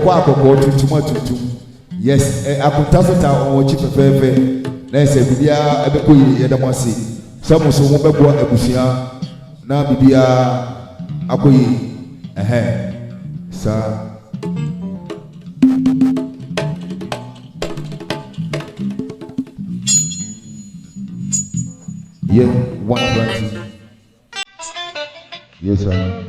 kɔkɔɔ akɔkɔɔ tuntum. Yes, akuntaso ta ɔwɔ kyi fɛfɛɛfɛ. Na ɛsɛ biribiara ɛbɛkɔ yie yɛda mo ase. Sɛ mo so mo bɛboa abusua na biribiara akɔ yie. Saa. Yeah, 120. Yes, sir.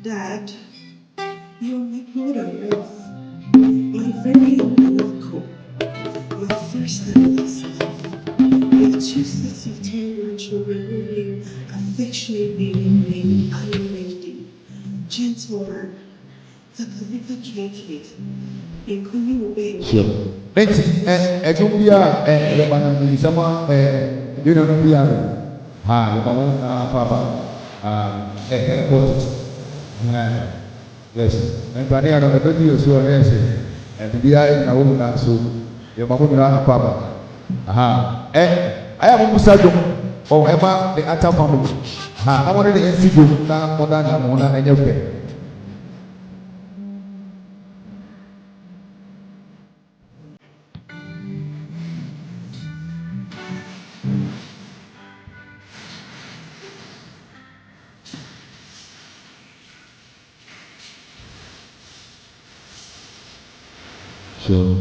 Dad, you're my brother, my very own uncle, my first and last love. Your two sets of tender children will be affectionately named unnamed, gentle, the communicate, and communicate. Sure. Let's Ethiopia, Lebanon, Sama, you know, Papa, yes, and Pania, I don't use your answer, and the eye in a woman, so your Mamma Papa. I am Musado, or Emma, the Atapam. I wanted to see you now more than Mona and your pay. Sure.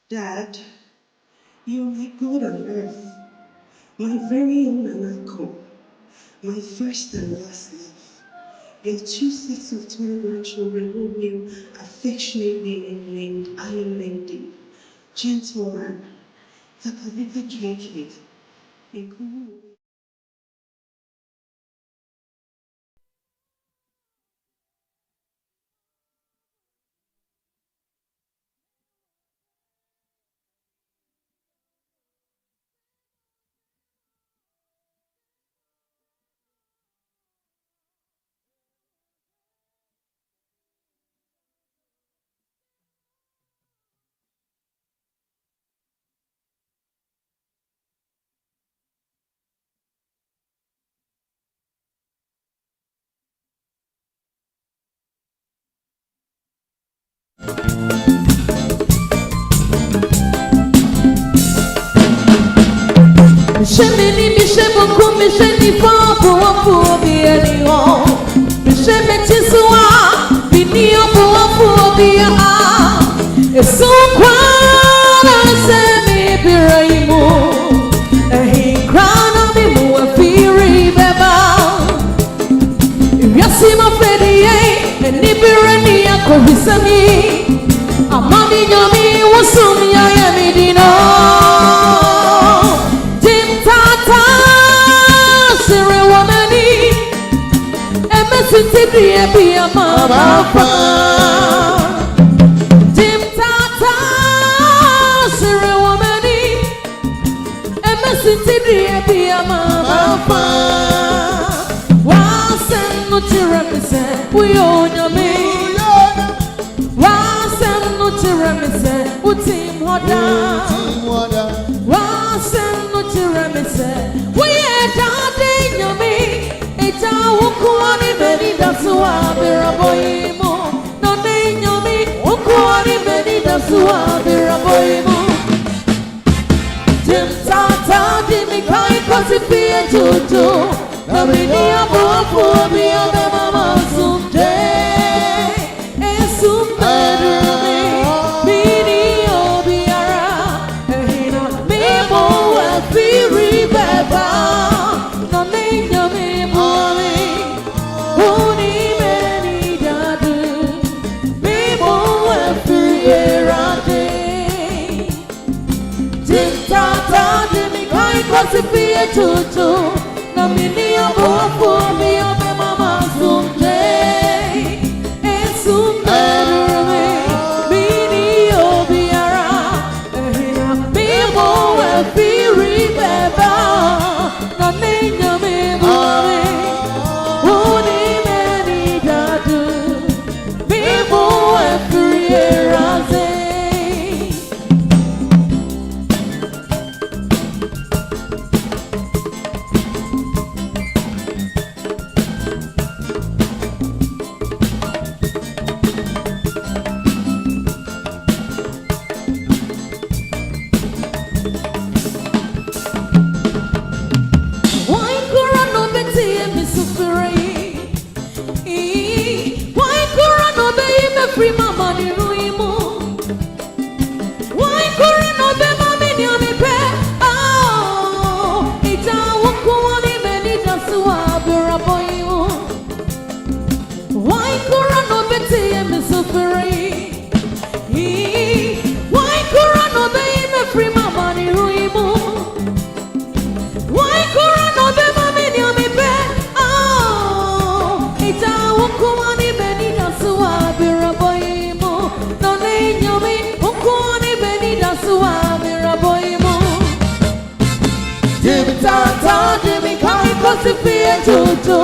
Dad, you're my God on earth, my very own Anako, my first and last love. Your two sets of terrible children whom you affectionately named Iron Lady, gentleman, the Pacific King, and Shemini mishebuku misheni fabu wafu bieliho Mishemetiswa binio wafu bia Esukwana semi biraimu Ehi krana mimu wafiri beba Yasima fediye Enibireni ya kohisami Amami nyomi wasumi ya yamidino Sitibria bia mama Tim tata sire womani Sitibria bia mama Wasen no tiramize Uyonya me Wasen no tiramize Utim wada Wasen no tiramize Uye dade nyami Eta wukuani beni dasua biraboimo No ne nyomi wukuani beni dasua biraboimo Tim tata dimi kai kosi pia tutu Na bini abu abu biya be mama sumde Esumedumi bini obiara Ehina mimo wafiri beba No ne nyomi Sipia tutu na mini abu mi abe mama sumde esumedumi mini obiara ehina mimo wafiri beba na ninya mimi uni meni dadu mimo wafiri eraze free mama ni ruimu Why kura no be mami ni amipe Ita wukuwani meni dasua biraboimu Why kura no be tiye misufiri Why kura no be ime free mama ni ruimu Why kura no be mami ni amipe Ita wukuwani meni dasua biraboimu Tata Jimmy Kai Kosipia Tutu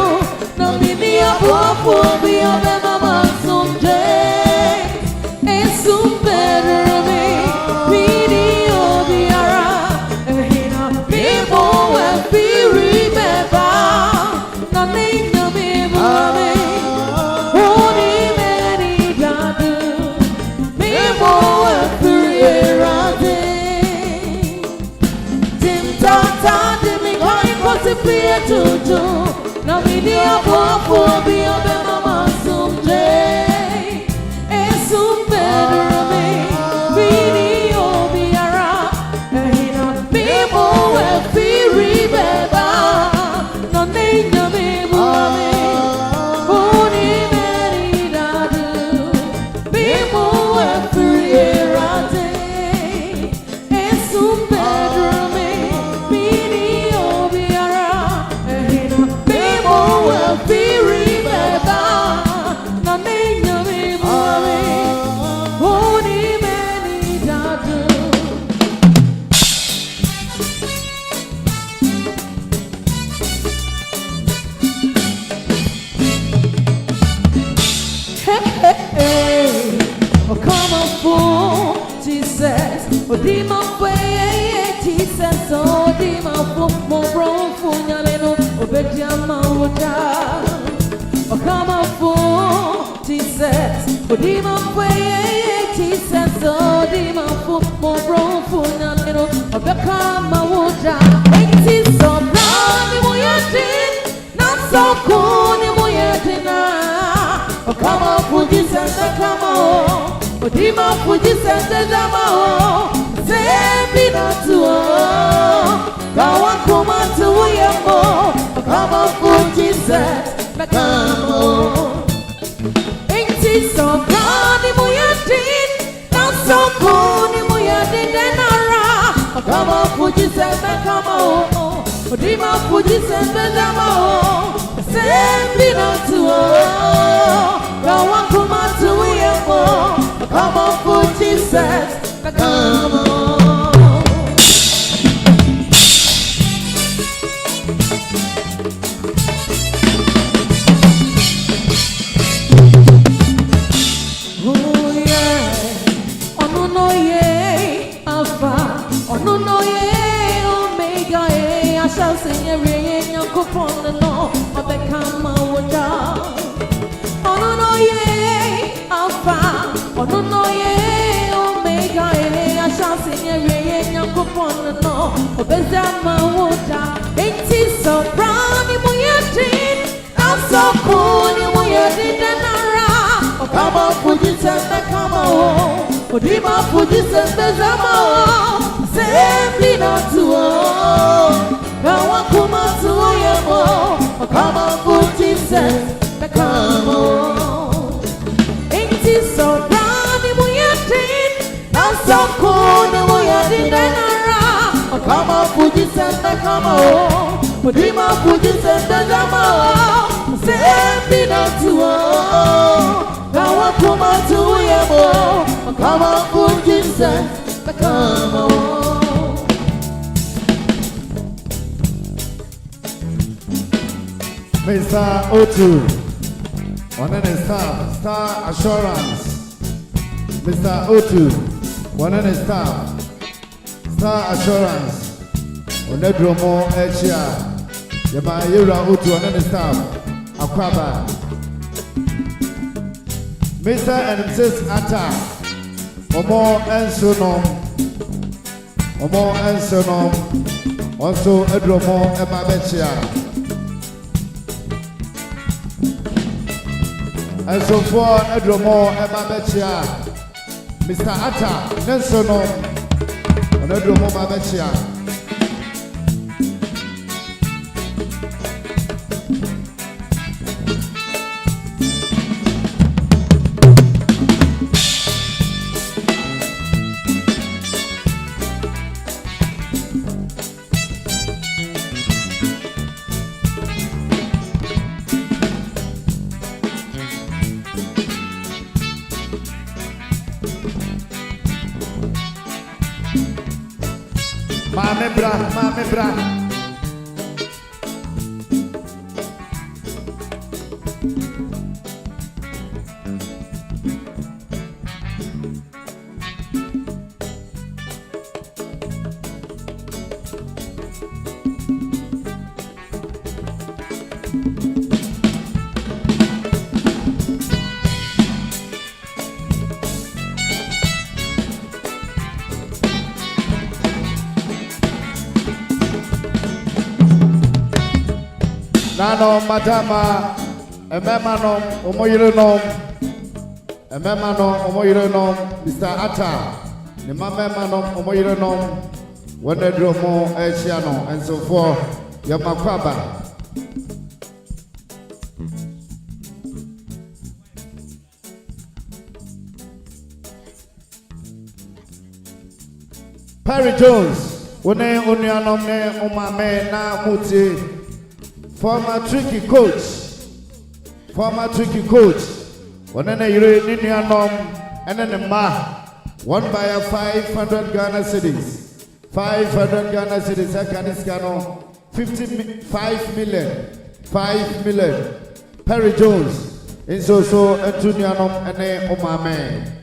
No mini abu bi abe mama someday Esumedumi bini obiara Ehina mimo wafiri beba Na Mr. O2, one and staff, Star Assurance. Mr. O2, one and staff, Star Assurance. Onedromo Echia, Yama Yura O2, one and staff, Akwaba. Mr. and Mrs. Atta, Omo Ensonom, also Edromo Emma Bechia. And so for Edromo Emma Bechia, Mr. Atta, Nensonom, and Edromo Bechia. Mame bra. Mano Madama, a memano, Omoyano, a memano, Omoyano, Mr. Atta, the mamano, Omoyano, when they draw more Asiano, and so forth, Yamakwaba. Perry Jones, One Unyanomne Umame na Muti, former tricky coach, one in a Uranium and then a ma, one by a 500 Ghana cities, 500 Ghana cities, Afghanistan, 55 million, 5 million. Perry Jones, in so Antunianum and a Umame.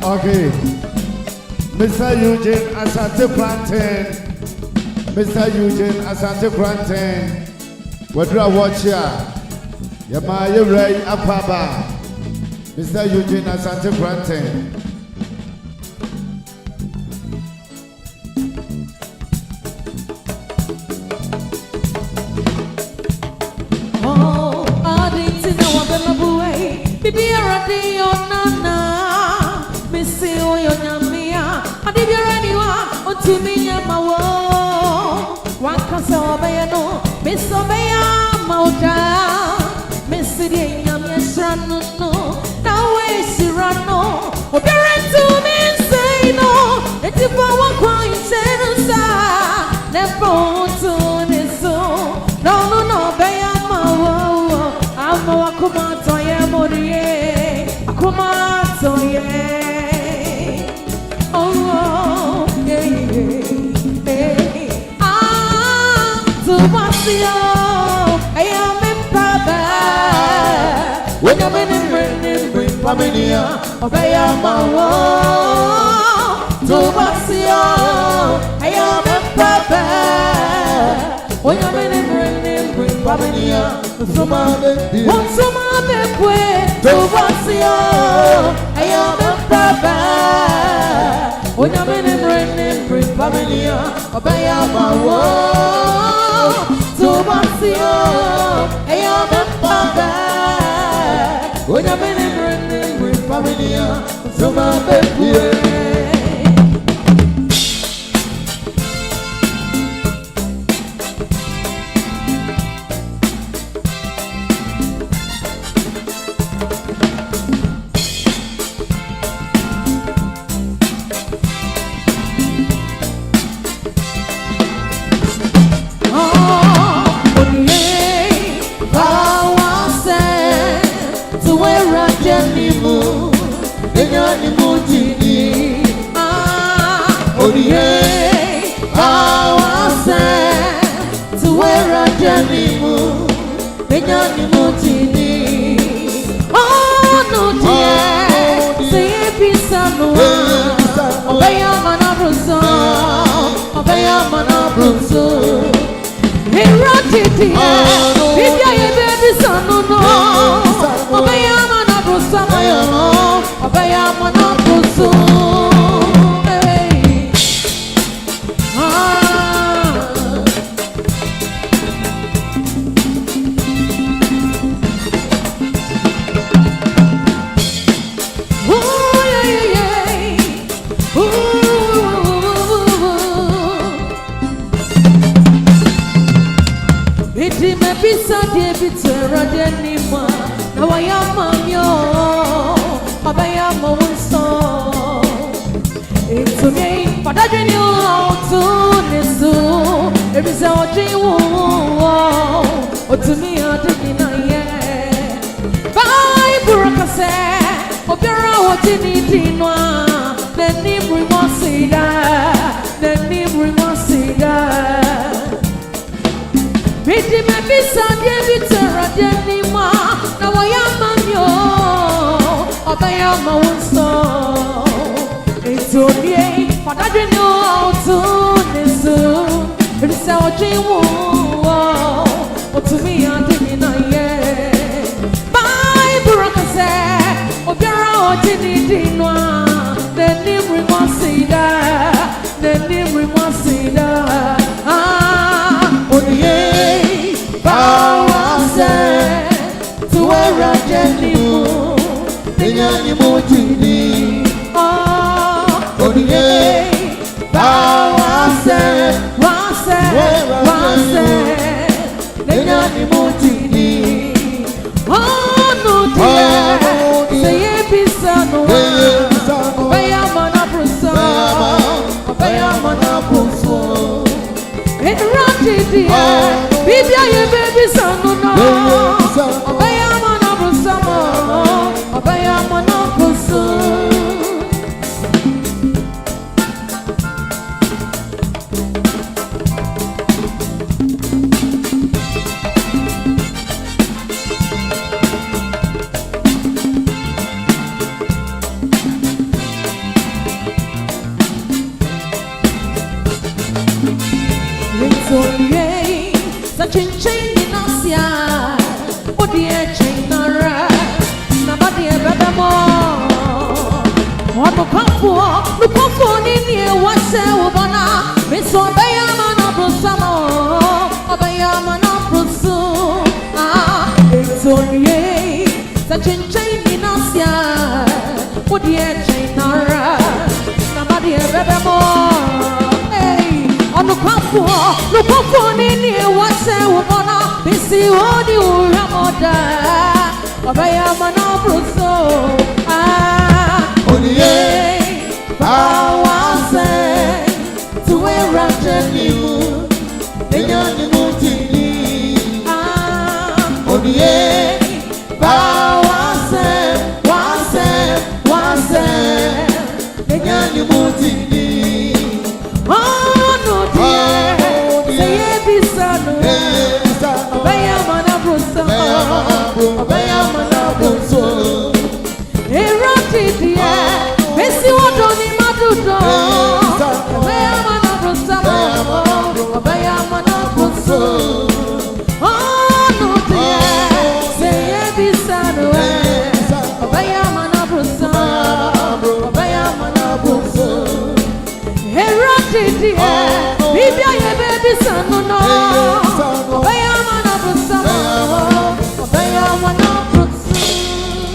Okay, Mr. Eugene Asante Plantain, Mr. Eugene Asante Plantain, what do I watch here? Yamaya Ray Apaba, Mr. Eugene Asante Plantain. Oh, I didn't know what the way, baby, already on Nana. Missy, oh, you're Yamia. I did you anyone to me, Yamawo. One can say, Obayano, Miss Obaya, Mauda, Missy, Yamia, Srano, now where she run, no. Oberan to me, say no. It's if I want quite sense, never to this so. No, Bayama, I'm a Kumato, Yamorie, Kumato, yeah. I am in Papa. When I'm in Kwamina, Opemsuo. Tubasio, I am in Papa. When I'm in Kwamina, once a month, Tubasio, I am in Papa. When I'm in Kwamina, Opemsuo. Tubasio, I am a papa. When I'm in Kwamina, Tuma befue.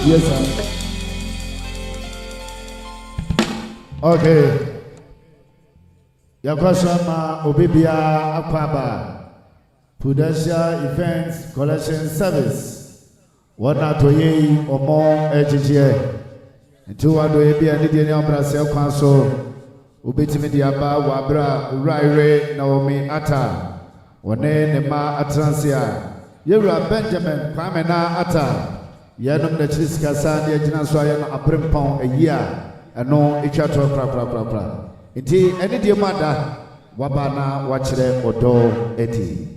Yes, sir. Okay. Yakwasama Obibia Akwaba Prudential Events Collection Service. What not to ye or more HGA. And two are doing be an Indian Brazil Council. Ubitimidiaba Wabra Rite Naomi Ata. One Nema Atransia. Yura Benjamin Kwamina Ata. Yanum the Chiskasa, the Jinaswayan Aprimpon a year. And no Ichato Pra. Inti any dear mother Wabana Wachre Odo Eti.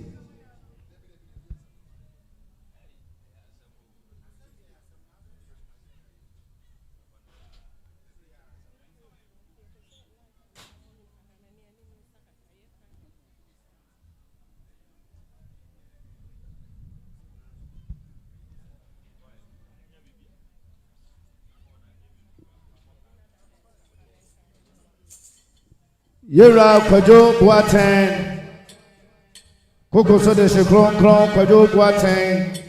Yura Kwajo Guaten Koko so de Shekron Kwajo Guaten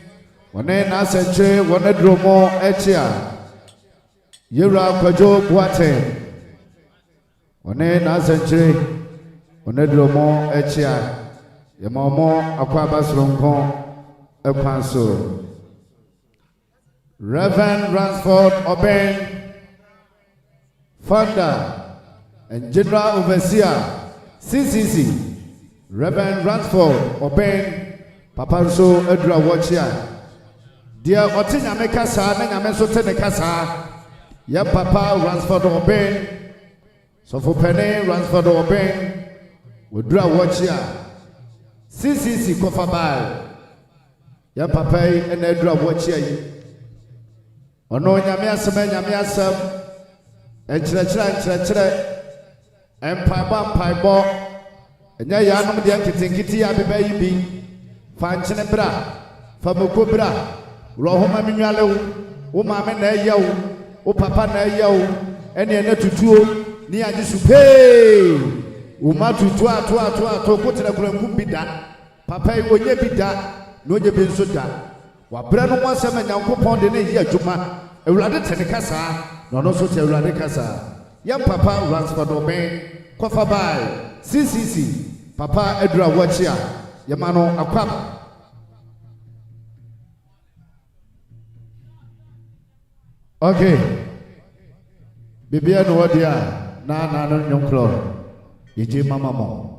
One Nasenche, one Dromo Echia Yura Kwajo Guaten One Nasenche, one Dromo Echia Yamomo Akwabas Ronkon Opemsuo Reverend Ransford Oben Founder and General Overseer CCC Reverend Ransford Oben Opemsuo Edra Wachia Dear Otinya Mekasa Nanya Mesote Nekasa Ya Papa Ransford Oben So for Penny Ransford Oben Edra Wachia CCC Kofabai Ya Papa and Edra Wachia Ono Nyame asem enchire Empire Enya yanum de nkitinkiti ya beba yi bi fanchene bra famoko bra rohoma minwale wo maame na eyawo wo papa na eyawo ene na tutuo ni age supe wo ma tutu ato kotere kuranku bida papa yi onye bida no onye bi nso da wa bra no mo asem nyankopon de ne yi adwuma ewurade tene kasa no no so te ewurade kasa yam papa Ransford Oben kofa bai CCC Papa Edra Wachia Yamano Akwab Okay Bibia no wadia na no nyonklo Ije mama mo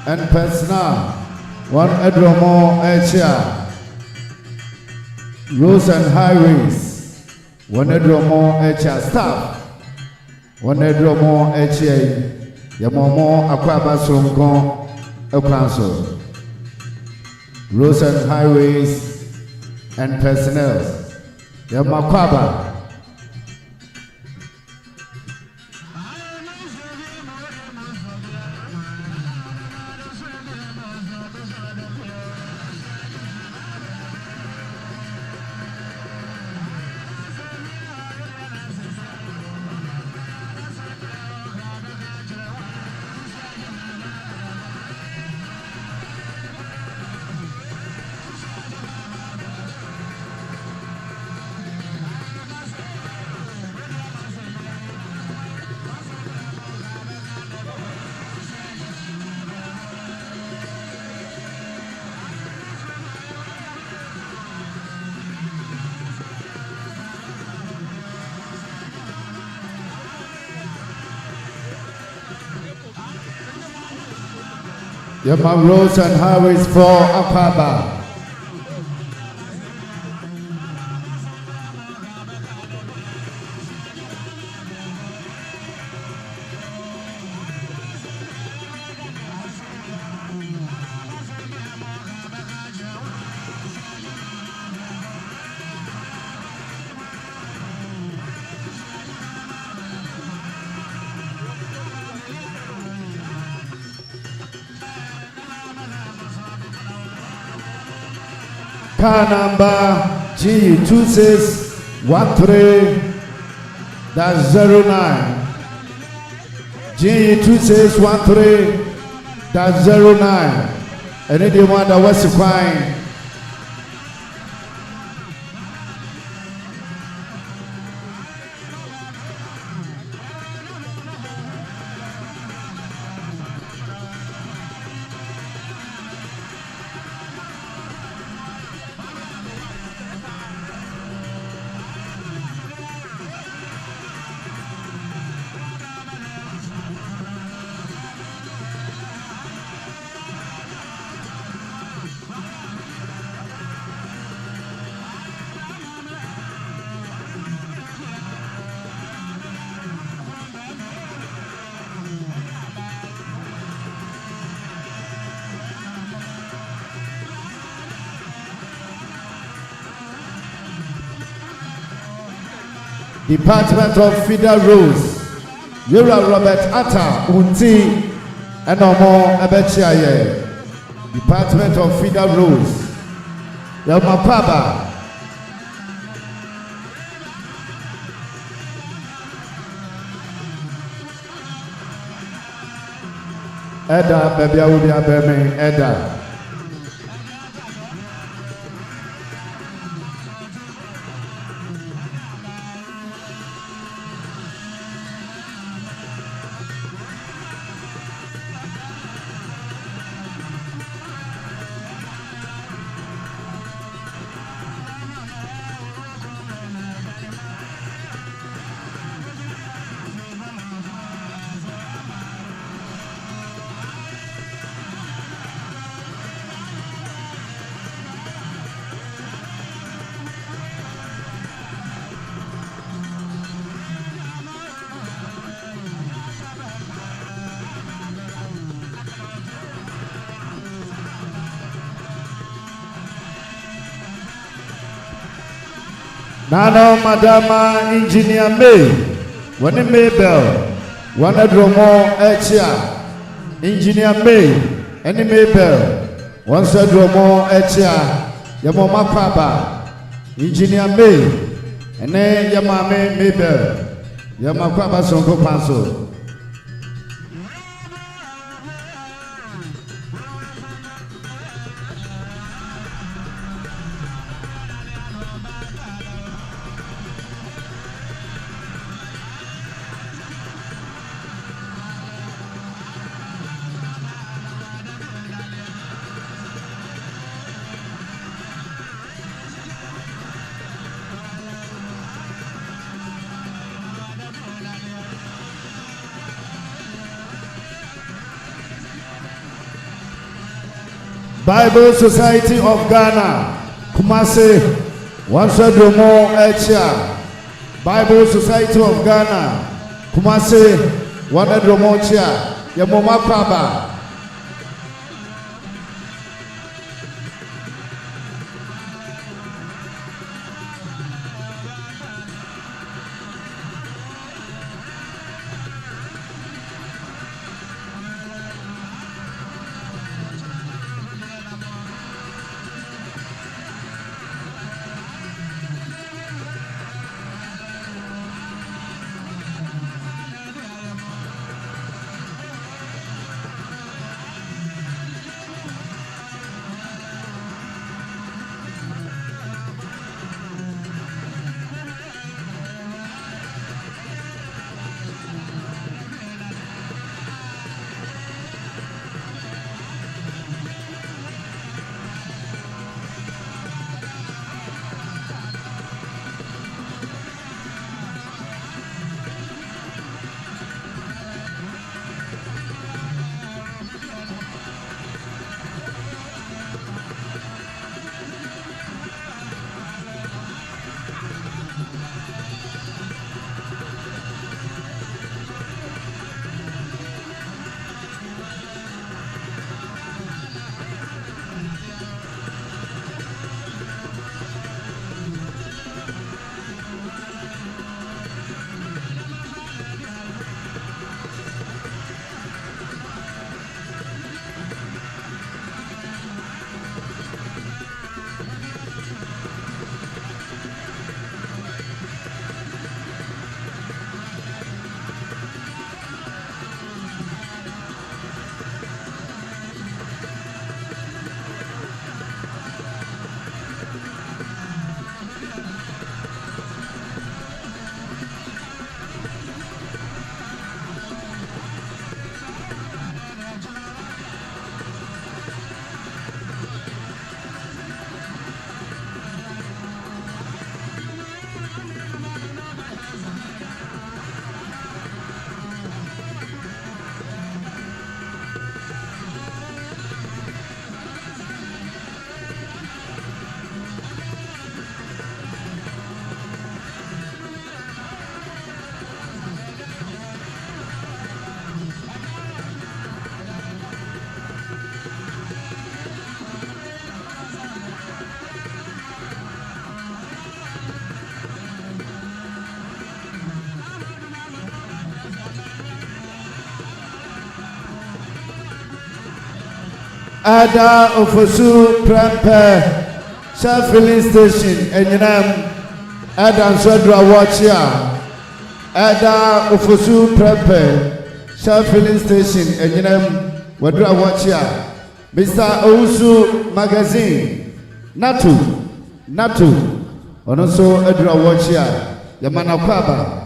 and personal. One Edromo Echa. Roads and highways. One Edromo Echa staff. One Edromo Echa. Yamomo Akwabaso Nkon Opemsuo. Roads and highways and personnel. Yamakwaba. Yama roads and highways for Akaba. Car number G2613-09. G2613-09. Anyone that was fine. Department of Feeder Roads, Yura Robert Atta Unti and Omo Abechiaye. Department of Feeder Roads, Yamapaba. Eda baby awudia beme Eda. Nano Madama Engineer May, one Maybell, one Adromo Echia, Engineer May, any Maybell, one Sadromo Echia, Yamoma Papa, Engineer May, and then Yamame Maybell, Yamakwaba Sonko Panso. Bible Society of Ghana, Kumasi, Wansadromo Echa. Bible Society of Ghana, Kumasi, Wanadromo Echa, Yamoma Kwaba. Ada Ofosu Prempe Shell Filling Station Enyinam Ada Nsodra Wachia Ada Ofosu Prempe Shell Filling Station Enyinam Wadra Wachia Mr. Owusu Magazine Natu Onoso Edra Wachia Yamana Kwaba.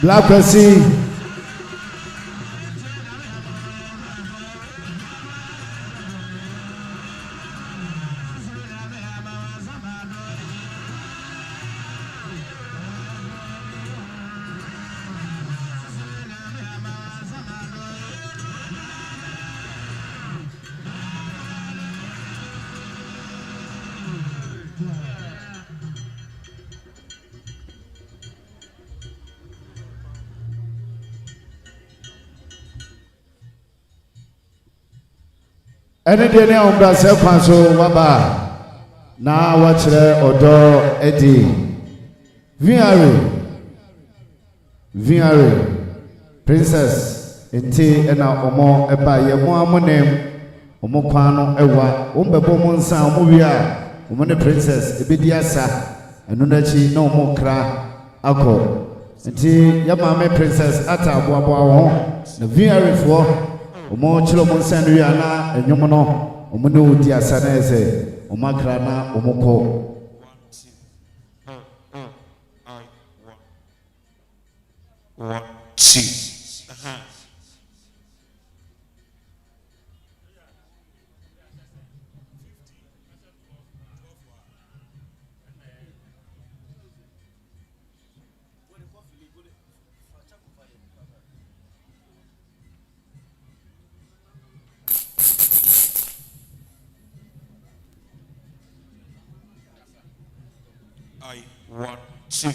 Black Sea. Any day now, I'm going to say, Waba. Now, watch the Odo Eddie. Viare. Princess enti ena omo eba ye mo amonem omo kwano ewa ombebo mo nsa omo wi a omo ne princess ebedi asa enu na chi na omo kra akọ enti ya maame princess ata aboabo ho na very for omo chiro mo nsa no wi ana enwom no omo ne odi asa na eze omo kra na omo kọ One, two. I 1, 2.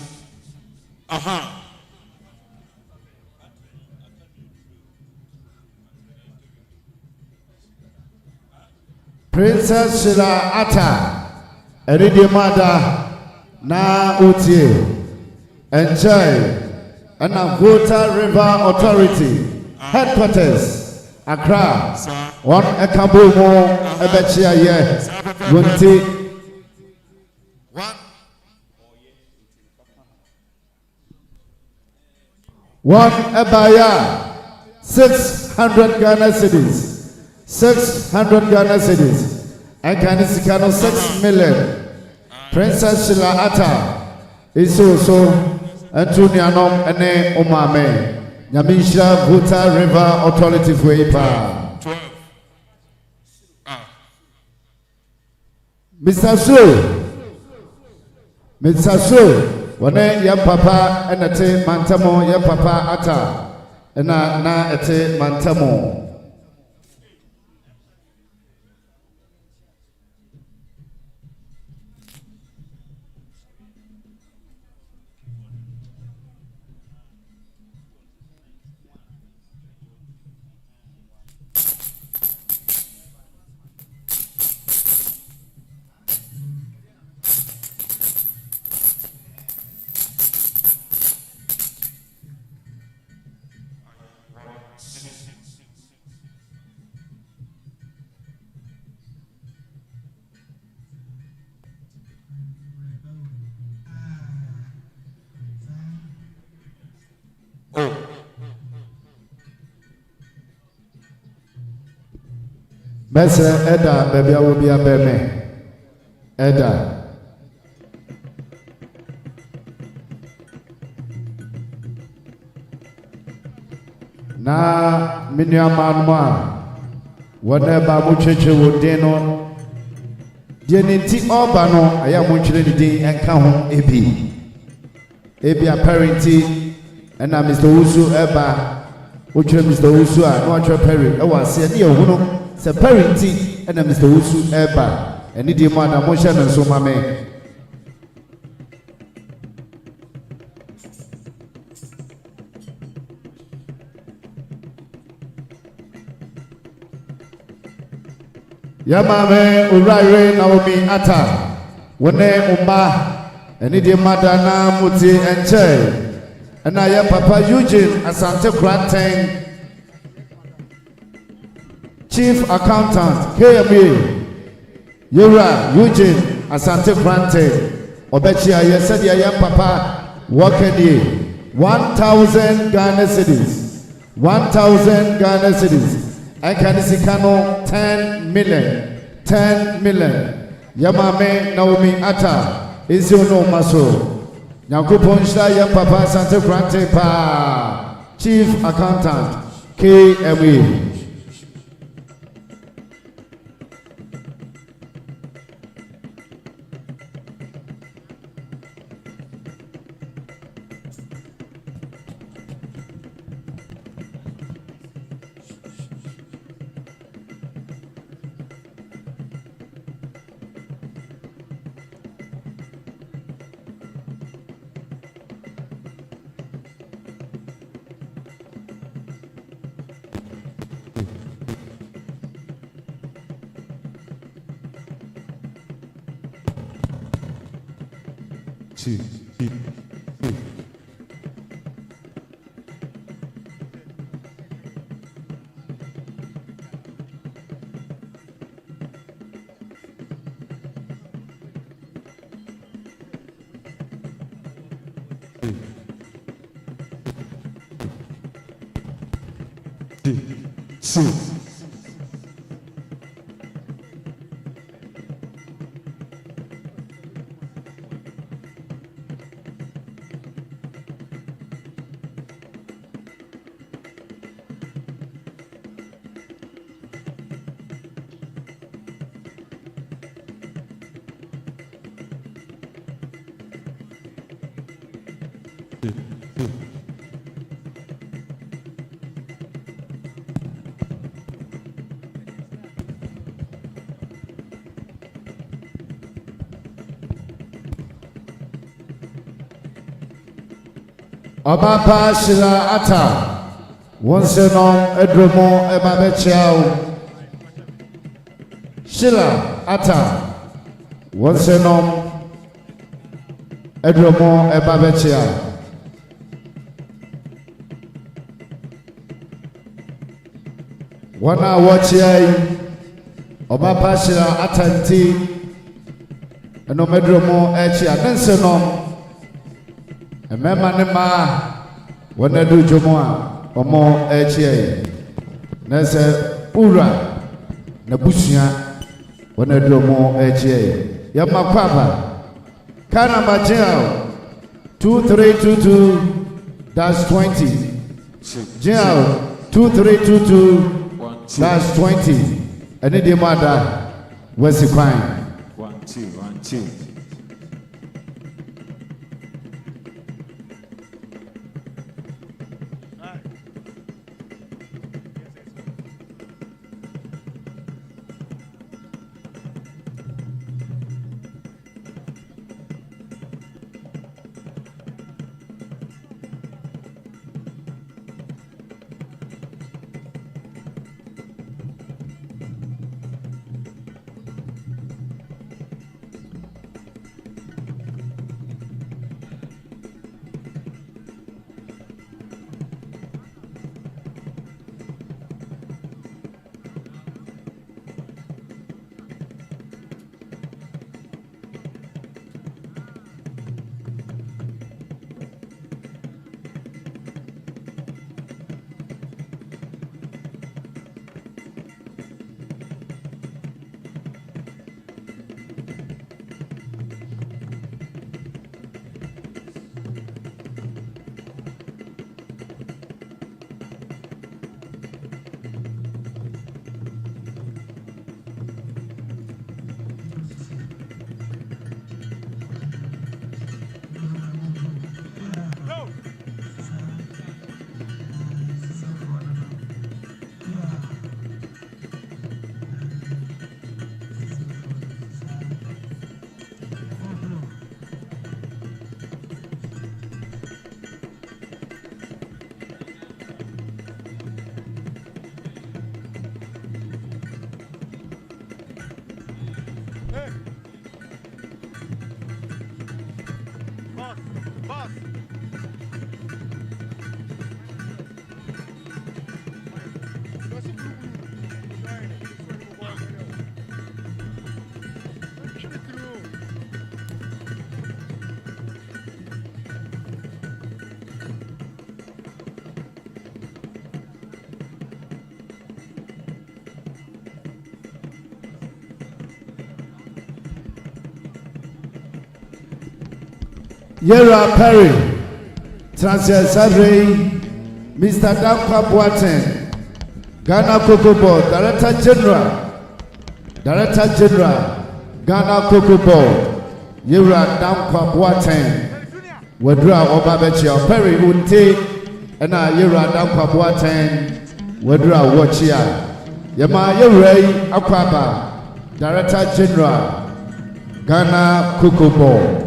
Princess Sheila Atta Eridi Mada na Utie enjoy and Volta River Authority headquarters Accra one Ekabumo Ebechia ye Gunti one Ebaya 600 Ghana cedis 600 Ghana cedis. And Kanisicano 6 million. Princess Sheila Atta is also Antonianom Ene Omame. Nyamisha Volta River Authority for Ipa. 12. Mr. Su, Wane Yam Papa Enate Mantamo Yam Papa Atta. Na ete Mantamo. Mesre Eda baby will be a beme Eda na minyamanwa whatever mucheche wodeno dienenti oba no aya munchire ni din enka ho ebi a parenti na Mr. Usu eba uchire Mr. Usu a no achire parent e wase ne ehunu se parenti na Mr. Usu eba eni di mo ada mo hye no so mame Yamame Uraire Naomi Atta Wone Umba Eni di Madana Muti Enche Ena ya Papa Eugene Asante Granting Chief Accountant KMA Yura Eugene Asante Granting Obechi ya said ya Papa Wakeni 1,000 Ghana cedis 1,000 Ghana cedis Ekanisikano 10 million Yamame Naomi Atta Iziono Maso Nyakupon Shla ya Papa Santa Grante Pa Chief Accountant KME Obapa Shila Ata once no Edromo Ebabechao Shila Ata once no Edromo Ebabechao Wana watchai Obapa Shila Atanti Eno Medromo Echia Nensenom Emema nema wana do jomoa omo echie na se ura na busua wana do mo echie ya makwaba kana bajao 2322-20 jao 2322-20 ene de mada wasi kwan 1-2-1-2 Yera Perry, Transfer Sadri, Mr. Dankwa Boateng, Ghana Cocoa Board, Director General, Ghana Cocoa Board, Yera Dankwa Boateng, Wedra Obabechia, Perry Unte, and Yera Dankwa Boateng, Wedra Wachia, Yama Yere Akwaba, Director General, Ghana Cocoa Board.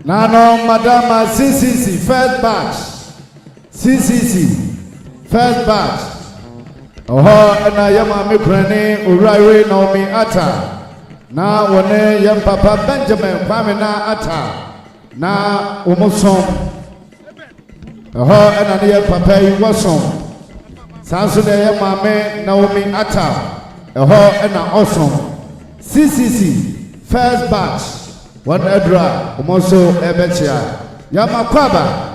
Nano Madama CCC first batch. CCC first batch. Oho ena yama mikrani uraiwe Naomi ata. Na wone yam Papa Benjamin Kwamina ata. Na umusom. Oho ena ni yam Papa Iwasom. Sansu ne yama me Naomi ata. Oho ena awesome. CCC first batch. One edra umoso ebechia. Yama kwaba.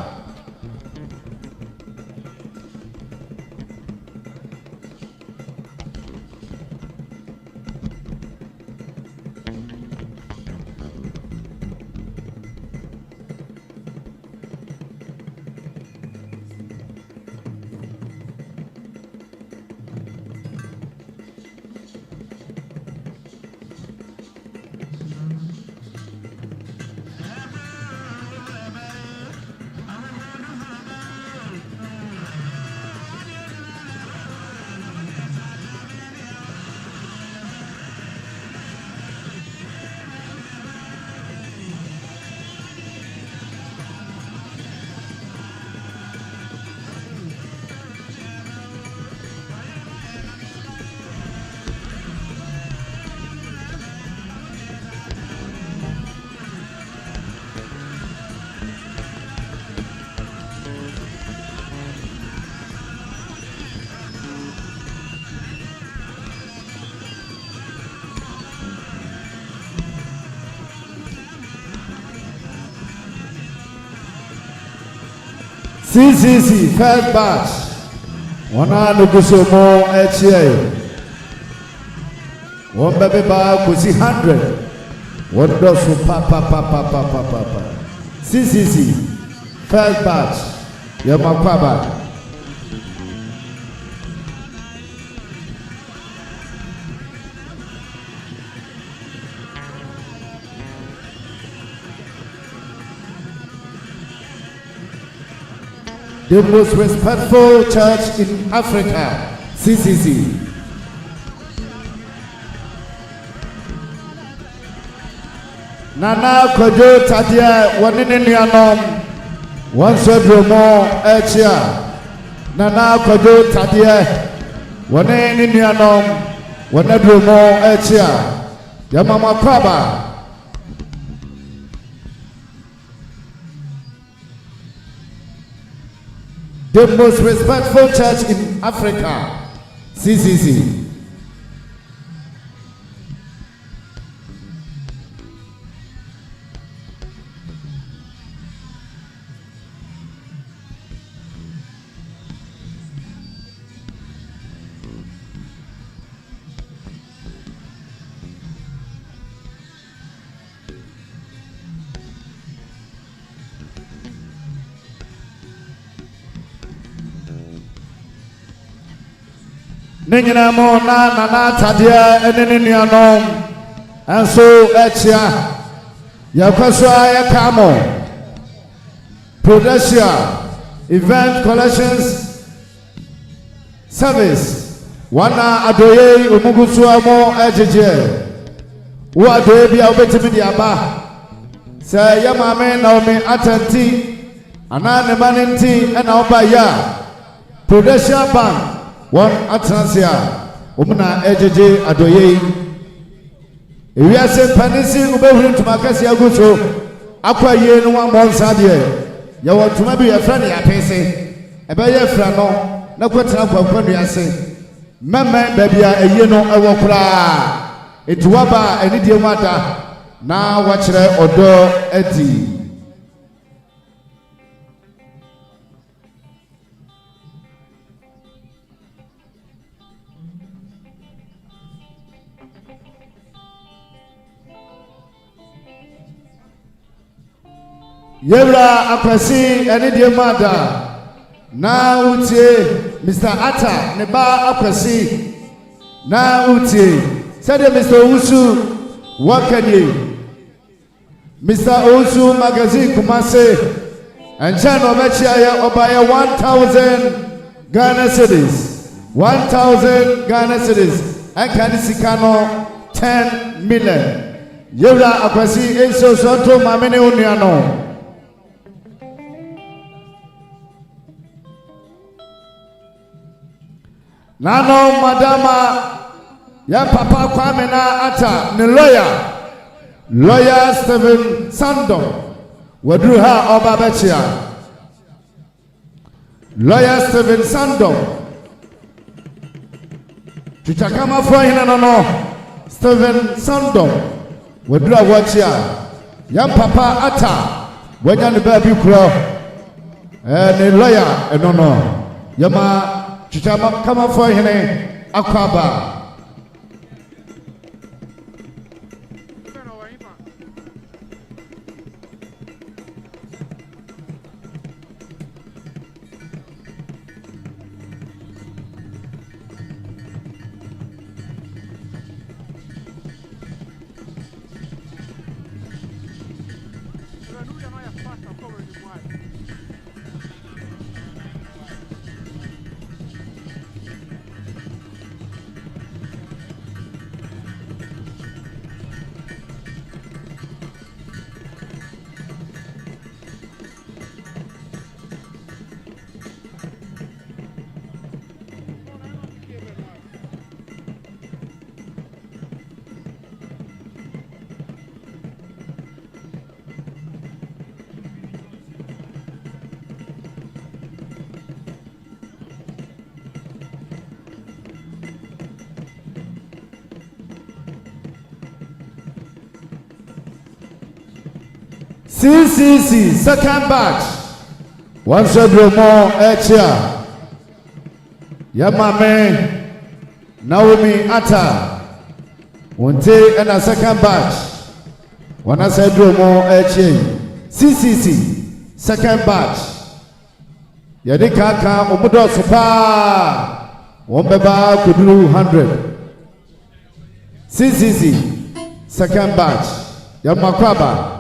CCC first batch. Wana nukusomo HA. One baby ba kusi 100. One dosu pa. CCC first batch. Yamakwaba. The most respectful church in Africa, CCC. Nana Kojo Tadia, Waninianom, one Sodromo, Echia. Nana Kojo Tadia, Waninianom, Wanadromo, Echia. Yamama Kwaba. The most respectful church in Africa, CCC. Ningina mo na tadia eneni anom anso echia yakwaso yakamo production event collections service wana adoye umugusu amo ejeje wa adoye bia obetimi dia ba se yamame Naomi atanti anane manenti na oba ya production band one atransia umna ejeje adoye ewiase panisi ubehuru tumakasi aguso akwaye no one monsa de ya wotuma bi ya frani ya pese ebe ye fra no na kwetena kwakwa ase meme babia eye no ewo kura etuwaba enidie nwada na wachire odo edi Yebra akwasi enidie mada na utie Mr. Atta ne ba akwasi na utie said Mr. Usu wakanye Mr. Usu magazine Kumase and channel mechia ya obaya 1000 Ghana cedis 1000 Ghana cedis and kanisikano 10 million Yura akwasi eso sonto mamene onuano. Nano madama ya papa Kwamina ata ni lawyer Stephen Sando wadru ha oba bechia. Lawyer Stephen Sando Chichakama fo hina no Stephen Sando wadru awachia ya papa ata wanya ni baby kro ni lawyer enono yama Chichakama fo hina akwaba CCC second batch. One more Echia. Yamame Naomi Atta. Wonte and a second batch. One more Echia. CCC second batch. Yadikaka Omudo Supa. Wombeba Kudru 100. CCC second batch. Yamakwaba.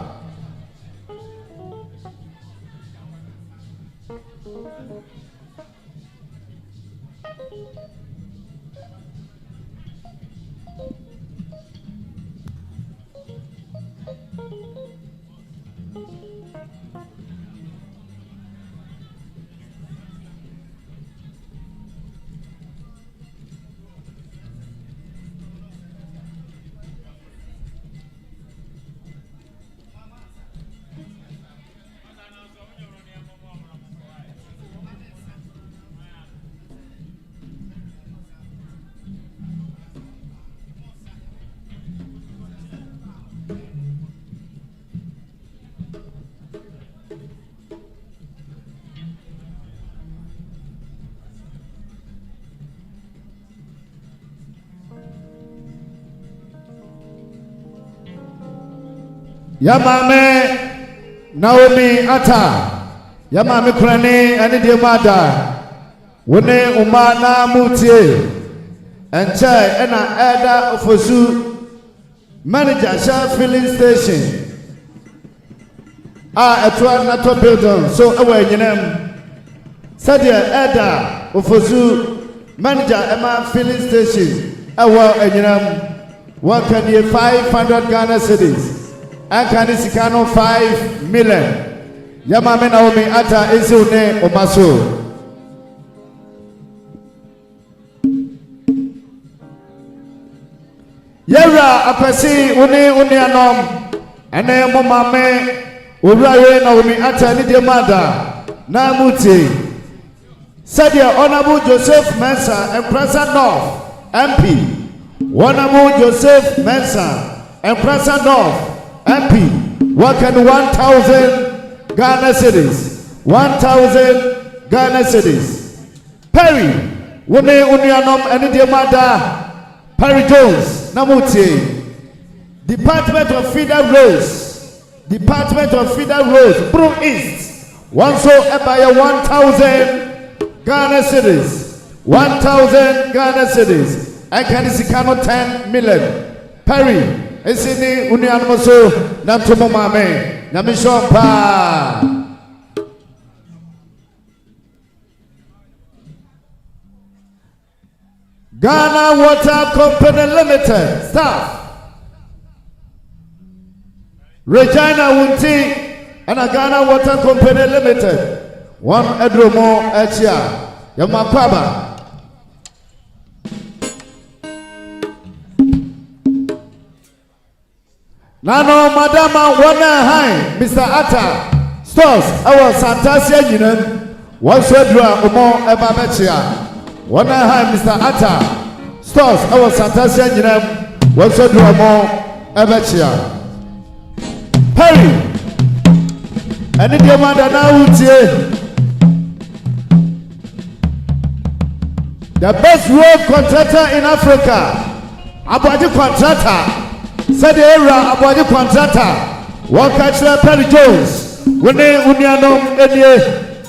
Yamame Naomi Atta Yamame Kurane and the mother Wone Umana Mutie and Chai and Ada Ofosu manager Shah filling station at one NATO building so away in them Sadia Ada Ofosu manager Emma filling station awa in them 500 Ghana cedis. Ankani sikano 5 million. Yamame Naomi Atta Izune Opemsuo. Yera apesi uni anom. Ene momame uraye Naomi Atta ni de mother. Na muti. Sadia Honorable Joseph Mensah and President North MP. Honorable Joseph Mensah and President North MP, working 1,000 Ghana cedis. 1,000 Ghana cedis. Perry, Wune Unianom and the mother, Perry Jones, Namuti. Department of Federal Roads, Bro East. One so by 1,000 Ghana cedis. 1,000 Ghana cedis. I can see 10 million. Perry. Esini unianoso na mtomo mame na mishompa Ghana Water Company Limited staff Regina Wunti and a Ghana Water Company Limited. One Edromo Echia. Yamakwaba. Nano Madama Wana High, Mr. Atta. Stores, our Santasia Union. One Swedra Omo Ebabechia. Wana High, Mr. Atta. Stores, our Santasia Union. One Swedra Omo Ebechia. Perry. And the demand now the best road contractor in Africa. Abadi contractor. Said the era Abadi contractor. One catcher Perry Jones. When they Uniano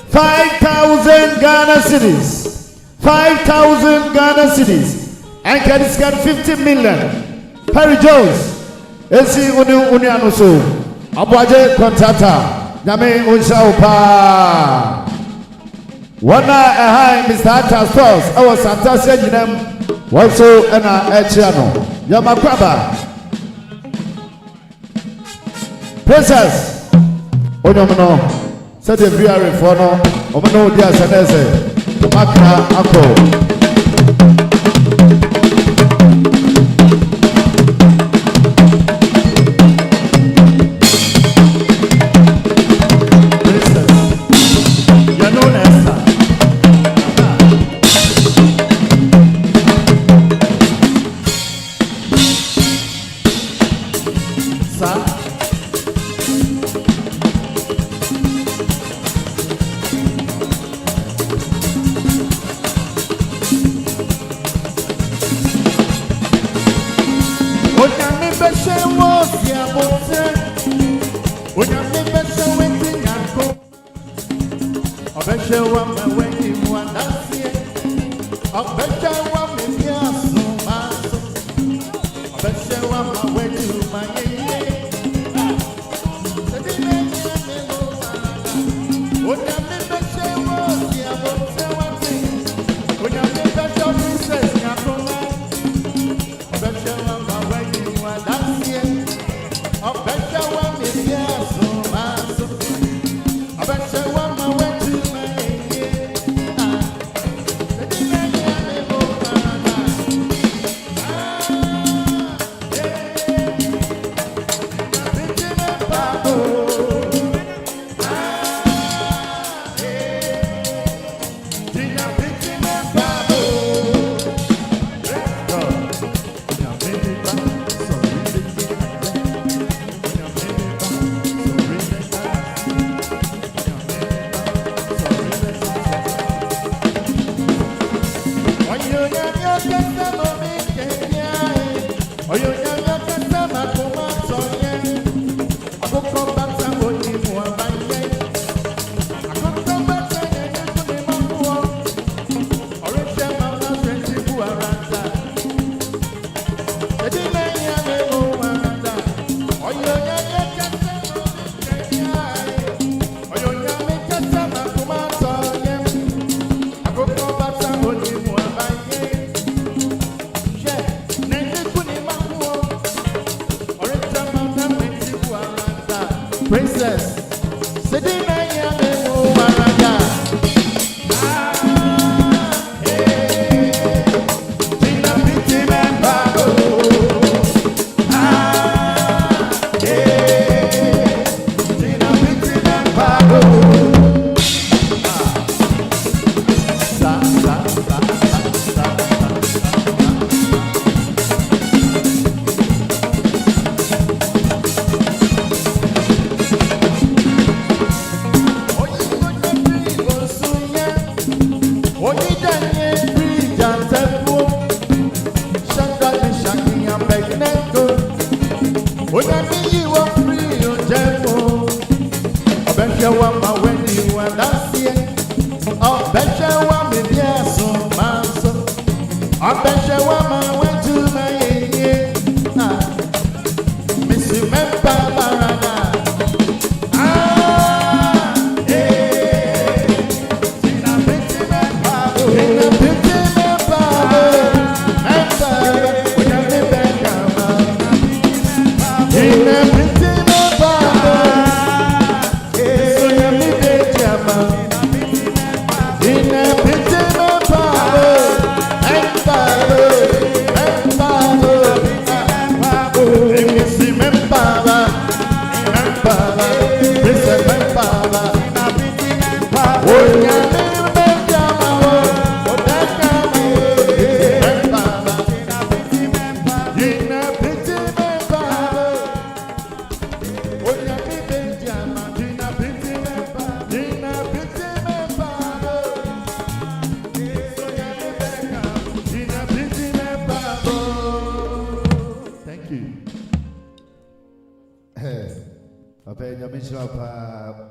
5,000 Ghana cities. 5,000 Ghana cities. And can get 50 million. Perry Jones. Esi Uniano so. Abadi contractor. Name Unsha Wana high Mr. Atta Stores, our Santasia Jinem, also Ena Echiano, Yamakwaba, Princess, Onomino, said the VR Fono, Omano Dia Sanese, Makra Ako.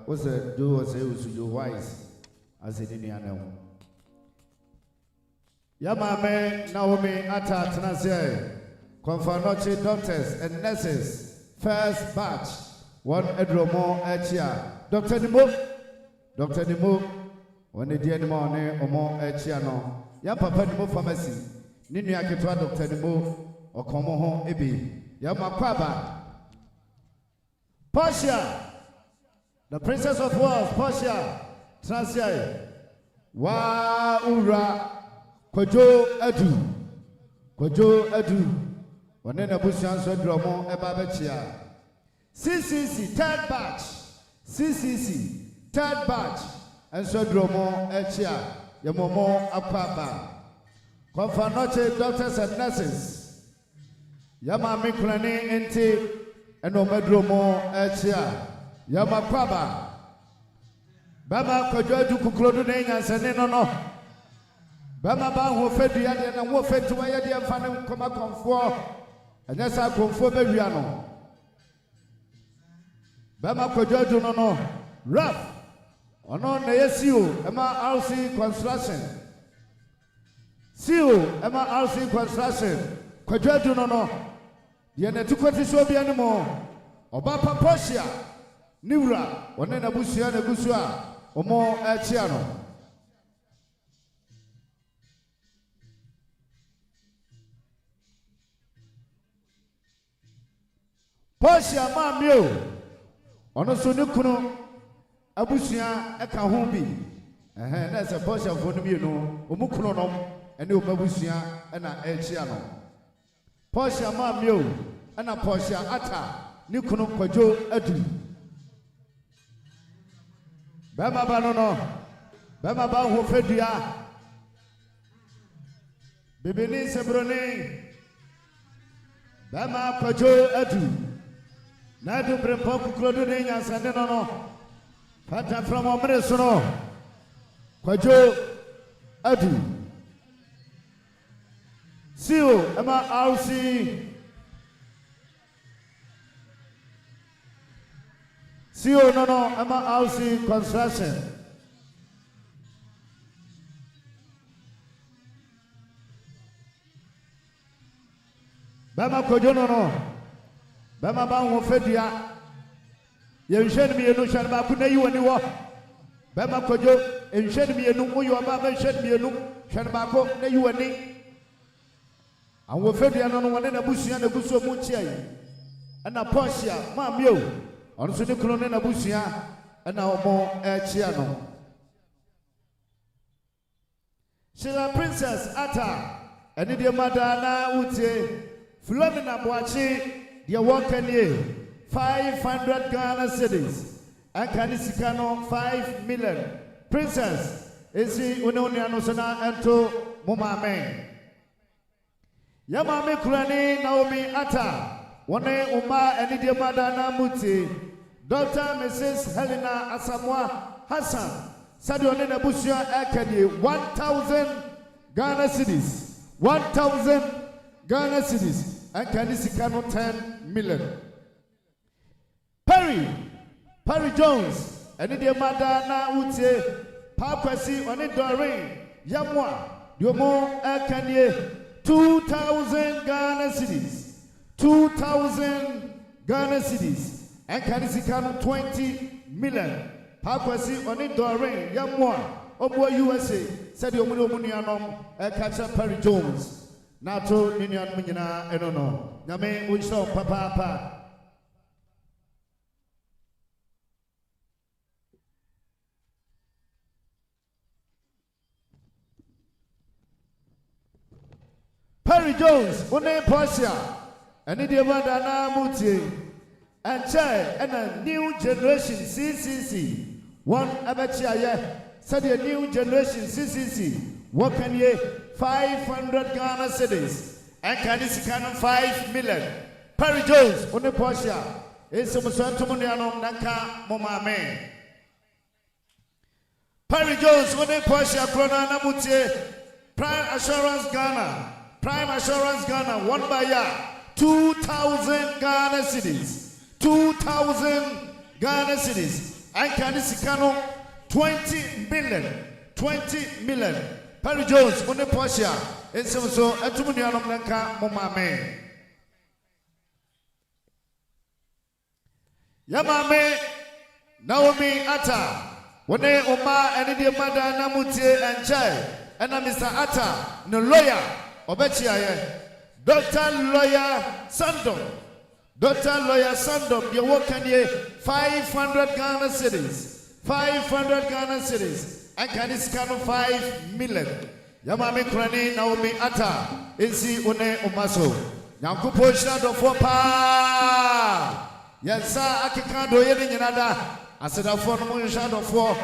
What's it do? What's it you wise? As it in the animal. Yamame Naomi Atta Tanase, Confanoche doctors and nurses, first batch, one Edromo Echia, Dr. Nimo, when the dear morning or more Echiano, Yam Papa Nimo pharmacy, Ninia Ketua Dr. Nimo, or Comoho Ebi, Yamakwaba, Portia. The Princess of Wales, Portia, Transia, Wa Ura, Kojo Edu, one in a bush answer drama, a babachia. CCC, third batch, CCC, third batch, and so drama, Echia, Yamomo, Apapa. Confanoche doctors and nurses, Yama Mikrani, Ente, and Omedromo, Echia. Yamakwaba Bama Kojoju Kuklodu Nenya Seneno Bama Ba who fed the other and who fed to my idea and Fanny Koma Comfort and yes I conform Beviano Bama Kojoju no rough on ASU Emma RC construction Siu Emma RC construction Kojoju no Yenetukwati Sobi anymore Oba Paposia Niura, one in a bushia and a bushua, or more at Chiano. Portia Mamio, on a Sunukuno, a bushia, a kahumbi, and that's a Portia for the Muno, Umukuno, and no Babushia, and a Chiano. Portia Mamio, and a Portia Ata, Nukuno Kojo Edu. Bama Banono, Bama Bahu Fedia, Bibini Sebrone, Bama Kojo Edu, Nadu Brempoku Clodine and Sandeno, Pata from Omresono, Kojo Edu, Siu, Emma Alsi. Sio no, Emma Housing Construction. Bama Kojono no, Bama Bango Fedia. You shed me a no shan bakuna you and you walk. Bama Kojo, and shed me a no, you are Bama shed me a no, shan bako, ne you and me. And we Fedia no one in a bush and a busso muchia. And a Portia, Mamio. On the Colonel Abusia and now more Chiano. Sheila Princess Atta and the Madana Ute Flomina Boachi, the Walker 500 Ghana cities and Canisikano 5 million. Princess is the Unoniano Sana and to Mumame Yamame Kurani Naomi Atta. One Uma and the Madana Muti, Dr. Mrs. Helena Asamoah Hassan, Sadionena Bushia Akadi, 1,000 Ghana cities, 1,000 Ghana cities, and Kanisikano 10 million. Perry Jones, and the Madana Uti, Pakwasi, Oni Doreen, Yamwa, Yomo Akadi, 2,000 Ghana cities. 2,000 Ghana cities and Kanisikano 20 million. Pakwasi Oni Doreen Yamwa Obo USA said the Omunianom catch Perry Jones. Nato Ninian Minina Enono. Yame Unshaw Papa. Perry Jones, one Portia, and the Madana Muti, and Chai, and a new generation CCC. One Abachaya, said a new generation CCC. What can ye 500 Ghana cedis, and can this kind of 5 million? Perry Jones, one Portia, is some Santomoniano Naka Momame. Perry Jones, one Portia, Krona Namuti, Prime Assurance Ghana, one by ya, 2,000 Ghana cedis, 2,000 Ghana cedis. And Kanisicano 20 million. Perry Jones, one Portia, and so Atumuniano Blanca, Momame. Yamame, Naomi Atta, one Oma, and the mother Namuti and Chai, and Mr. Atta, no lawyer, Obechia, Dr. Lawyer Sandom. Dr. Lawyer Sandom, you work on ye 500 Ghana cedis, 500 Ghana cedis, and can this kind of 5 million. Yamame Krani, Naomi Atta, Insi Une Omaso, Yankupo Shadow for Pa. Yes, sir, I can't do anything another. I said, I found no shadow for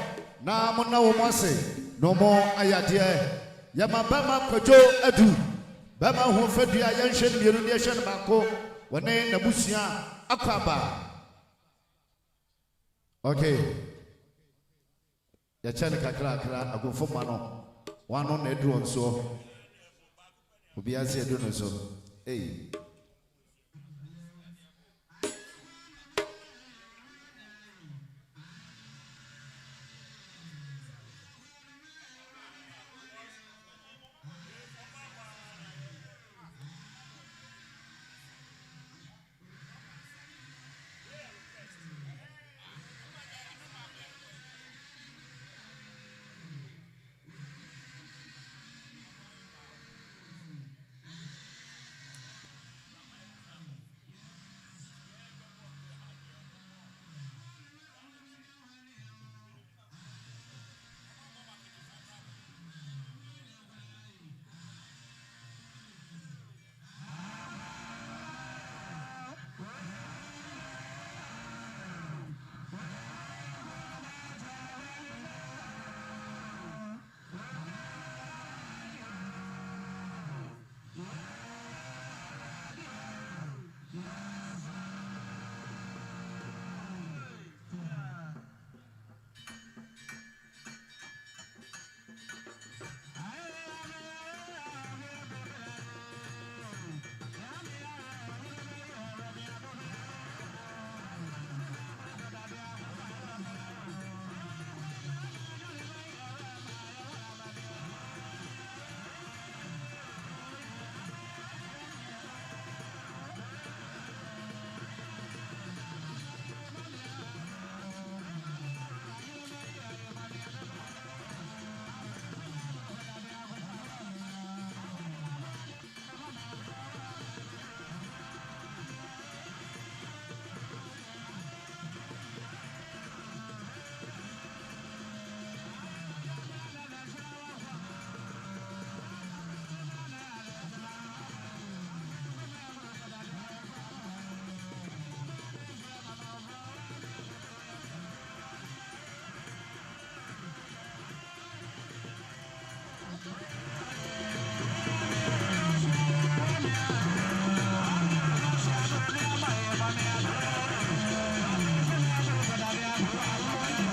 Namona Omase, no more Ayadia. Yamabama Kojo Edu, Bama who fed the Ayansham Urination Bako. When they Nabusia Akaba. Okay. The Chanica Crack, I go for Mano. One on the drone so. Will be as you do so. Hey.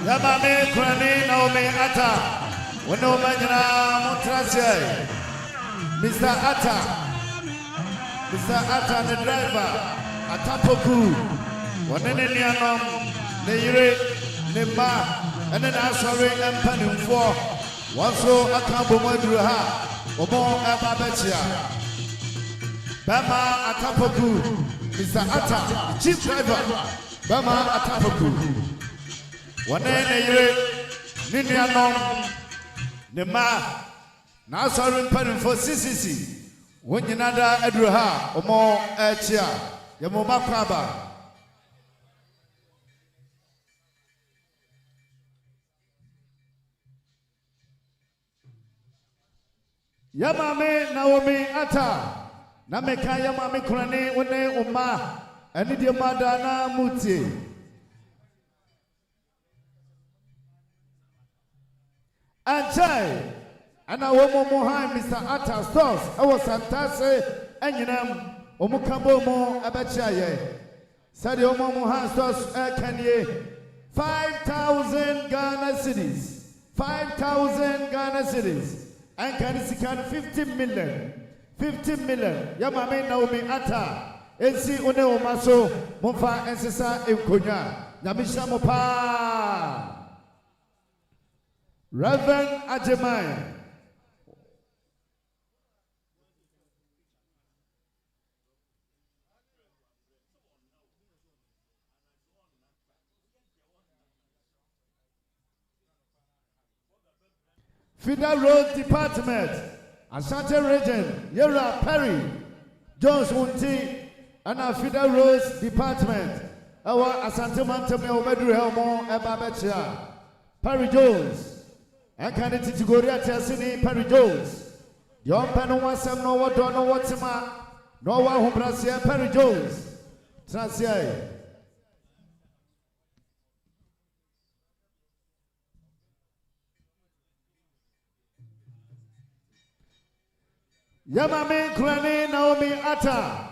Yamame Krani Naomi Atta. When no Majana Montrase. Mr. Atta. Mr. Atta the driver. Atapoku. One in Nianom, Neyre, Nema, and then Asari and Panim for. One so Akambo Madruha. Omo Ababechia. Bama Atapoku. Mr. Atta, chief driver. Bama Atapoku. One day, Ninianom, Nema, Nasarin Panin for CCC. When you nada Edruha, or more Chia, Yamoma Kraba. Yamame Naomi Atta, Na mekaya mami kurane one uma eni de madana muti. Anchai ana womo mohan Mr. Atta stores awo santase enyinam omukabo mo abachaye. Sadi omo mohan stores kanye 5,000 Ghana cedis. 5,000 Ghana cedis. And can it 50 million. 50 million. Yamame Naomi Atta. Ensi une omaso. Mumfa ensisa imkunya. Nyamisha mopa. Reverend Ajemai. Fida Road Department, Asante Region, Yera Perry, Jones Wunti, and our Fida Road Department, our Asante Mantame Omedru Helmo, Ebabecha, Perry Jones, and candidate to Goria Tessini, Perry Jones, Yon Pano Wasam, no what don't know what's ma, no one who Brasia, Perry Jones, Transia. Yamame Krani Naomi Atta.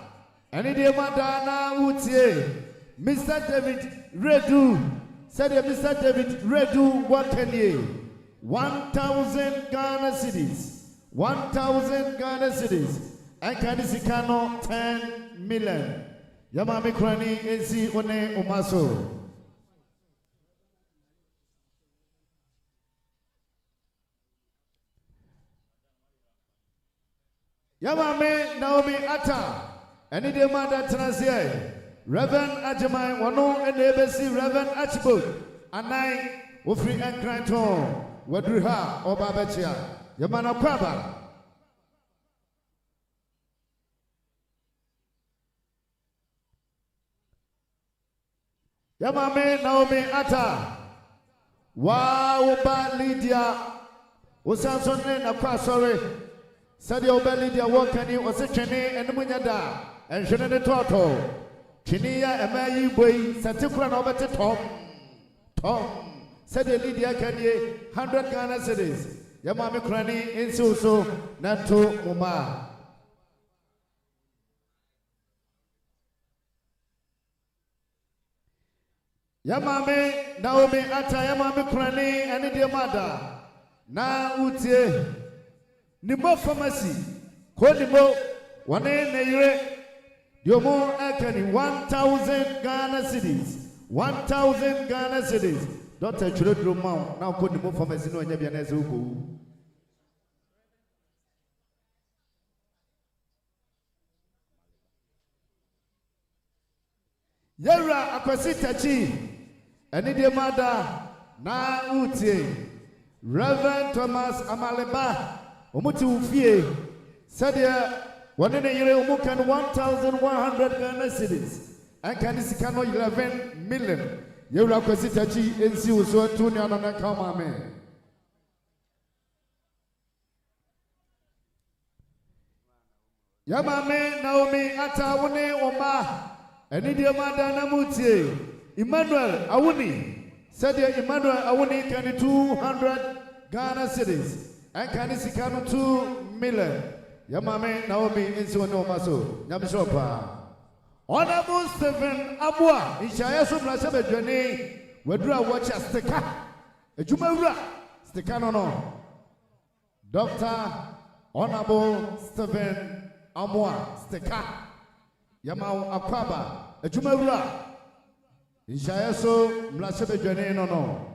Any day Madana Utie. Mr. David Redu. Said Mr. David Redu, what can you? 1,000 Ghana cedis. 1,000 Ghana cedis. And Kanisikano 10 million. Yamame Krani Ensi One Umaso. Yamame Naomi Atta. Any demand that transier. Reverend Ajamai, Wano and Ebesi, Reverend Archibald, and I, Ufri and Granton, Wadriha, or Babachia, Yamana Kwaba. Yamame Naomi Atta. Wow, Ba Lydia. Usanson and Aqua, sorry. Sadio Belly, their work and you was a chene and Munyada, and Shannon Toto. Chinia and May Way, Satukran over to Tom. Said Lydia Kanye, 100 Ghana cities. Yamami Krani, in Suso, Nato Uma. Yamame, Naomi Atta, Yamami Krani, and India Mada. Na Utie. Nimo pharmacy, Kodimo, one name, Yomo Akani, 1,000 Ghana cedis, 1,000 Ghana cedis. Dr. Children Mount, now Kodimo pharmacy, no Yabianezuku. Yera Akwasita Chi, and Idia Mada, Na Utie, Reverend Thomas Amaleba. Omuti ufie sadia wanene yire umukan 1,100 Ghana cedis and kanisikano 11 million yewra kwasita chi ensi uso tuni anana kama me Yamame Naomi Atta wone oma eni de madana mutie Emmanuel awuni sadia Emmanuel awuni kani 200 Ghana cedis and Kanisikano 2 million. Yamame Naomi into no maso. Yamishopa. Honorable Stephen Abua. Ishayasu Brashabe Journey. Wedra watch a sticker. A Jumara. Stickano no. Dr. Honorable Stephen Amwa. Sticker. Yamau Akwaba. A Jumara. Ishayasu Brashabe Journey no.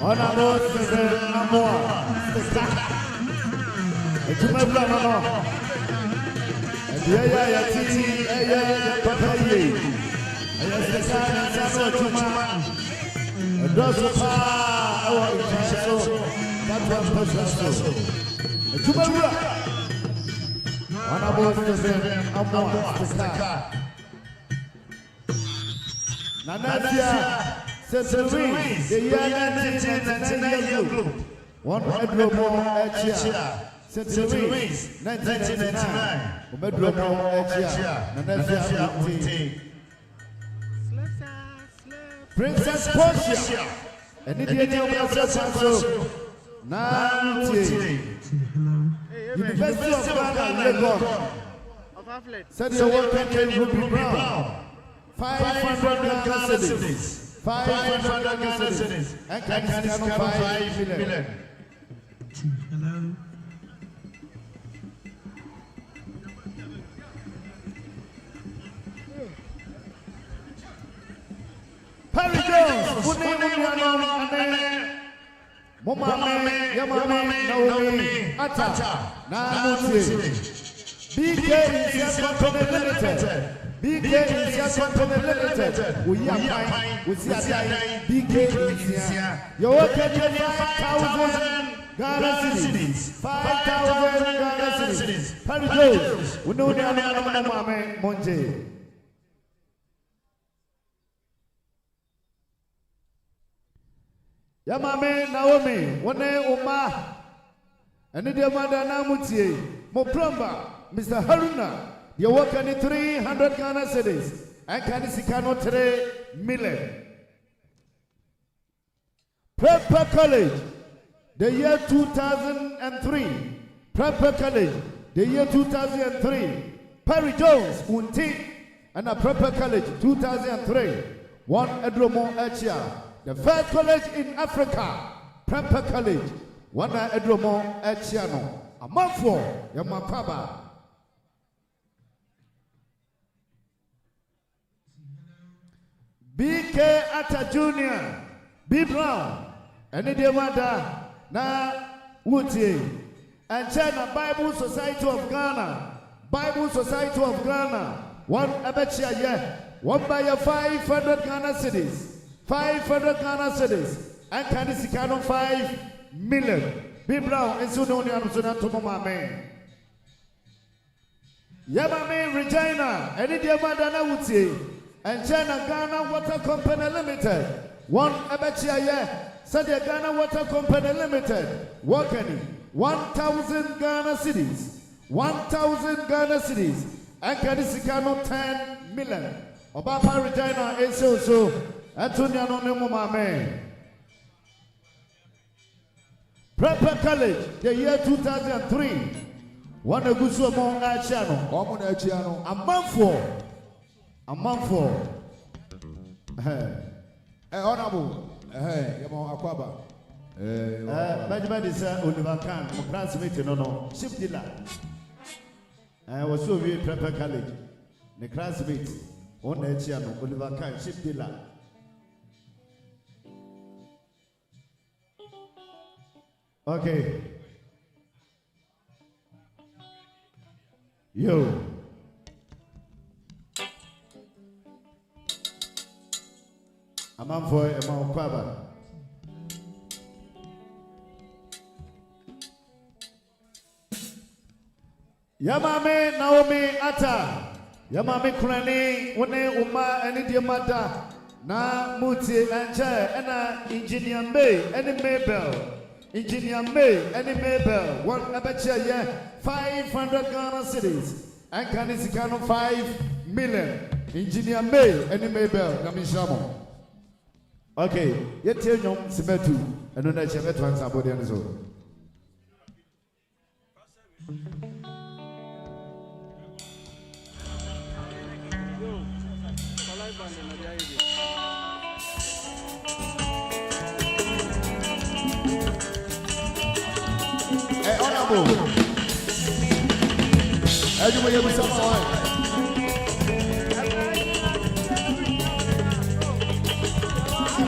Honorable President Amoa. It's my brother. And the one bedroom St. Louis, 1999. Bedroom Princess Portia. And Indian Kwadaso. University of Ghana, Legon. Said your work and Ruby Brown. 500 Ghana cities. 500 Ghana cities. And can 5 million. Perry Jones, Momame, Yamame, Naomi, Ata, Namuti, BK is your company limited. BK is your company limited. We are fine, we see a BK is here. You're working 5,000 Ghana cities. 5,000 Ghana cities. Perry Jones, we know the Mame, Monte. Yamame Naomi, one Oma, and the Mother Namuti, Mopramba, Mr. Haruna, you're working in 300 Ghana cities, and Kanisikano 3 million. Prepper College, the year 2003. Prepper College, the year 2003. Perry Jones, Unti, and a Prepper College, 2003. One Edromo Echia. The first college in Africa, Prepper College, one Edromo Echiano, a month for Yamapaba. BK Atta Jr., B. Brown, and Idemada, Na Wuti, and China Bible Society of Ghana, Bible Society of Ghana, one Abechia, yeah, one by your 500 Ghana cities. 500 Ghana cities and Kanisikano 5 million. Be Brown and Sunoni and Sunatomama man. Yamame Regina and Idiamadana Wuti and China Ghana Water Company Limited. One Abachia, Sadia Ghana Water Company Limited. Wakani 1,000 Ghana cities. 1,000 Ghana cities and Kanisikano 10 million. Obapa Regina is so. Antonia no Mame. Prepper College, the year 2003. One a good so more Achiano. Common Achiano. A month for. Honorable. Yamo Akwaba. Benjamin is Oliver Khan, my classmate, no. Ship dealer. I was so weird, Prepper College. The classmate, on Achiano, Oliver Khan, ship dealer. Okay. Yo. I'm on for a Mount Kwaba. Yamame Naomi Ata. Yamame Kurani, one Uma, and Idiamata. Na Muti and Chair, and Engineer May, and Maybell. Engineer May, and Maybell. One Abacha, yeah, 500 Ghana cities. And Kanisikano 5 million. Engineer May, and Maybell. Namishamo. Okay, yet tell you Simetu, and then I shall get one somebody on his own. Hey, honorable. As you may have some fun.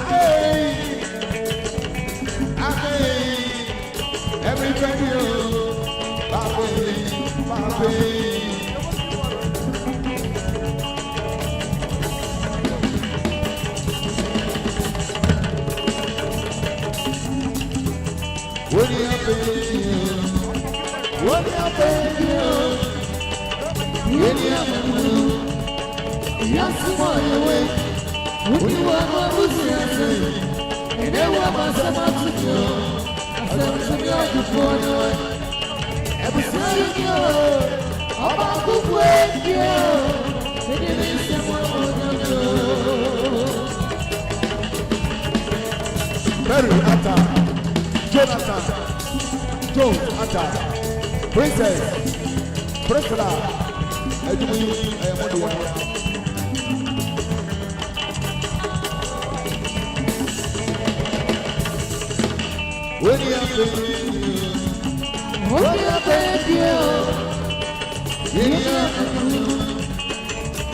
Hey. everybody, Papi. What do you What do Yes, my way. What do you want to say? And then what must I want to do? I said to you before the every single about the way you didn't say what Mary Atta, Jonathan, Joe Atta, Princess, Priscilla, I do I am the one. What do you What do you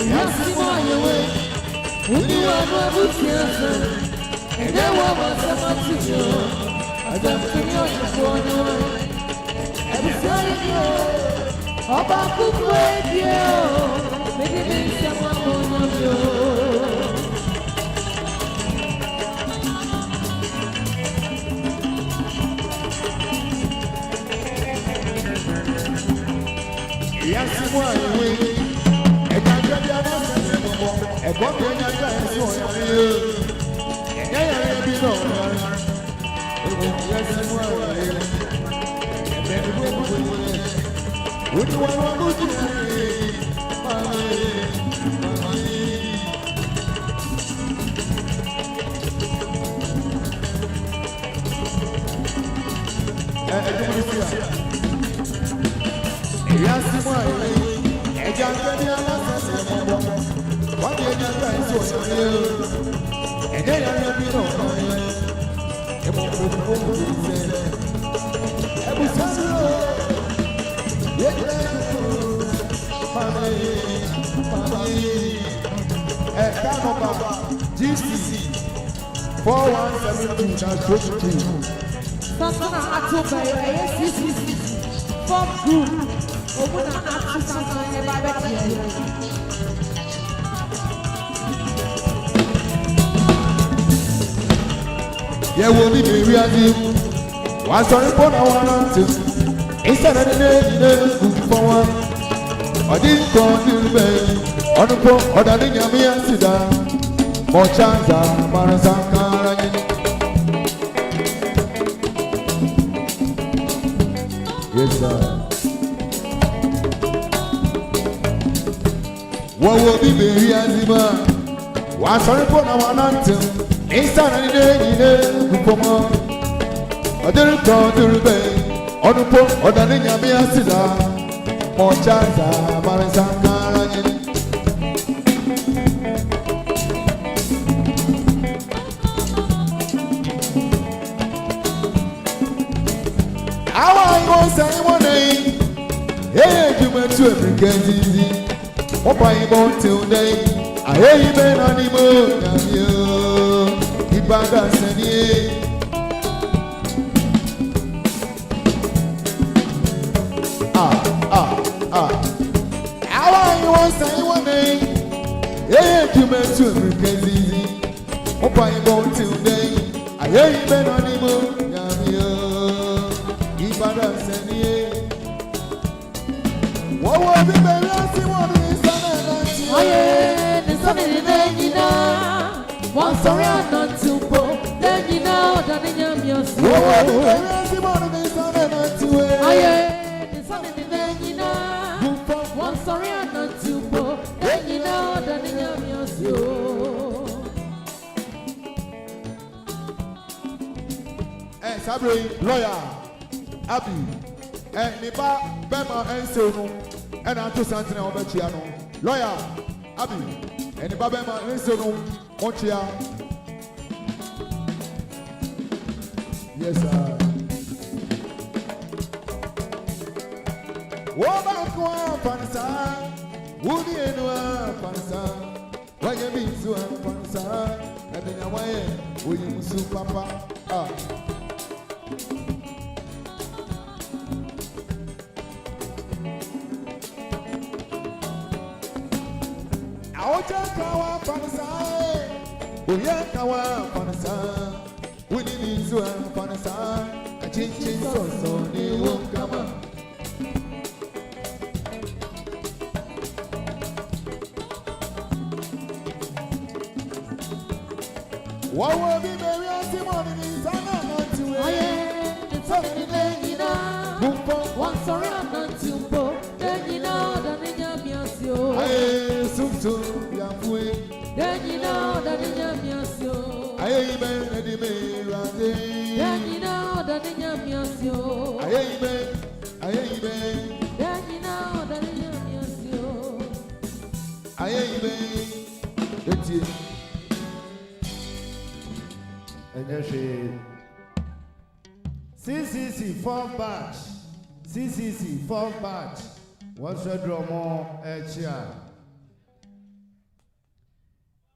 Yes, my way. What do you and then what was the matter to you? I don't think you're going away. Every time you about to break you, maybe someone will you. Yes, my way. I can't get the other a copy of your guys. Would you want to GC 4172-22. Sasana Atoba, CCC, Form Group, Opuna Atsasana, and Babette. There will be reality. Once on the phone, I want to. Instead of the day, for one. I didn't call you, baby. On the phone, or the Yamia Sida. More chance, Marasaka. Yes, sir. What will be reality? Once on the phone, I want to. Instead of the day, for one. I didn't call you, baby. On the phone, or the Yamia Sida. More chance, Marasaka. Simon, hey, you went to every easy. What I want today, I hear you been on the moon. You bag us any. How are you on Simon? Hey, you went to every easy. What I want today, I hear you been on the moon. What will be the one is oh, yeah, the sun in the day, one sorry, I'm not too poor. Then you know that I am your soul. What will be the one is oh, yeah, the sun in the day, one sorry, I'm not too poor. Then you know that I am your soul. Eh, Sabri, lawyer, Abby, and Niba, Bema, and Sonu. And I'm to Santana over Chiano. Lawyer, Abby, and the Babema, listen, Mochia. Yes, sir. Woman, Pansa, Woody and Pansa, why you mean to Pansa, and then away, will you, Papa? Oja kawa pansa, oya kawa pansa. We need to have pansa. A chinchin so ni won't come up. What will be very anti-morning is an anointing? Oh yeah, it's only then you know. Once sorry I'm not too poor. Then you know that in your musio. Aye, so yafwe. Then you know that in your musio. Aye, ben, edi me rande. Then you know that in your musio. Aye, ben, aye, ben. Then you know that in your musio. Aye, ben. Eti. CCC 4 batch. CCC 4 batch. What's the drama?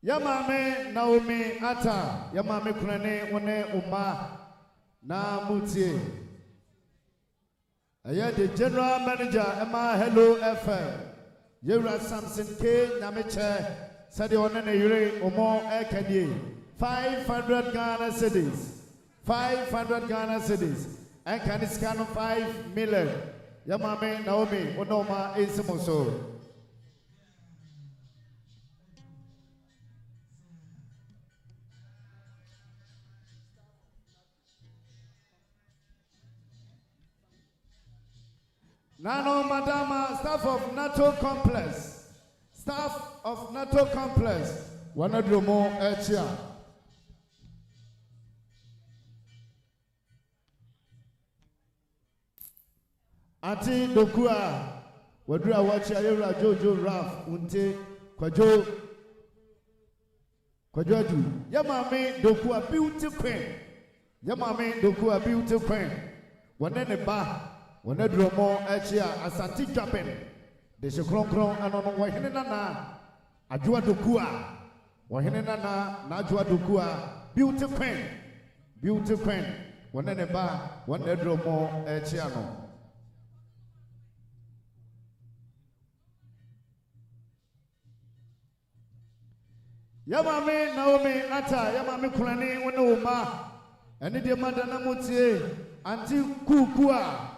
Yamame Naomi Ata. Yamame Kunane One Uma Na Mutie. Aya the general manager Emma Hello FM. Yura Samson K Namiche. Sadi Onene Yure Omo Ekanye. 500 Ghana cedis. 500 Ghana cedis. And can it scan 5 million? Yamame Naomi Onoma Isimoso. Nano Madama, staff of NATO complex. Staff of NATO complex. Wanadromo Echia. Ati Dokua, Wadra Wacha Yura Jojo Raf, Unte, Kwajo Kwajadu, Yamame Dokua beautiful queen, Yamame Dokua beautiful queen, Wanene Ba, Wanedromo Echia, Asanti Japan, the Shokron and on Wahinana, Ajua Dokua, Wahinana, Najua Dokua, beautiful queen, Wanene Ba, Wanedromo Echiano. Yamame Naomi Ata Yamame Kulani Wonoma and the Madana Mutie Anti Kukua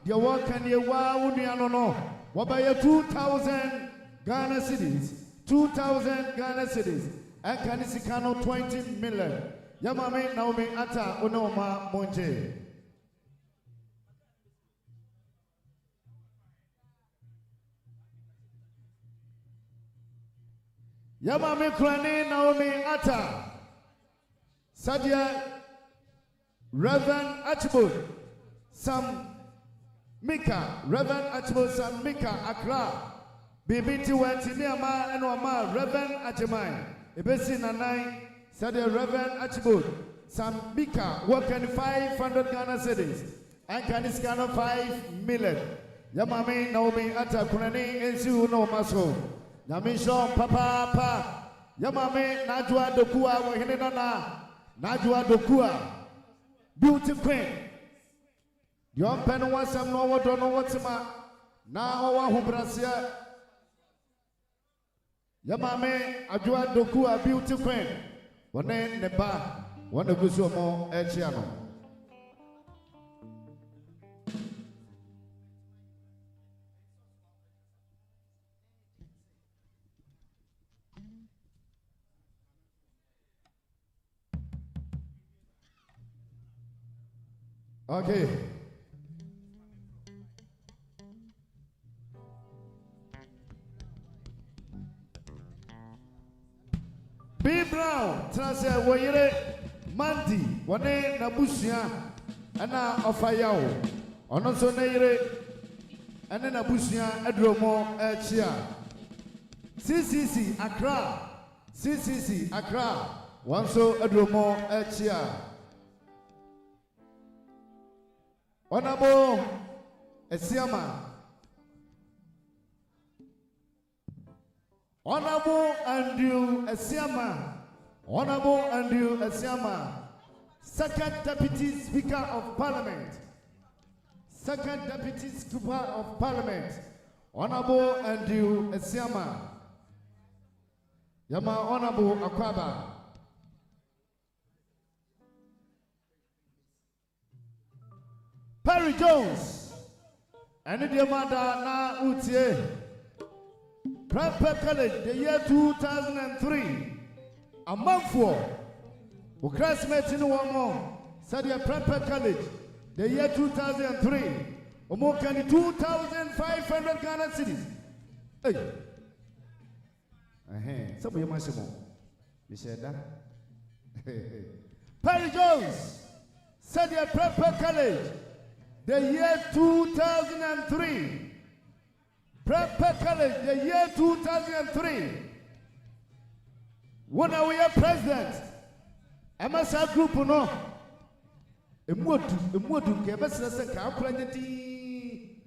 the work and ye wa unianono wabaya 2,000 Ghana cedis 2,000 Ghana cedis and Kanisikano 20 million Yamame Naomi Ata Onoma Monje. Yamame Krane Naomi Ata Sadia Reverend Archibald Sam Mika Reverend Archibald Sam Mika Accra BBT Wentiniama and Wama Reverend Ajamai Ebesi Nanai Sadia Reverend Archibald Sam Mika working 500 Ghana cedis and Kaniskano 5 million Yamame Naomi Ata Krane Ensu no Maso Namisho papa Yamame Najwa Dokua Wahinana Najwa Dokua beauty queen. Yon pen was some no one don't know what's ma now who brasia Yamame Ajwa Dokua beauty queen. One neba one of Gusumo Echiano. Okay. B Brown, Trase Wayere, Mandy, Wane Nabusia, Anna Ofayao, Onoso Neire, and then Nabusia, Edromo, Echia. CCC Accra, one so Edromo, Echia. Honorable Esiama, Honorable Andrew Esiama, Second Deputy Speaker of Parliament, Honorable Andrew Esiama, Yama Honorable Akwaba. Perry Jones. And the mother na Utie. Prempeh College, the year 2003. A month for. Who classmates in one more. Said the Prempeh College, the year 2003. More than 2,500 Ghana cities. Hey. Some of you must know. You said that? Perry Jones said the Prempeh College, the year 2003. Prempeh College, the year 2003. When we are president, MSR group no. Emudu kebesra se ka akuranyeti.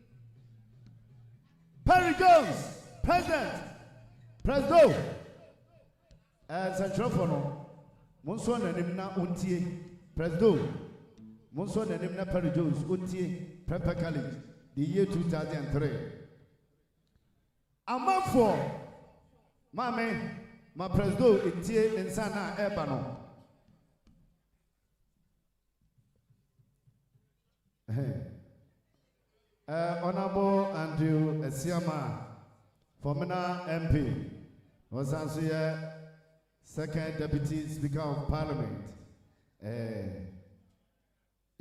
Perry Jones, president. President. Central Fono. Monso na nim na ontie. President. Monso na nim na Perry Jones ontie. Prempeh College, the year 2003. Amafo. Mame, my president etie insana eba no. Honorable Andrew Esiama, Kwamina MP, was also second Deputy Speaker of Parliament.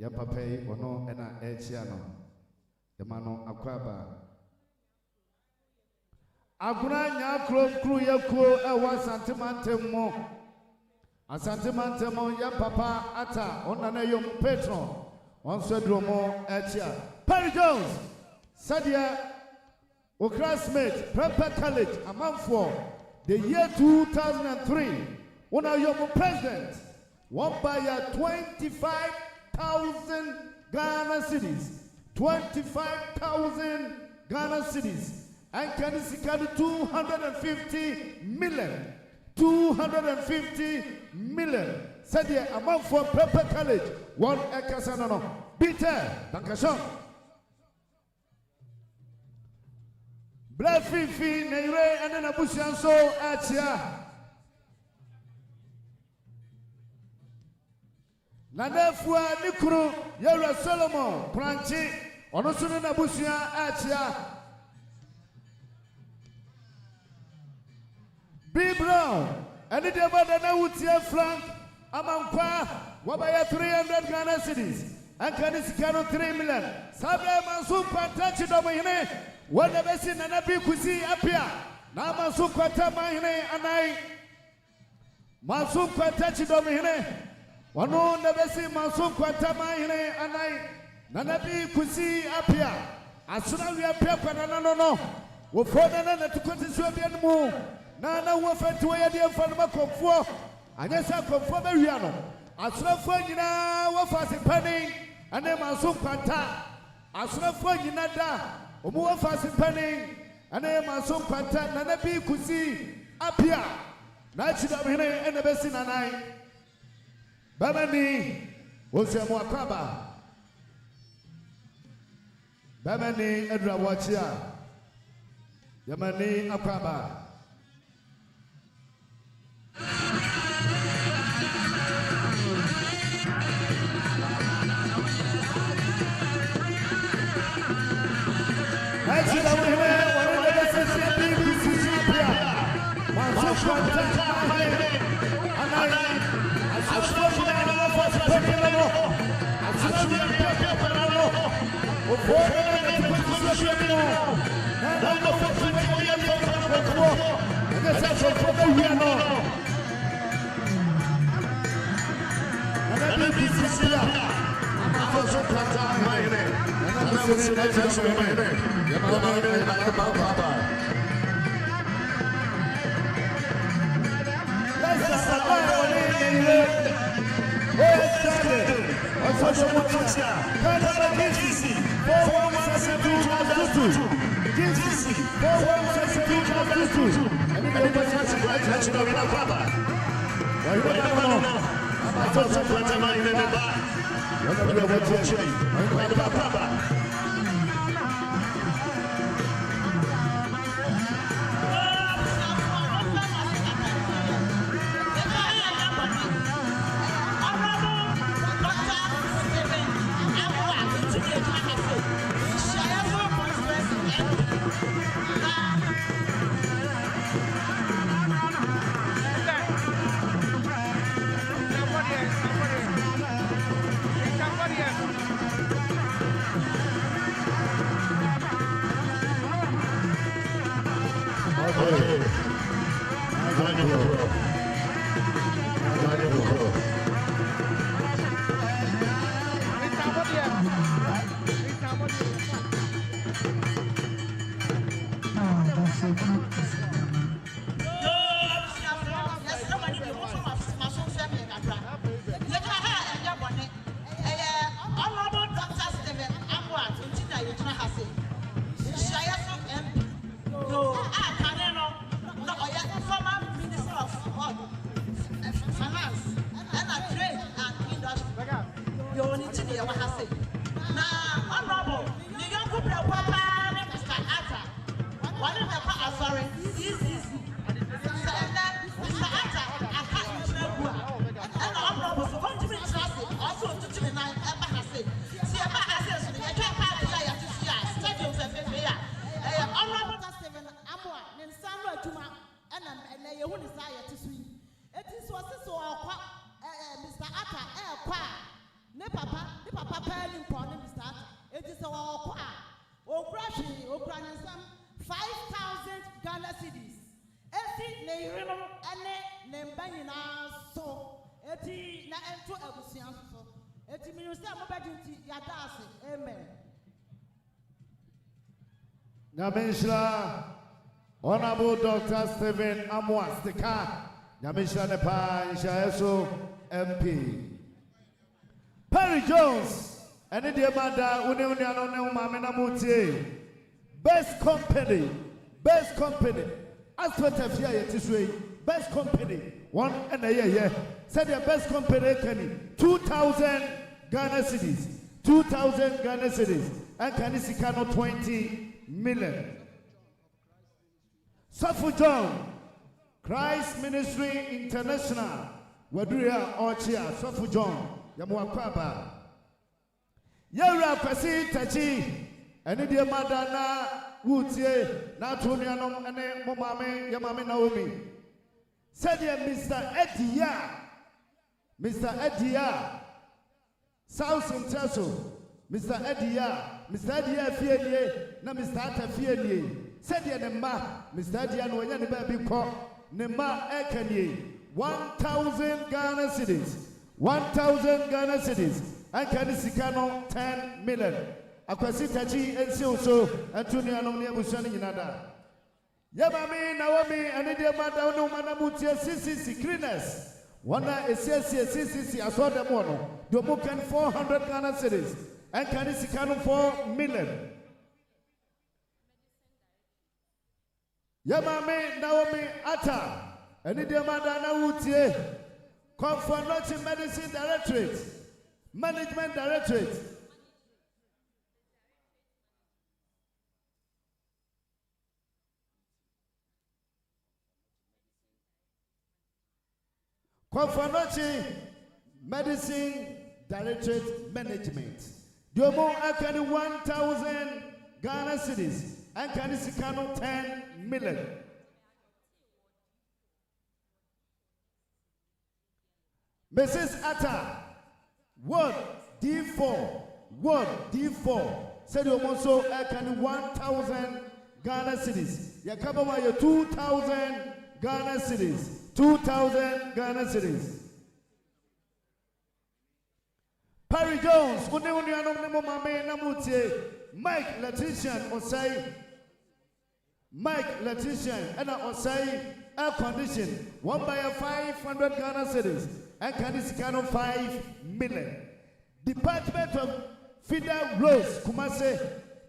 Yapape ono ena echiano, Yamano Akwaba. Aguna nya kru yako ewa santimantemo. Asantimantemo yapapa ata onana yom patron. On Sedromo Etia. Perry Jones, Sadia, O classmate, Prempeh College, a month for the year 2003. When I am president, one by 25,000 Ghana cities. 25,000 Ghana cities. And can you see 250 million? 250 million. Sadia, a month for Prempeh College. One Ekasano. Peter, Dankashon. Black Fifi, Neire, and then a Bushan so Achia. Nadefua Nikuru, Yara Solomon, Pranchi, Onosuna Bushan Achia. B. Brown, and the Devada Utia Frank, Amankwa, Wabaya 300 Ghana cities, and Kanisikano 3 million. Sabe Mansum Pantachi Domine, what the best in an Abikusi Apia, Namasum Quatamine and I Mansum Pantachi Domine, one on the best in Mansum Quatamine and I Nanabi Kusi Apia, as soon as we appear, no, we'll fall another to continue move. Nana wafet to a dear Fanama Comfort, and yes, I conform a Riano. As no Fagina, Wafas penning, and then Mansum Panta. As no Faginada, Umuafas penning, and then Mansum Panta, Nanabi Kusi, Apia, Nachidamine, and the best in a night. Bamani was a Mwakaba. Bamani Edra Wachia. Yamani Akaba. Nyamishla, Honorable Dr. Stephen Amwa Stika, Nyamishla Nepa, Ishaeso MP. Perry Jones, and India Mada, Uniano Mamena Muti. Best company. As to Tafia this way, best company. One and a year. Said your best company, Kenny. 2,000 Ghana cities. 2,000 Ghana cities. And Kanisikano 20 million. Safu John, Christ Ministry International, Waduria Orchia, Safu John, Yamuakwaba. Yara Pasi Tachi, and India Madana, Wutie, Natunianum, and Momame, Yamame Naomi. Said Mr. Edia, South Inteso. Mr. Edia Fienie, na Mr. Ata Fienie. Said ya Nema, Mr. Edia no ya baby ko, Nema Ekanye, 1,000 Ghana cities. 1,000 Ghana cities. And Kanisikano 10 million. Akwasitachi and so Antonia no near Bushani Nada. Yabami, Naomi, and India Madano Manamutia CCC cleaners. Wana CCC, I saw them one. Domukan 400 Ghana cities. And Kanisikano 4 million. Yamame Naomi Ata. And India Madana Wutie. Confirmation Medicine Directorate. Management Directorate. Confirmation Medicine Directorate Management. Domo Akani 1,000 Ghana cities and Kanisikano 10 million. Mrs. Atta, Ward D4, said Omoso Akani 1,000 Ghana cities. Yakabawa 2,000 Ghana cities. 2,000 Ghana cities. Perry Jones, Mike Letitian, and I say air condition, 1 by 500 Ghana cities, and Kanisikano 5 million. Department of Feeder Roads, Kumase,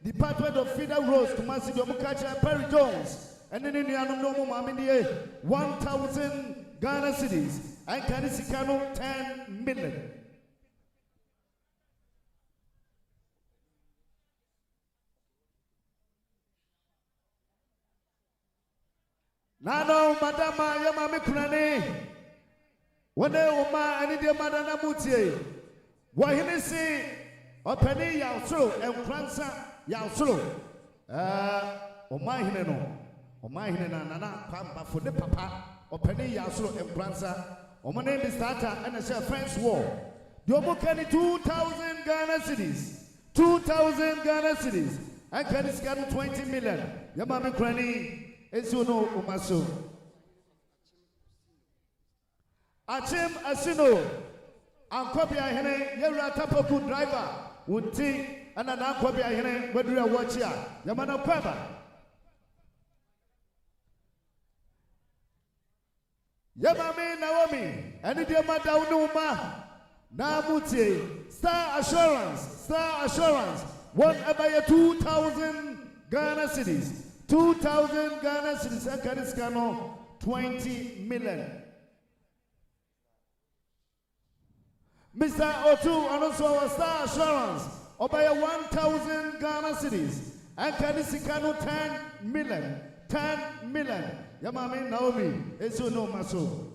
Domukacha, Perry Jones, and then in the Anomo Mamini, 1,000 Ghana cities, and Kanisikano 10 million. Nano madama yamami kunani wone uma ani de madana mutie wahini si openi yausro enkransa yausro oma hine na nana pamba for the papa openi yausro enkransa oma name is Tata and a French war domo kani 2,000 Ghana cities 2,000 Ghana cities and Kanisikano 20 million yamami kunani enso no umaso Achim Asino Ankobia Hene Yera Tapoku driver Wunti and an Ankobia Hene Wedria Watchia Yamana Kwaba Yamame Naomi and the Mada Unuma Namuti Star Assurance whatever your 2,000 Ghana cities 2,000 Ghana cities and Kaniskano 20 million Mr. Otu and also our Star Assurance by 1,000 Ghana cities and Kanisikano 10 million Yamame Naomi Eso no Maso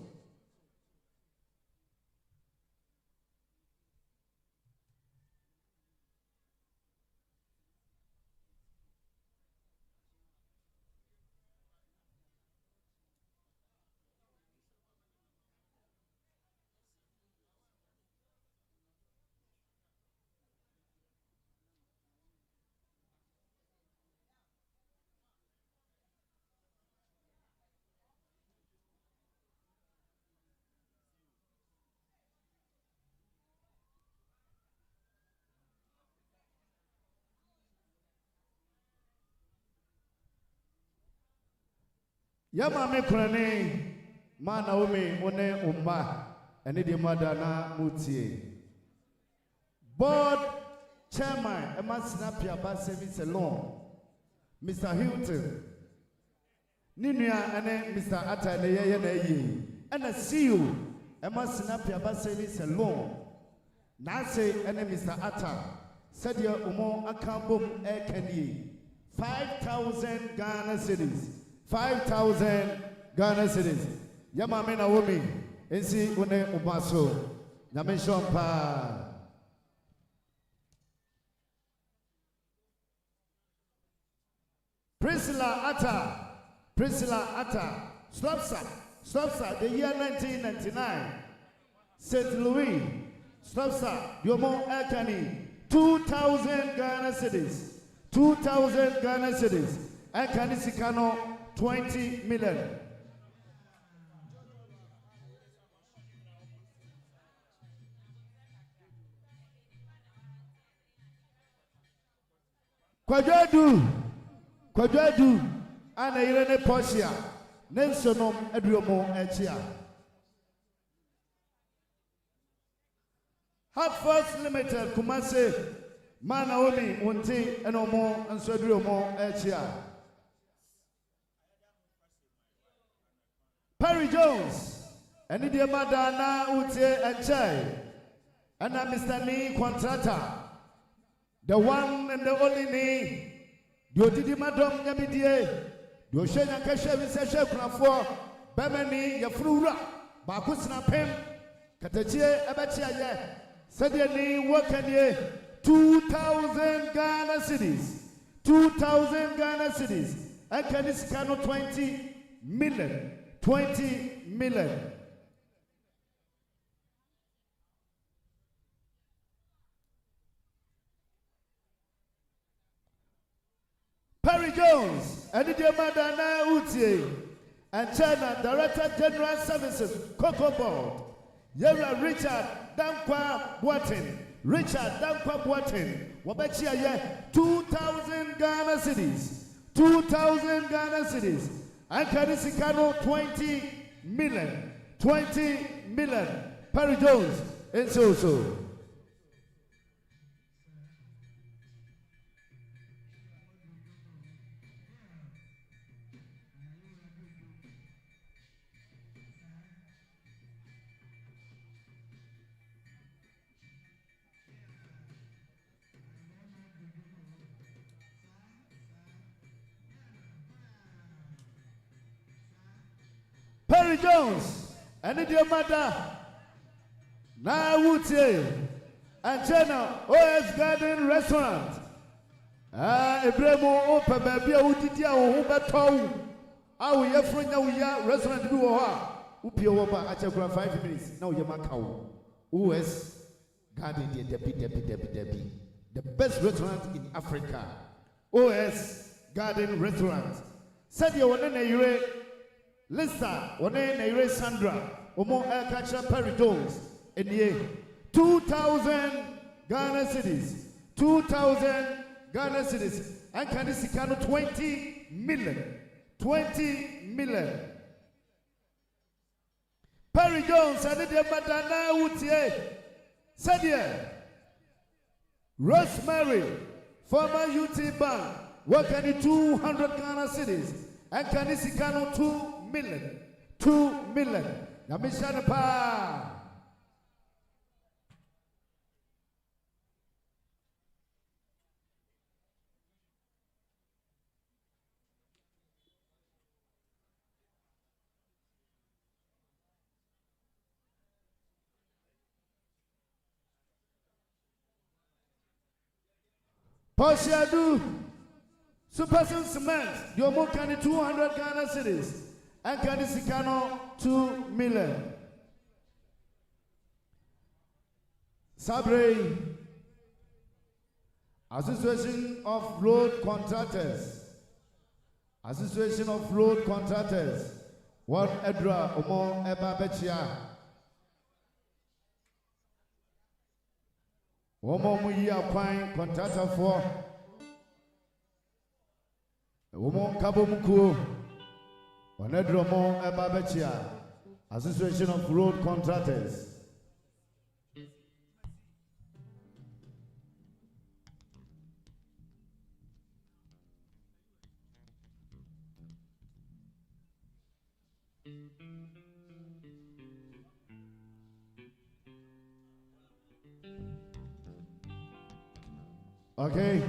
Yama me kurane ma Naomi one umma ene de madana mutie board chairman Emma Snapia Bar Service Alone Mr. Hilton Ninua ene Mr. Atta ne ye na yi ene CEO Emma Snapia Bar Service Alone na say ene Mr. Atta said your umo akambom ekani 5,000 Ghana cedis 5,000 Ghana cedis. Yamame Naomi, ensi une umaso. Nyameshompa. Priscilla Atta. Stopsa, the year 1999. St. Louis, Stopsa, Yomo Ekani, 2,000 Ghana cedis. 2,000 Ghana cedis. Ekani Sikano. 20 million. Kwajadu, ana irene Portia, Nensonom Edriomo Echia. Half First Limited, Kumase, Manaoni, Unti, Enomo, and Sodriomo Echia. Perry Jones, and the Madana Ute and Chai, and Mr. Ni Contractor, the one and the only me, Didi Madam Yamidie, Yoshena Kasha Visha Krafo, Bemani, Yafrura, Bakusna Pem, Katachie Abachia, Sadiani Wakanye, 2,000 Ghana cities, 2,000 Ghana cities, and Kaniskano 20 million. 20 million. Perry Jones, and the Madana Utie, and China Director General Services, Cocoa Board, Yera Richard Dankwa Boatin, Wabachia, 2,000 Ghana cities, 2,000 Ghana cities. And Kanisikano 20 million. Perry Jones and so. Perry Jones, and the dear mother, now would say, and China OS Garden Restaurant. Ebremo open baby, who did ya who better? Our your friend now, restaurant do Upio over at 5 minutes. Now you're Macau. OS Garden, Debbie. The best restaurant in Africa. OS Garden Restaurant. Said you one na Lisa, one na Sandra, Omo catcher Perry Jones in the 2,000 Ghana cities. 2,000 Ghana cities. And can this account 20 million? 20 million. Perry Jones and the Madana Wutie. Said here. Rosemary, former UT Bank, work at the 200 Ghana cities. And can this account 2 million? 2 million. Namishana Pa. Poshiadu, Superson Cement, your more can 200 Ghana cities, and can Sikano 2 million. Sabre, Association of Road Contractors, Association of Road Contractors, one Edra Omo Eba Bechia. Woman we are fine contractor for woman Kabomuku, one Edromo Ebabechia, Association of Road Contractors. Okay.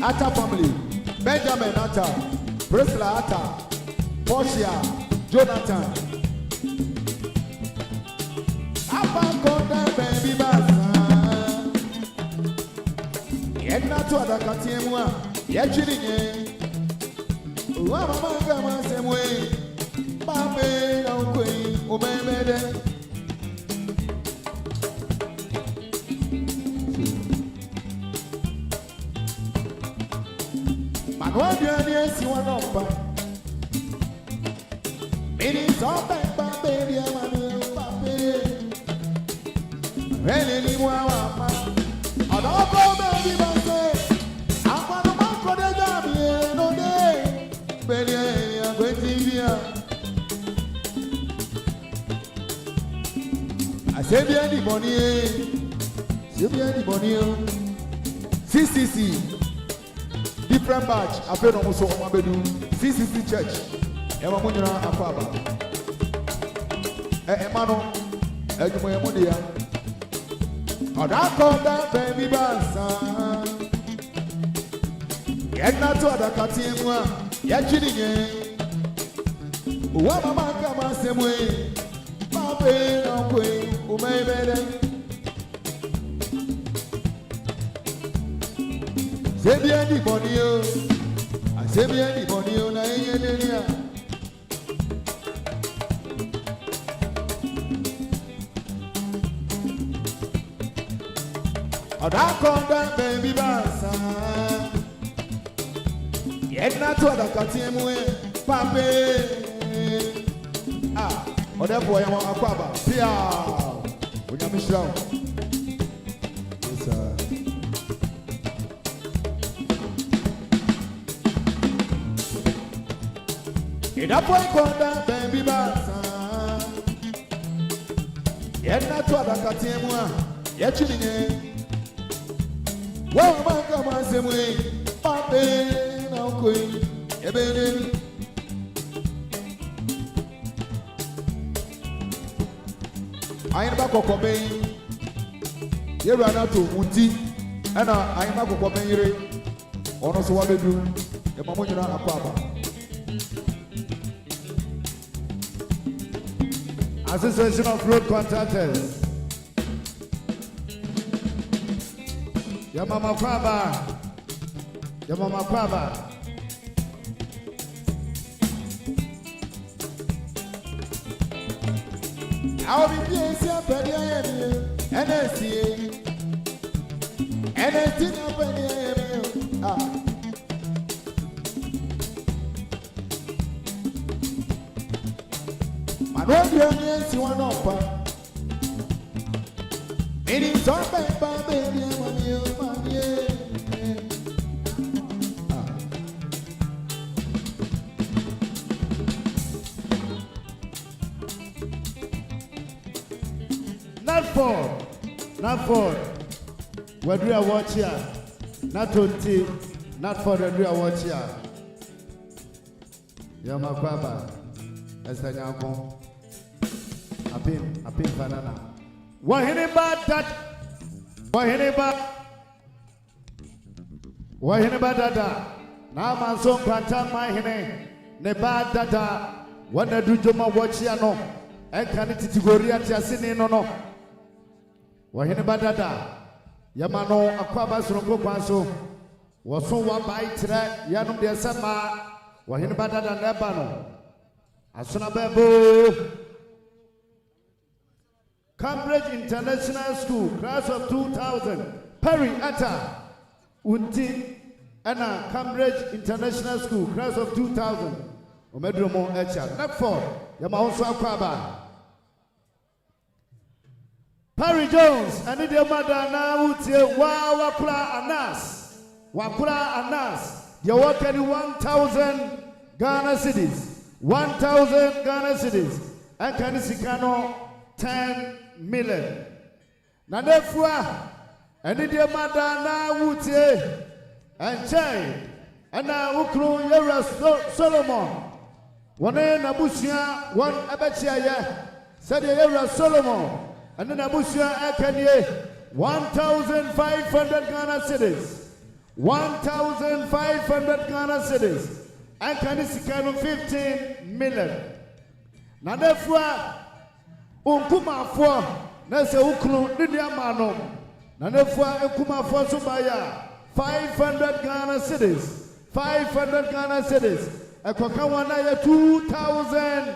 Atta family, Benjamin Atta, Priscilla Atta, Portia, Jonathan. Abba Konda baby basa. Yena to adakatiemwa, yechirinye. Wa mama kama semwe. Babe na ukwe, umemede. What you are one number. It is all back, baby. I'm a baby. Really, Mama. I don't go, baby. I'm going to mark for the job here. No day. Baby, I'm going to be here. I say, be any money. Say, be any money. CCC. Different batch, I feel almost on my bedroom. CCC Church, Emamunya Afaba. Emano, Ejumoya. Odakonda baby basa. Yena to adakatimwa, yachirinye. Uwa mama kama semwe. Babe na kwe, umebede. Say be anybody, I say be anybody, na yenyelia. Oda konda baby basa. Yena to da katiemu pape. Ah, oda boy am akwaba. Pia. Onyamishra. Yes sir. Ida boy konda baby basa. Yena to da katiemu yechininye. Well, my God, my same way, Papa, now queen, Ebene. I am back of Obey. You ran out to Uti, and I am back of Obey. Honest, what they do, the Mamma Papa. Association of Road Contractors. Your mama Kwaba. Your mama Kwaba. I'll be PSC up at the NSC. NSC up at the I don't know you one up. It is all back, baby. Not for what we are watching, not 20, not for the real watch here. Yama Kwaba, Esther Yanko, a pin banana. What about that? What about that? Now, my son can't my hene, ne bad data. What the do Joma watch here no? And can it go Tiasini no? Wahine badada yamano akwaba sonko kwanso woso wa baitre yanum de sama wahine badada neba no asona bebo Cambridge International School class of 2000 Perry Atta Unti ana Cambridge International School class of 2000 omedromo echa Netford yamahonso akwaba Harry Jones, and the mother now Wakura Anas, you're working 1,000 Ghana cities, 1,000 Ghana cities, and Kanisikano 10 million. Now, therefore, and the mother now and Chai, and now Ukru Yera Solomon, one Nabusia, one Abachia, said Yera Solomon. And then Abusia Akanye 1,500 Ghana cities. 1,500 Ghana cities. And Kanisikano 15 million. Now therefore, Unkuma for Nasa Uklu Nidiamano. Now therefore, Unkuma for Subaya 500 Ghana cities. 500 Ghana cities. And Kwakawana 2,000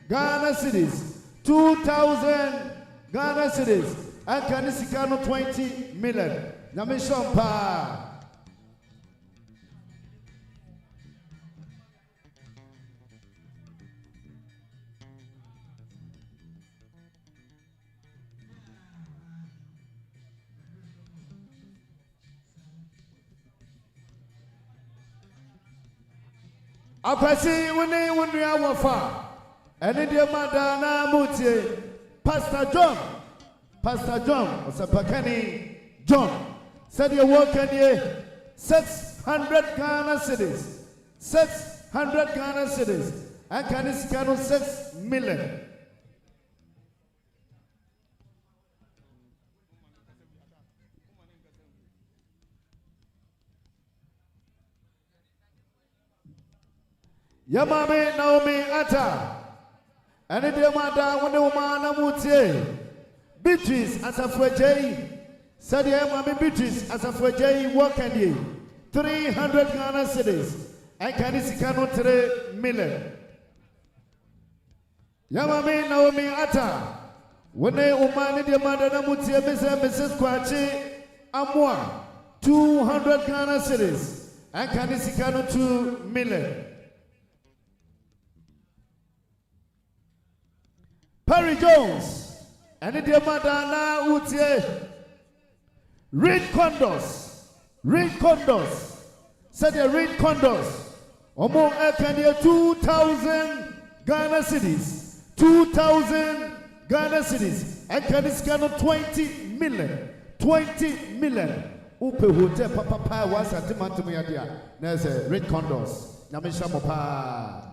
Ghana cities. 2,000 Ghana cities and Kanisikano 20 million. Namishon pa. Apasi wuni awafa. Eni de madana mutie. Pastor John, Osapakani John, said you work in here 600 Ghana cities, 600 Ghana cities, and Kanisikano 6 million. Yamame Naomi Ata, and the Mada when the woman Amutie. Beatrice Asafwejei said Yamami Beatrice Asafwejei working here 300 Ghana cities and Kanisikano 3 million. Yamami Naomi Ata when they umani the mother Namutia Mrs. Kwachi Amwa 200 Ghana cedis. And Kanisikano 2 million. Perry Jones. And the Madana Utie. Read condos. Said the read condos. Omo Ekandia 2,000 Ghana cedis. 2,000 Ghana cedis. And Kanisikano 20 million. 20 million. Upe hotel papa was at the Mantumiadia. There's a red condos. Namisha Mopa.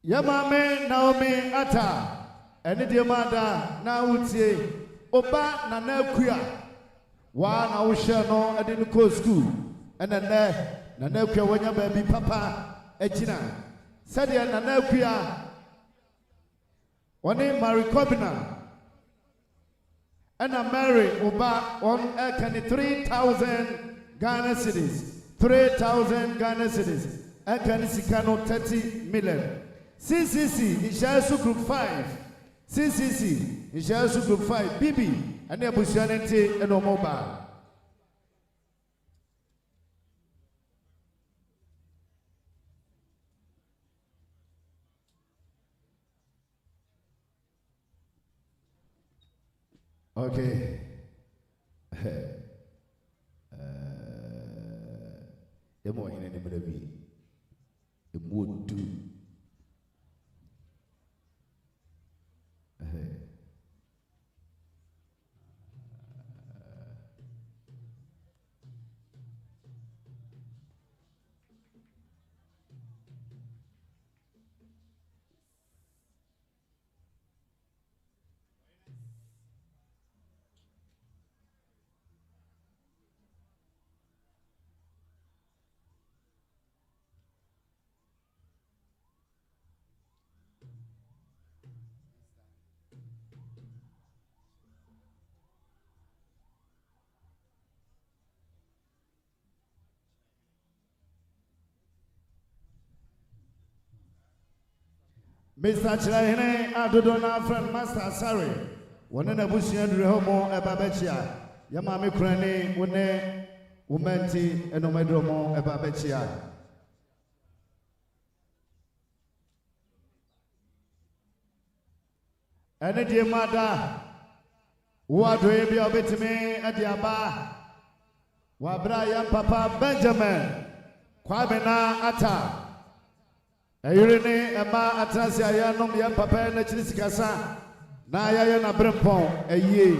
Yamame Naomi Ata, and the Yamada now would say, Oba Nana Kuya, one I share no, I didn't go school, and then Nana Kuya when your baby papa, Echina, Sadia Nana Kuya, one name Mary Kwamina, and I marry Oba on Ekani 3,000 Ghana cedis, 3,000 Ghana cedis, Ekani Sikano 30 million. CCC, Ishasu Group 5. CCC, Ishasu Group 5. Bibi, and the Bushanente and Omobile. Okay. The more in any baby. The more do. Mr. Chilahine Adodona friend Master Sari. One in a bush and Rehomo Ebabechia. Yamami Crane, Wone, Umenti, and Omedromo Ebabechia. And the dear mother, what do you be a bit to me at the Abba? Wabraya Papa Benjamin, Kwamina Ata. Ayurene Emma Atrasia Yanom Yan Papa and Chisikasa, Naya na Brempon, a ye.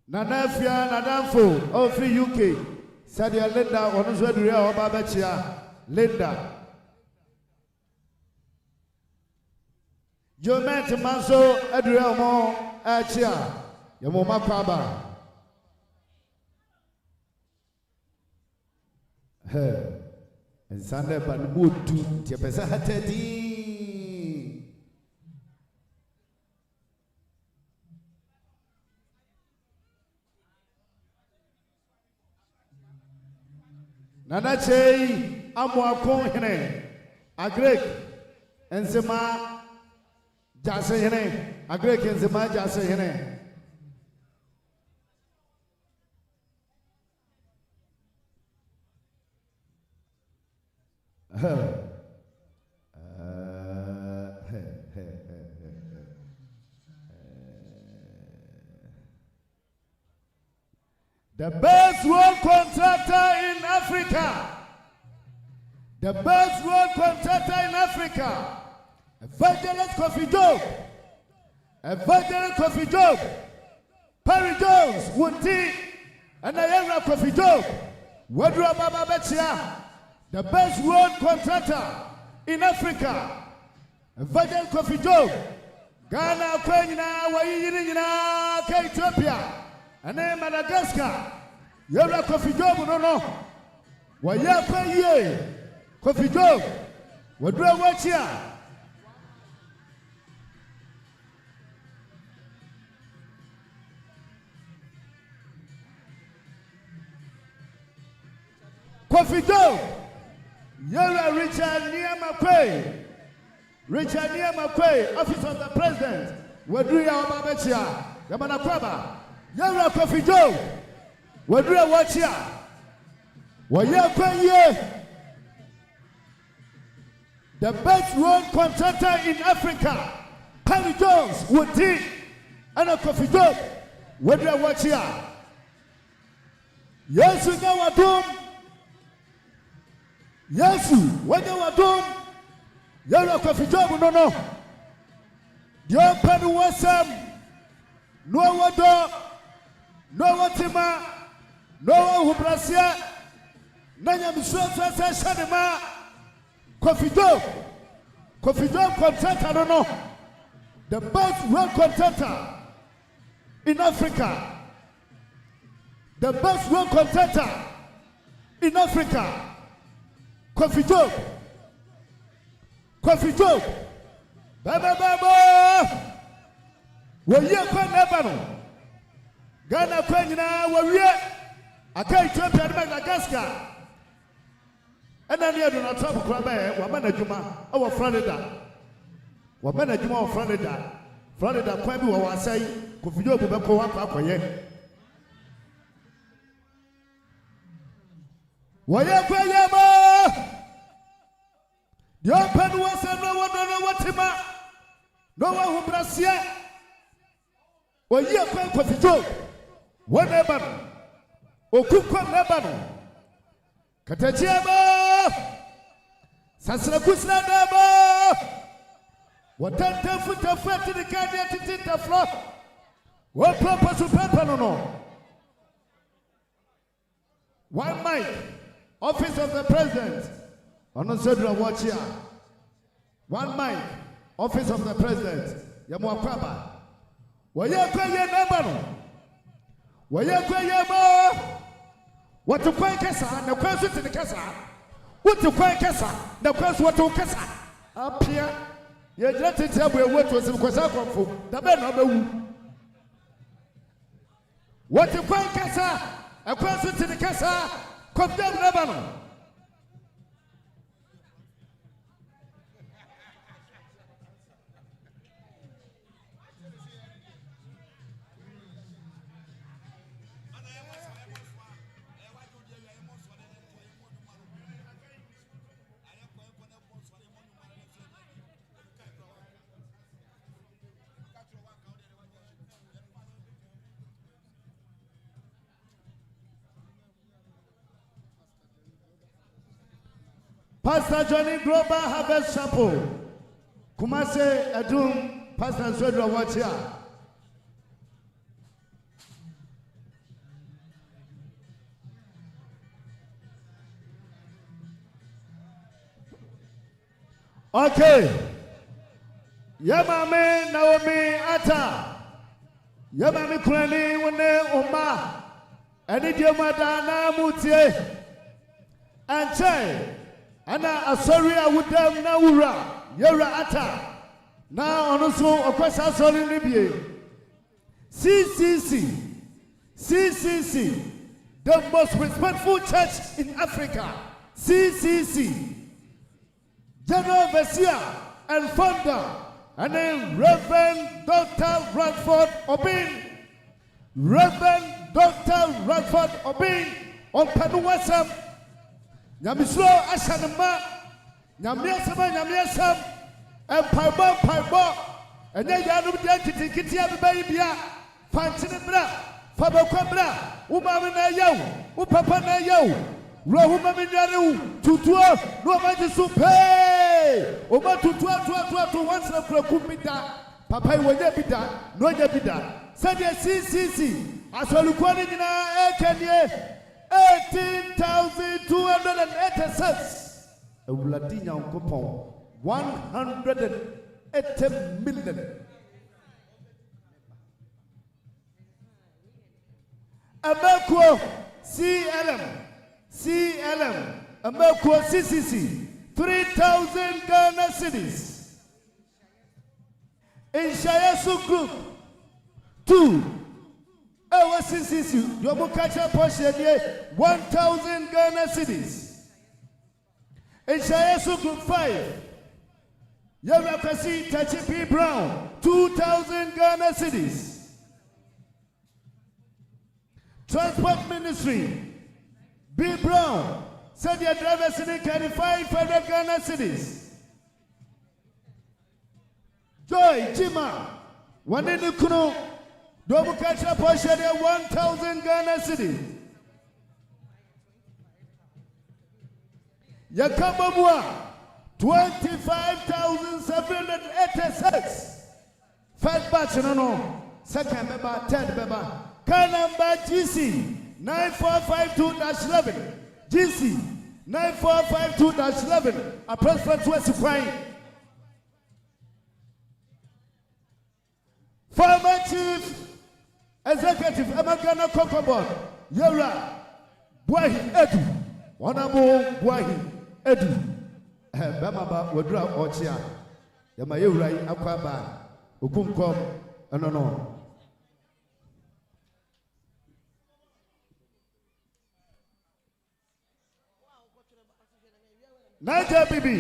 Nanafia Nadamfo, all free UK, Sadia Linda, one of Real Babachia, Linda. You met Manso Adriamo Achia, Yamoma Kaba. And Sunday, but mood to Tiapesa Hatedi. Nanache, Amwa Kohene, a Greek, and Sema. Jase hene, agree kenzema jase hene. The best road contractor in Africa. The best road contractor in Africa. Evangelist Coffee Job. Evangelist Coffee Job. Perry Jones, Woody, And I am Kofido. What do Baba Betia? The best road contractor in Africa. Virgin Kofido. Ghana, Kwamina, Wayina, Ethiopia. And then Madagascar. Yara Kofido, no. Waya Kofido. What do I watch here? Kofido, Yara Richard Niamakwe, Office of the President, Wadria Obabechia, Yamana Kwaba, Yara Kofido, Wadria Wachia, Wayakwe, the best road contractor in Africa, Harry Jones, Woody, and a Kofido, Wadria Wachia. Yes, we know what doom. Yesu, when you are done, you are coffee job, no. The open was no water, no water, no Hubrasia, Nanyam Shadima, coffee job contractor, no. The best road contractor in Africa. The best road contractor in Africa. Kofido, Baba, when you come Nebano, Ghana, Kwamina, Warrior, Ethiopia, and Madagascar, and then you do not trouble Krabe, Wamanajuma, our Florida, Wamanajuma, Florida, Kwabu, or say, Kofido, Bako, Wayakwa the open was no one know what him. No one who Brasia. Or ye a pen coffee joke. Whatever. O Kuka Nebano. Katachiaba. Saslakusna Naba. What 10 foot of fat in the candy at the floor? What purpose of pepper no? One mic. Office of the President. Onosodra watch here. One mic. Office of the President. Yamuakwaba. Wayakwe Nabano. Wayakwe Yama. What to quite Kessa? The question to the Kessa. What to quite Kessa? The question what to Kessa. Up here. You let it tell me what was in Kwasako. The man of the what to quite Kessa? A question to the Kessa. Come down, Lebanon. Pastor Johnny Global Harvest Chapel. Kumase Adum, Pastor Swedra watch here. Okay. Yamame Naomi Ata. Yamame Kurani Wone Oma. Enidiomada Mutie. And Che. Ana asoria wudam na wura yera ata na onoso okwasa asori nibie CCC the most respectful church in Africa. CCC General Overseer and founder and then Reverend Dr. Radford Obin on Panuwasam Nyamislo Ashanama Nyamiasam and Paibo and then Yanum Kitia Babia Fantinabra Fabokabra Umamina Yo Upapana Yo Rohumamina Tutua no Majisupe Oma Tutua to once a Kumita Papa Wabida no Yabida said CCC Asolukwani nyina ekenye 18,286. Ewuladi Nyankopɔn 180 million. Amekuo CLM Amekuo CCC 3,000 Ghana cedis. Inshayasu Group 2 CCC Yomukacha portion 1,000 Ghana cedis. Inshayasu Group 5 Yabakasi Tachipi Brown 2,000 Ghana cedis. Transport Ministry B. Brown said your drivers in carry 500 Ghana cedis. Joy Jima one in the Kuno Domukacha portion 1,000 Ghana cedis. Yakababua 25,786. First batch no. Second beba, third beba. Car number GC 9452-11. GC 9452-11. A prosperous West Ukraine. Former Chief Executive Amagana Kokobon Yura Buahi Edu. Honorable Buahi Edu. Bamaba Wadra Ochia. Yama Yurai Akwaba. Ukumkom. No. Naija Bibi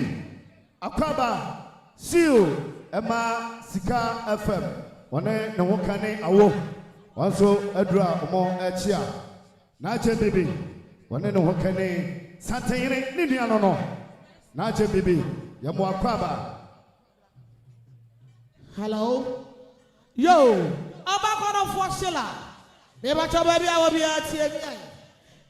Akwaba Siu Emma Sika FM Wane na wokane awo wanso adura omo achia Naija Bibi wane na wokane satayire ni nuano no Naija Bibi yamo Akwaba. Hello yo abakono foshila me ba choba bia wo bia tie bia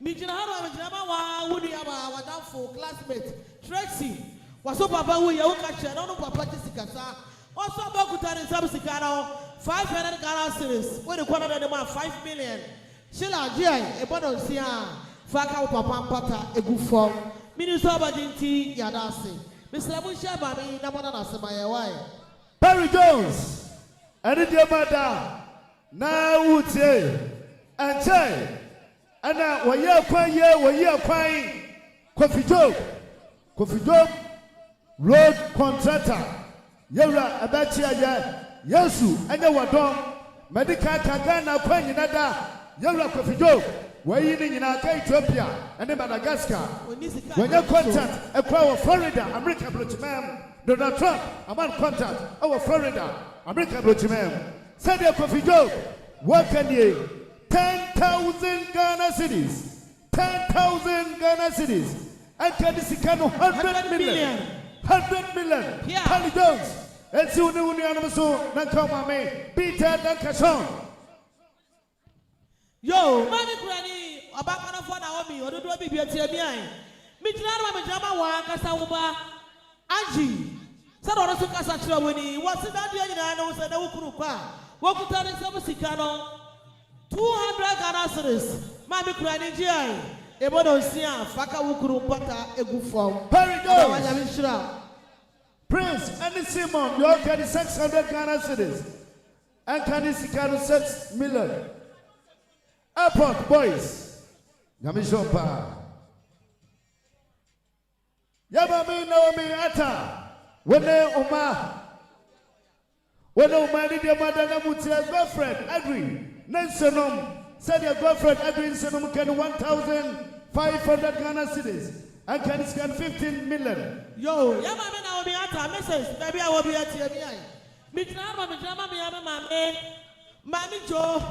Mijina hano mijina wa wudi aba wadamfo classmate Tracy waso papa wo ye uka che no papa tisikasa also abakutani sabu sikana 500 Ghana cedis we the quarter de ma 5 million shila jia e bodo sia faka wo papa mpata egufo minister abadinti yadase Mr. Bunsha ba mi na mona na sema ye why Perry Jones and the mother na wutie anche ana waye kwan Kofi Job road contractor yewra abachia ya Yesu anya wadon medical kagana kwan nyina da yewra Kofi Job wayi ni nyina ka Ethiopia and Madagascar wanya contract ekwa Florida America blochimam Donald Trump aman contract our Florida America blochimam said Kofi Job what can you 10,000 Ghana cedis. 10,000 Ghana cedis. And can this kind of 100 million. 100 million. Yeah. Harry Jones. And see when you are so Nankama me. Peter Nankashon. Yo, Mani Granny, Abakana Fana, or do be a TBI. Mijama Majama Wakasa Uba Angie. Sadora Sukasa Winnie. What's it that you know? Said Ukurupa. Wakutani Sabusikano. 200 Ghana cedis. Mami Kurani Jai. Ebodo Sia, Faka Wukuru Pata, Egufo. Perry Jones. Prince and Simon, you carry 600 Ghana cedis. And Kanisikano 6 million. Airport boys. Yamishopa. Yabami Naomi Ata. Wene Oma did your mother Namutia's girlfriend agree. Nensonom said your girlfriend agree Nensonom can 1,500 Ghana cedis and can spend 15 million. Yo, Yamama Naomi Ata message, maybe I will be at TBI. Mijama Mami Joe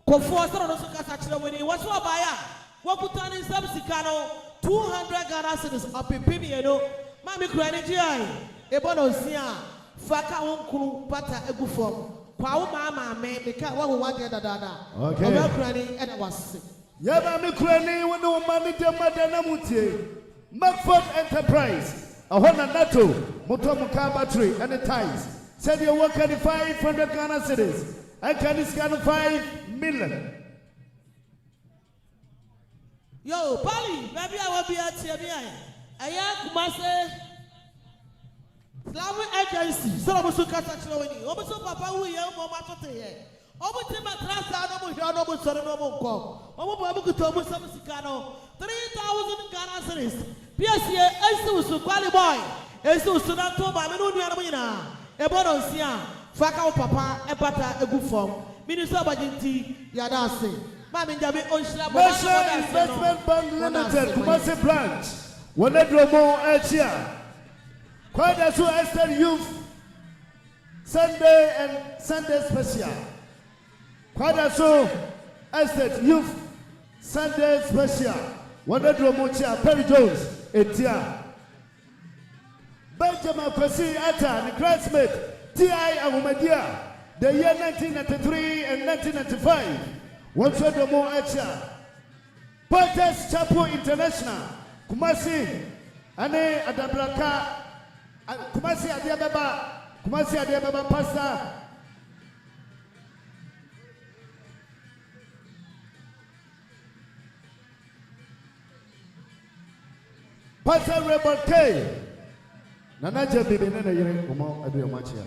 Kofosa Rosaka when he was for buyer. Wakutani Sabsikano 200 Ghana cedis up in Pimiano. Mami Kurani Jai. Ebono Sia. Faka Unkuru Pata Egufo. Kwa mama me because what we want the dada. Okay. Oba Kurani and was. Yabami Kurani when no money de Madana Mutie. Macford Enterprise. A Honda Nato. Motomuka battery and the ties. Said you work at 500 Ghana cedis. I can scan 5 million. Yo, Polly, maybe I will be at TMI. I am Kumase Slavic Agency. So I was to cut a show in you. Almost Papa, we are more matter. Almost in my class, I know we are no more sorry no more call. Almost Tomo Samusicano, 3,000 Ghana cities. PSA, Esu, Quali Boy, Esu Sunato, Mamina, Ebonosia, Fakao Papa, Ebata, a good form. Minister Bajinti, Yadasi. National Investment Bank Limited, Kumasi branch. Wanedromo Echia. Kwadaso Estate Youth Sunday and Sunday special. Kwadaso Estate Youth Sunday special. Wanedromo Chia Perry Jones Etia. Benjamin Kwesi Ata, the classmate T.I. Ahumadia, the year 1993 and 1995. One shot the more action. Porters Chapel International, Kumasi, Ane Adablaka, Kumasi Adiababa, Pastor. Pastor Rebel K. Nanaja Bibi Nana Yere, Omo Adu Machia.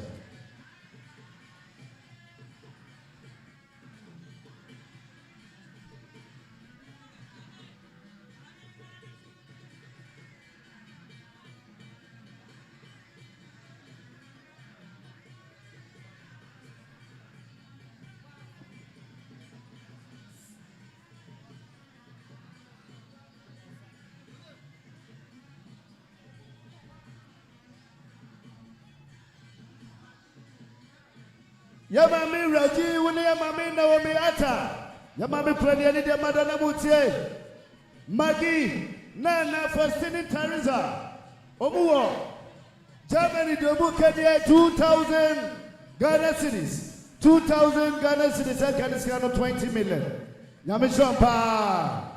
Yamami Raji, when Yamami Naomi Ata, Yamami Pradiani de Madana Mutie, Maggie, Nana Fastini Tariza, Omuo, Germany Dobu Kenya 2,000 Ghana cities, 2,000 Ghana cities, and Kaniscano 20 million. Yamishampa.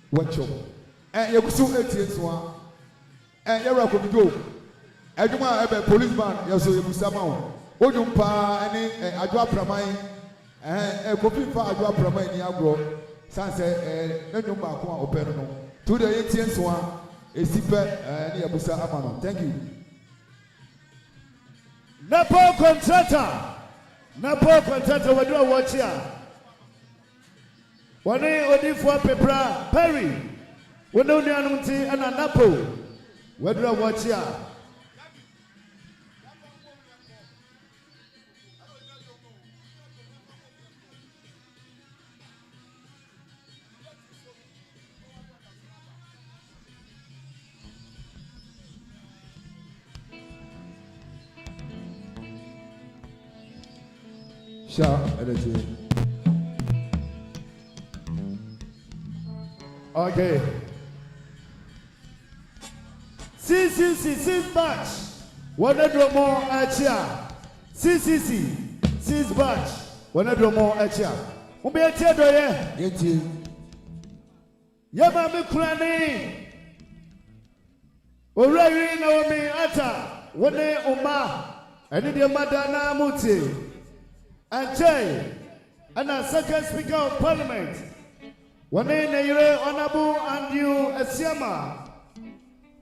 Watcho. You go so 18 one. You rock with go. Adwuma ebe policeman yeso ebusama wo. Odumpa ene adwa pramai kopi fa adwa pramai ni agro. Sanse na nyum ba ko a opero no. To the 18 one esipe ni ebusa amano. Thank you. Napo contractor we do watch here. One only for Pepra Perry. When only Anunti and Anapo. Whether I watch here. Energy. Okay. CCC batch. One more achia. CCC 6 batch. One more achia. Umbe achia doye. Yeti. Yama mikrani. Orari na wame ata. One uma. Ani de madana muti. Anche. And a second speaker of parliament. One name Honorable Andrew Esiama,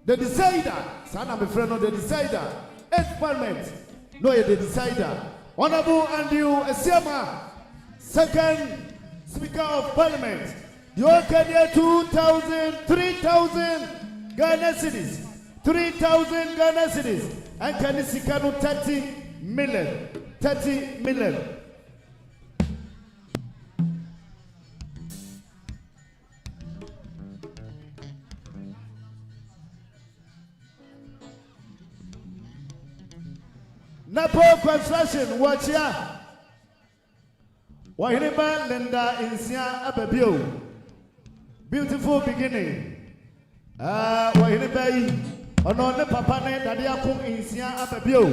the decider. Son of a friend of the decider. 8th Parliament. No, the decider. Honorable Andrew Esiama, second Speaker of Parliament. You can hear 2,000, 3,000 Ghana cities. 3,000 Ghana cities. And can you see 30 million? 30 million. Napo construction, watch ya. Wahiniba Linda Insia Ababio. Beautiful beginning. Wahiniba Ono ne papa ne dade akon Insia Ababio.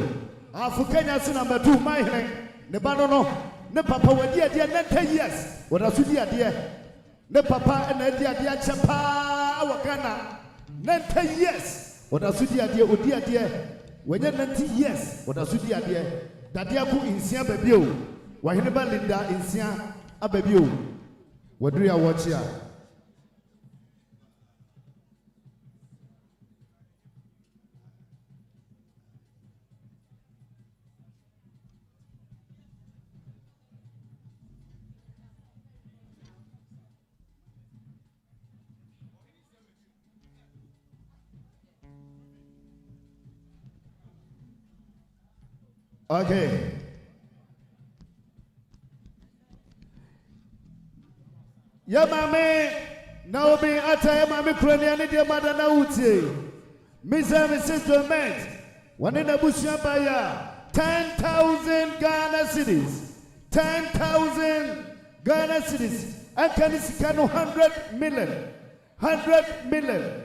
Afu Kenya si number 2 my ne ba no ne papa wadi ade na 10 years wada so di ade ne papa na di ade achepa awakana na 10 years wada so di ade odi ade wanya 90 years wada so di ade dade aku insia babio wahene ba linda insia ababio waduru ya wochi a okay. Ya mame na obi ata ya mame kurani ani de mada na utie. Mrs. Domet wane na busia baya 10,000 Ghana cedis. 10,000 Ghana cedis. Akani sikano 100 million. 100 million.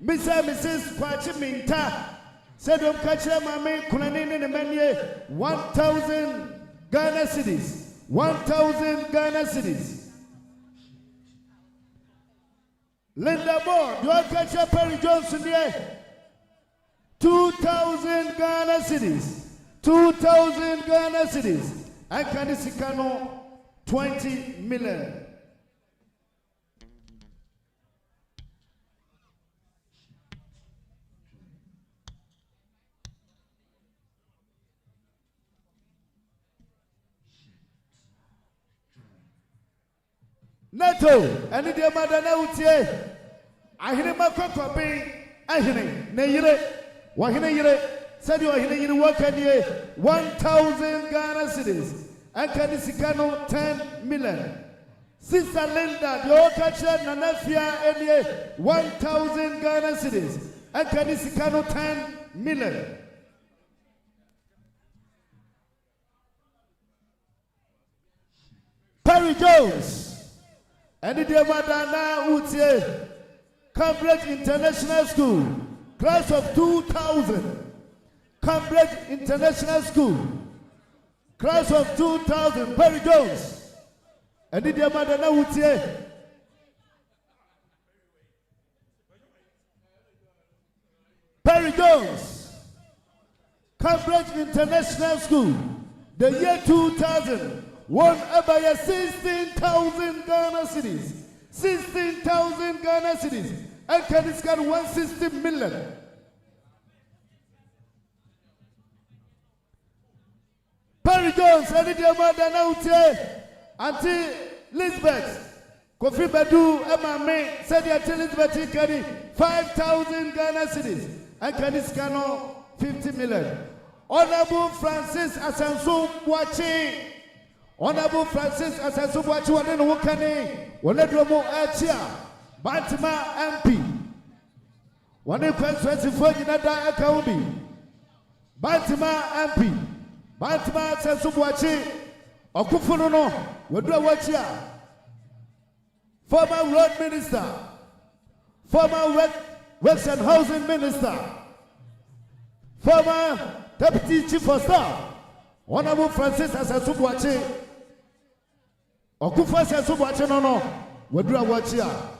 Mrs. Kwachi Minta said of Kacha mame kurani ni menye 1,000 Ghana cedis. 1,000 Ghana cedis. Linda Moore, your catcher Perry Johnson here. 2,000 Ghana cedis. 2,000 Ghana cedis. And Kanisikano 20 million. Neto, any dear mother now say, I hear my cocoa being, I hear, Nayre, Wahina Yere, said you are here, work at 1,000 Ghana cedis, and Kanisikano 10 million. Sister Linda, your catcher, Nanafia, and 1,000 Ghana cedis, and Kanisikano 10 million. Perry Jones. And the dear Madana Utie, Cambridge International School, class of 2000. Cambridge International School, class of 2000. Perry Jones. And the dear Madana Utie, Perry Jones, Cambridge International School, the year 2000. Won about 16,000 Ghana cedis. 16,000 Ghana cedis. And Kadis got 160 million. Perry Jones, and the mother now Auntie Elizabeth. Kofi Badu, Emma May, said Auntie Elizabeth carry 5,000 Ghana cedis. And Kadis got 50 million. Honorable Francis Asanso watching. Honorable Francis Asasubuachi Wadeno Wokane, Waledromo Achia, Bantima MP. One question for Yinada Akaumbi. Bantima MP. Bantima Asasubuachi, Okufuno, Wadra Wachia. Former road minister, former works and housing minister, former deputy chief of staff, Honorable Francis Asasubuachi. Okufa se so boache no wadura wachi a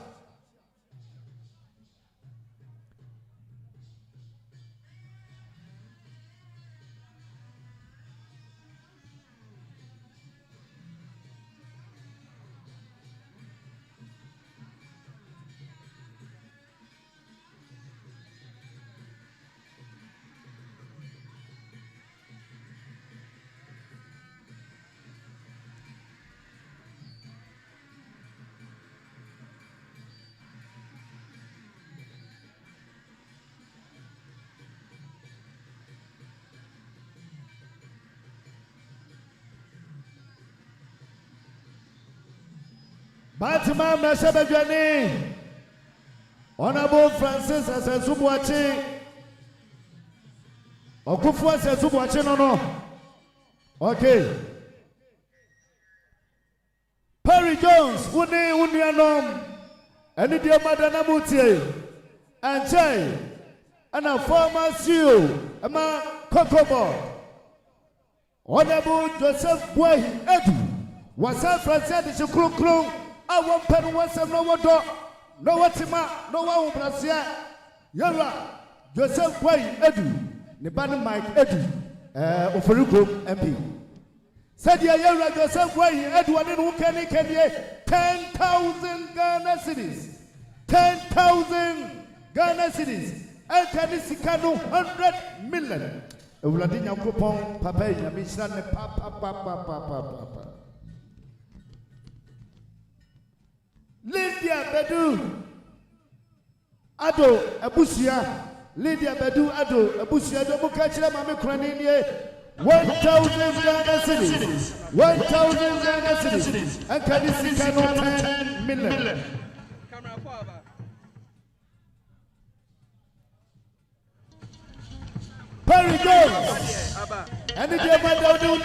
Batima Meshabajani, Honorable Francis Asasubuachi, Okufu Asasubuachi no. Okay. Perry Jones, Unianom, and the Madana Mutie, and Jay, and a former CEO, Emma Kokobo. Honorable Joseph Boy Edu was San Francisco Krum. I won't pen once and no one door. No watima, no one Brasia. Yalla Joseph Boy Edu, Nibana Mike Edu, Oferuko MP. Said Yalla Joseph Boy Edu, and who can 10,000 Ghana cities. 10,000 Ghana cities. And can this 100 million. Vladimir Coupon, Papa, Yamishan, Papa. Lydia Bedu Ado Abusia, Lydia Bedu Ado Abusia, the Bukachila Mami Kranini, 1,000 Ghana cities, 1,000 Ghana cities, and can this 10 million. Perry Jones, and the German do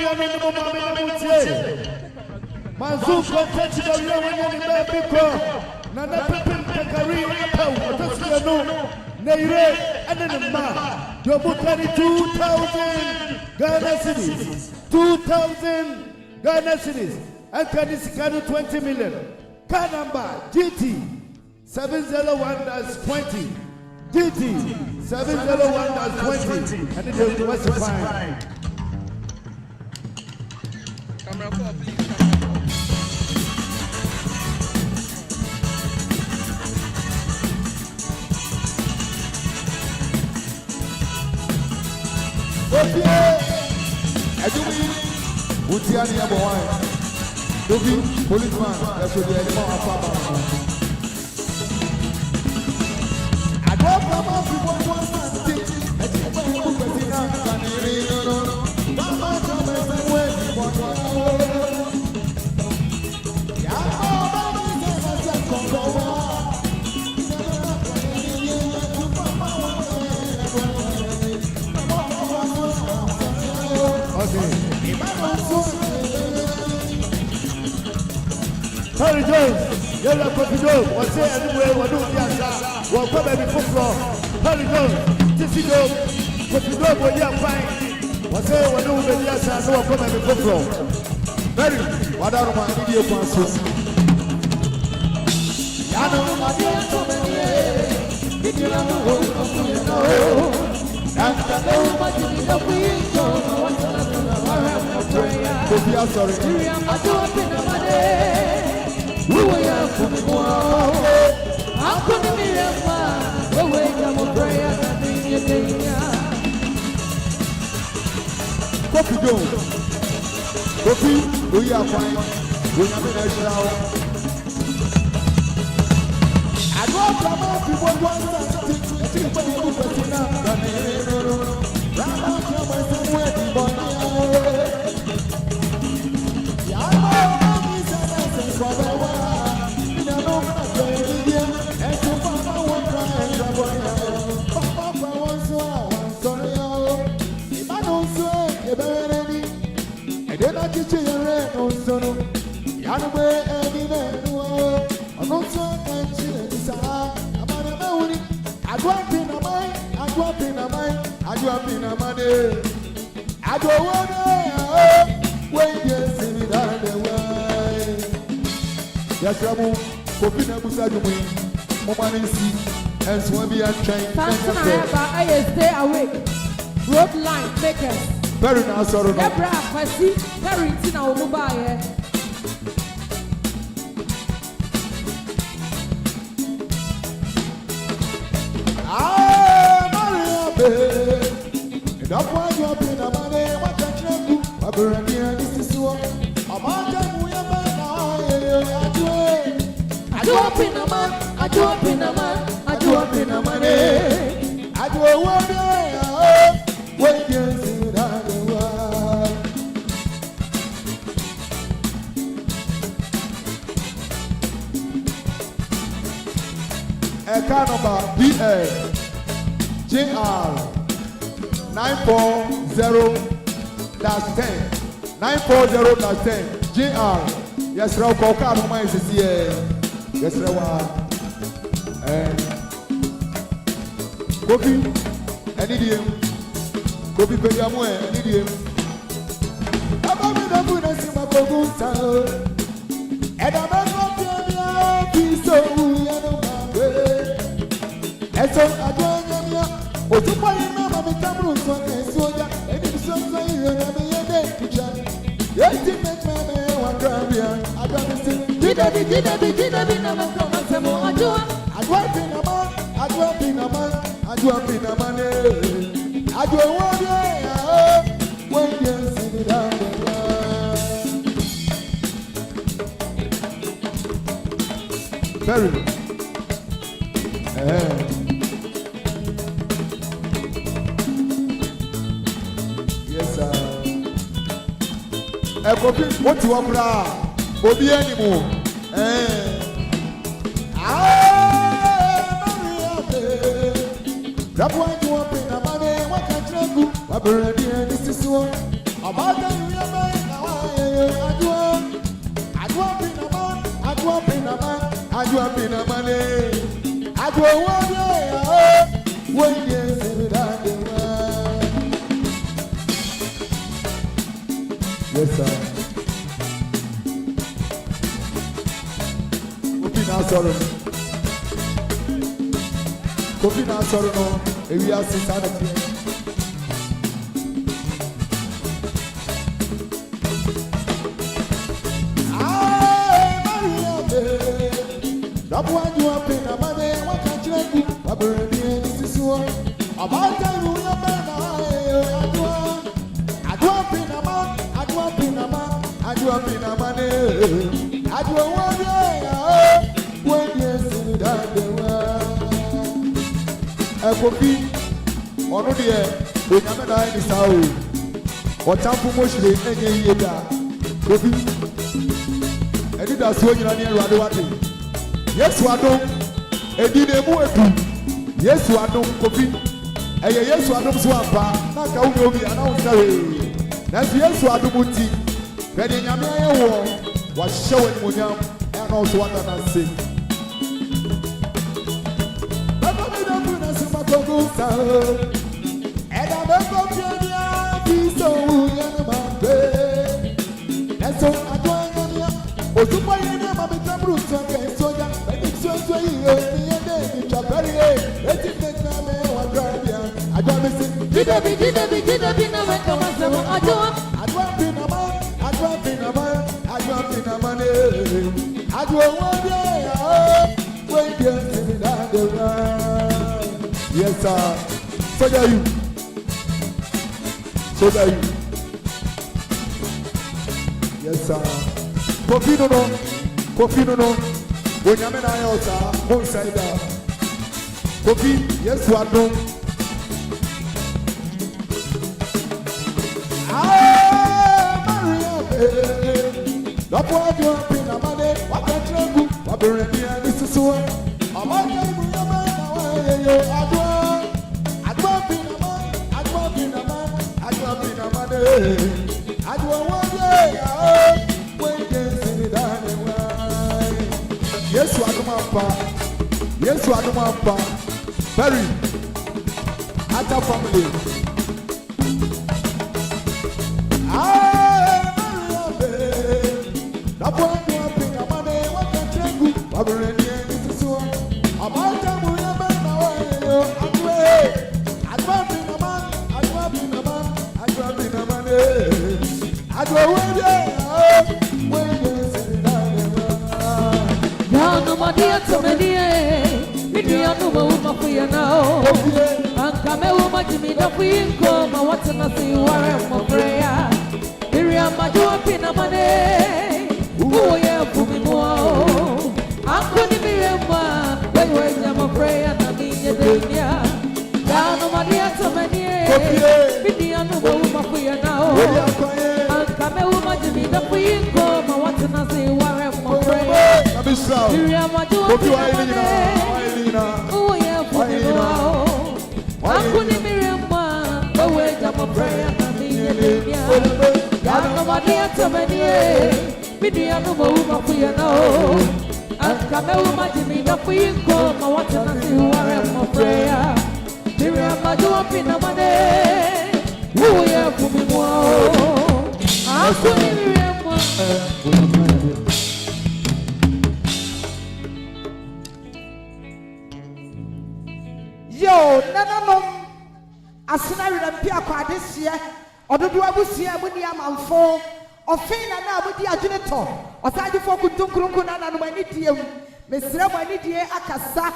Manzu contest the Roman in the Biko, Nana Pipin Kakari, Tascano, Neire, and then the man. Your book 2,000 Ghana cities, 2,000 Ghana cities, and Kanisicano 20 million. Car number GT 701-20. GT 701-20, and it is West Fine. Camera 4, please. Utiani number 1. Dogi, policeman, that should be a more Afaba. I go from off with 1 stick, and you put the Tina, no. Mama, come and wait for Harry Jones, Yella Copido, was there anywhere, what do you answer? Well, come and be football. Harry Jones, Tisido, Copido, what you find? Was there what do you answer? No, come and be football. Very, what are my video consoles? Yano, my dear, so many, did you know? And I know what you need of me, so I have no prayer. Sorry. I'm doing the money. We were young for the world. I'm coming here, man. Oh, wait, I'm a prayer. I'm in your day. Kofi Jones. Kofi, we are fine. We have a national. I go from all people want something. I think when you put it up, yes, Ramu, Kopina Busajumi, Momanisi, and Swami and Train. I stay awake. Road line makers. Very nice, sorry. Debra, I see parents in our mobile. That's why you're being a man. What can you do? I'm going to this is what I'm going to do. I do up in a man. I do up in a man. I do up in a man. I do a word. When you see that word. A car number BA JR 940-10 940-10 JR. Yes, Rao Koka no man is here. Yes, Rawa. Kofi, any day. Kofi Peyamu, any day. Very. Yes, sir. What you want, Obi anymore? That one you want in a money, what can you do? I believe this is one. About the I do up in a money. I do a one when you say that. Yes, sir. Kofi na sorrow no. We are sister. That one you up in a money, what can you do? I believe this is one. About time we are man, I do up in a man, I do up in a man, I do up in a money. I do a one when you see that the world. A copy on the air, we come and I is out. What time for motion in any year? Copy. And it does when you are near Radawati. Yes, we are done. Yes, we are done. Kofi. Yes, we are done. Swampa. Na kaunobi announce away. That's yes, we are done. Muti. Ready nyame ayo. Wa show ni munyam. And also what I say. Baba mi na kuna sima kogusa. Eda me kopia biso ya na mambe. Eso adwanya. Osupa yene mama tabru sonke soja. Yes, sir. So are you. So are you. Yes, sir. Kofi no. When you're in Iota, one side down. Kofi, yes, what no? Maria, that's why you're in a money. What can you do? What the radio is to so. I'm not going to be a man. I do in a money. I do one day. When you see me down. Yes, you are the man. Very. At our family. That boy up in a money, what can you do? I'm ready to so. About time we are back now. I drop in a man. I go away. When you say that. No madia to me, Midia no woman for you now. And come a woman to me, the queen come, I want to see warrior for prayer. Miriam, I do up in a money. Who are for me more? I'm going to be a man. When I'm a prayer, and I'm in your dunya. Down no madia to me, Midia no woman for you now. And come a woman to me, the queen come, I want to see warrior for prayer. Miriam, I do up in a money. Oh, yeah, for me now. I'm going to be a man. Go away, I'm a prayer, and I'm in your dunya. Down no madia to me, Midia no woman for you now. And come a woman to me, the queen come, I want to see warrior for prayer. Miriam, I do up in a money. Oh, yeah, for me now. I'm going to be Yo, nananom asena rempia Kwadaso ododo abusia mu ni amanfo ofin na na abudi adwene to osaje fo kuntunkurunku na nanom ani diem mesira mo ani die akasa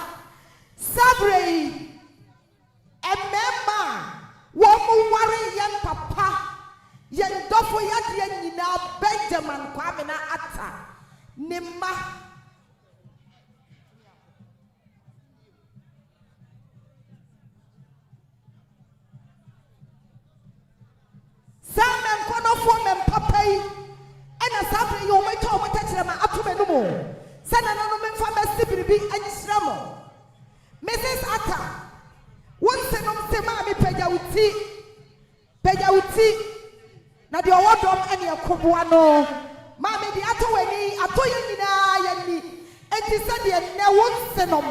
sabrei emema wo mu ware yen papa yen dofo yade nyina Benjamin Kwamina ata nimma Samen kono fo men papai ena sabre yo me to mo tachere ma atome no mo sana na no me fa mesi biribi anyira mo Mrs. Ata won se no se ma me pagya uti na de owodom ene yakoboa no ma me de ato wani ato ye nyina ya ni enti se de ne won se no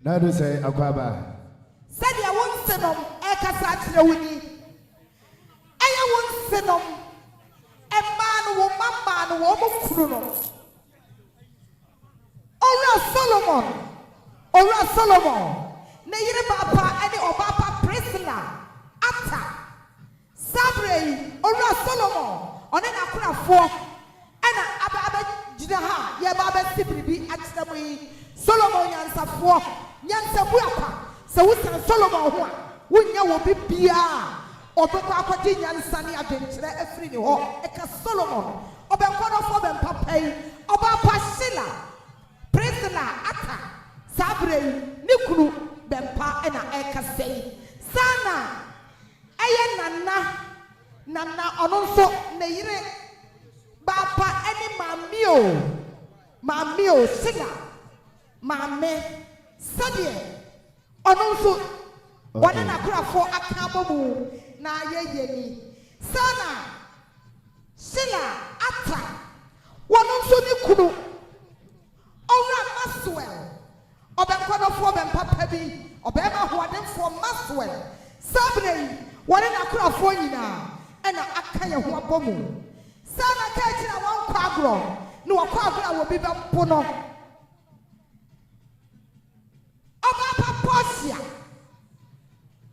na do say akwaba said ya won senom e kasa kire woni aya won senom e man wo mama no wo mo kuru no ora Solomon ne yire papa ene obapa Priscilla ata sabrei ora Solomon one na kurafo ena aba jina ha ye ba sibribi atsamo yi Solomon nyansafo nyansabu apa se wusan Solomon ho a wunya wo bibia obekwa akwati nyansane adwenkyere afiri ne ho eka Solomon obenkodofo benpapai oba Priscilla ata sabrei nikunu benpa ena eka sei sana eye nana ononso ne yire bapa eni mamio sila mame sadie ononso wana na kurafo akabomu na yeyeni sana sila ata wononso ni kunu ora Maxwell obenkodofo benpapa bi obema hoademfo Maxwell sabrei wana na kurafo nyina ena akaya ho abomu sana ka kira wan kwagro ni wakwagra wo bi bempo no Obapa Portia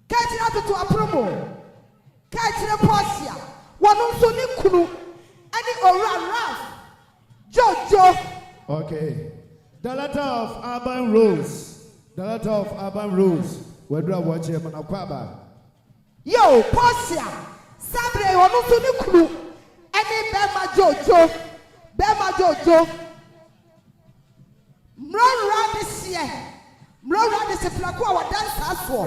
Kachira to apromo Kachira Portia wanunso ni kunu ani ora Ralph Jojo. Okay, the letter of Urban Rose where do I watch him on Akwaba Yo Portia sabre wanunso ni kunu ani Bema Jojo Mrora this year Mrora this plakwa wa dansa so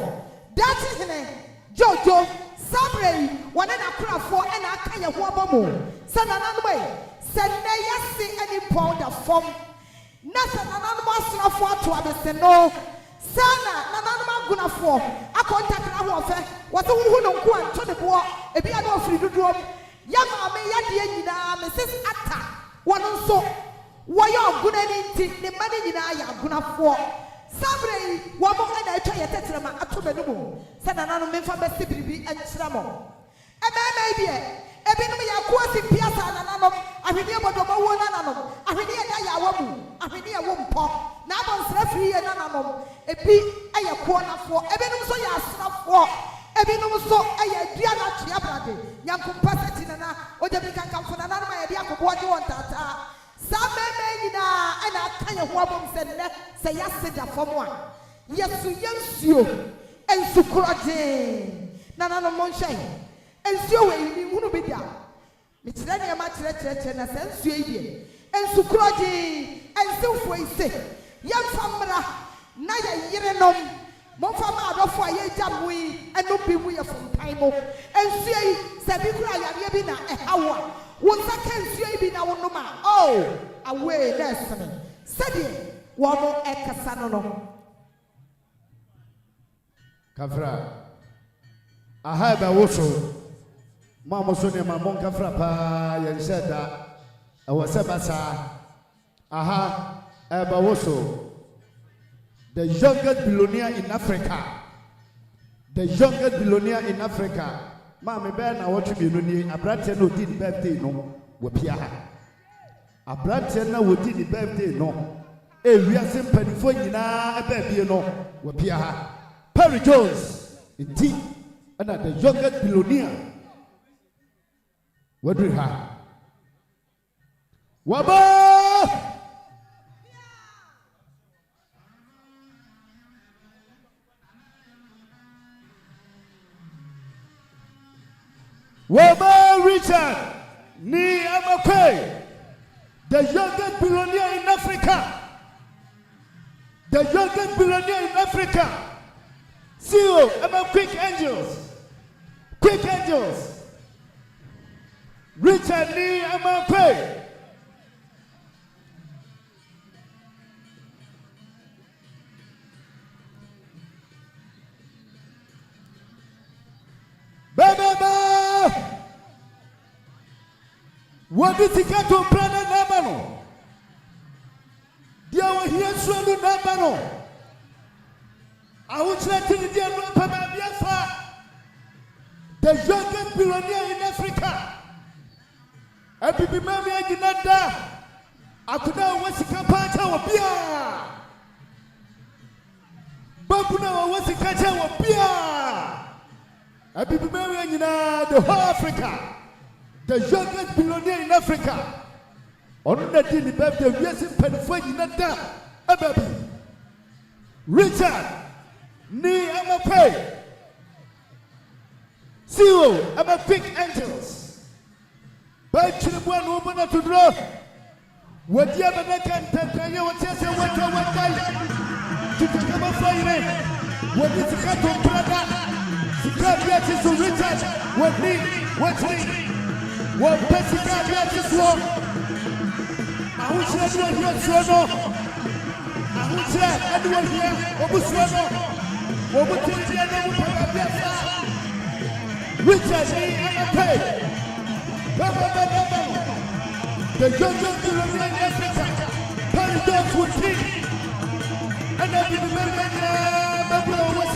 dati hene Jojo sabre wane na kurafo ena akanya ho abamu sana nanwe sene yasi any pound of form nasa nananum asrafo ato abese no sana nananum agunafo akontakra ho ofe waso hu no nko anto de bo ebi ade ofiri dudom ya maame ya de nyina Mrs. Ata wono nso woyɛ ogunani nti ne mane nyina ya agunafo sabre wo mo na etwa ye tetrema atomanumu se nananum memfa besi biribi ankyira mo emema bie ebinum ya kuasi piasa nananum ahwede bodomo wo nananum ahwede da ya wamu ahwede ya wo mpo na abonsra firi ye nananum ebi eye kuonafo ebinum so ya asrafo ebinum so eye dua na tua brade yankumpa setina na ojebi kankamfo nananum ya dia kobo de won tata sameme nyina ana akanye ho abom se ne se yaseda fomo a yesu yensuo ensukroje nananum monhye ensuo we ni hunu bi dia mitire ne ma kire na sensuo yi die ensukroje ensufo ise yamfamra na ya yirenom momfama adofo aye jamui eno bi mu ye fompan mo ensuo yi se bi kura yare bi na ehawo wonsa kensuo yi bi na wonoma oh away lesson sede wo mo ekasa no kafra aha ba woso mama so ne mamon kafra pa yen sheda awose basa aha eba woso the youngest billionaire in Africa Mammy Ben, I want to be running a brother no did birthday no, Wapia. A brother now would did the birthday no. A real simple for you now, a baby no, Wapia. Perry Jones, indeed, another younger billionaire. What do you have? Wabba! Wabba Richard Ni Amakwe, the youngest billionaire in Africa. The youngest billionaire in Africa. CEO, I'm Quick Angels. Quick Angels. Richard Ni Amakwe. What did he get to Brother Nabano? Dear, we hear Swallow Nabano. I would let you dear Pamabiafa, the youngest billionaire in Africa. I be married in Nanda. I could now was a capata or beer. Babuna was a catcher or beer. I be married in the whole Africa. The youngest billionaire in Africa. On the daily birthday, we are simply fighting that a baby. Richard Ni Amape. CEO, I'm a Quick Angels. Back to the one woman to draw. What you ever can tell you what you say, what to come up Friday. What is the cat of brother? The cat gets to Richard. What me? What Pessica gets this one? I wish everyone here Swano. I wish everyone here Opemsuo. What would you say? Richard Amape. The youngest billionaire in Africa. Perry Jones would king. And then the member was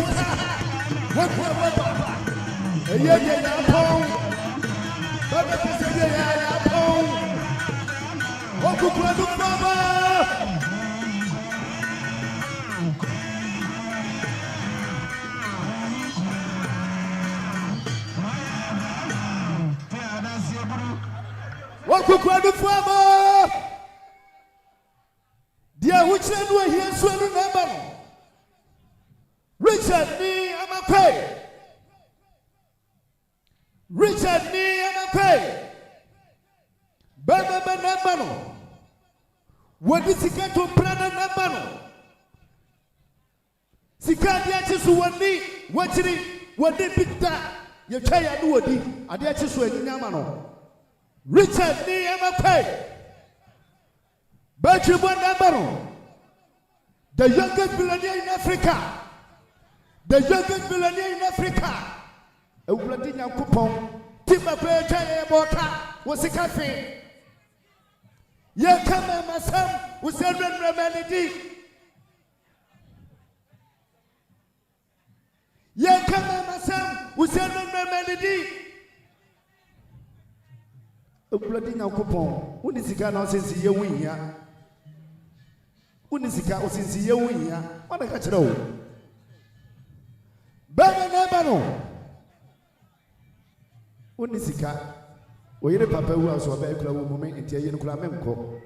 what? Yeah. Baba Kisebe ya pon. Okukwa du baba. Okukwa du baba. Dia wuchre no ahia so no number no. Richard Ni Amape. Richard Ni Amape. Baba Nambano. What is he get to Brother Nambano? Sikadia Chisu Wani, watching what they picked up. You tell you do it. I did Chisu and Yamano. Richard Ni Amape. Bachibu Nambano. The youngest billionaire in Africa. The youngest billionaire in Africa. A Vladina coupon, Timber Jaya Bota was a cafe. Ya come, my son, was a remedy. Ya come, my son, was a remedy. A Vladina coupon, when is the gun or since you win ya? When is the gun since you win ya? What a catch roll. Baba Nabano. Unisika, we are papa who has a very clever woman in Tiayan Klamenco.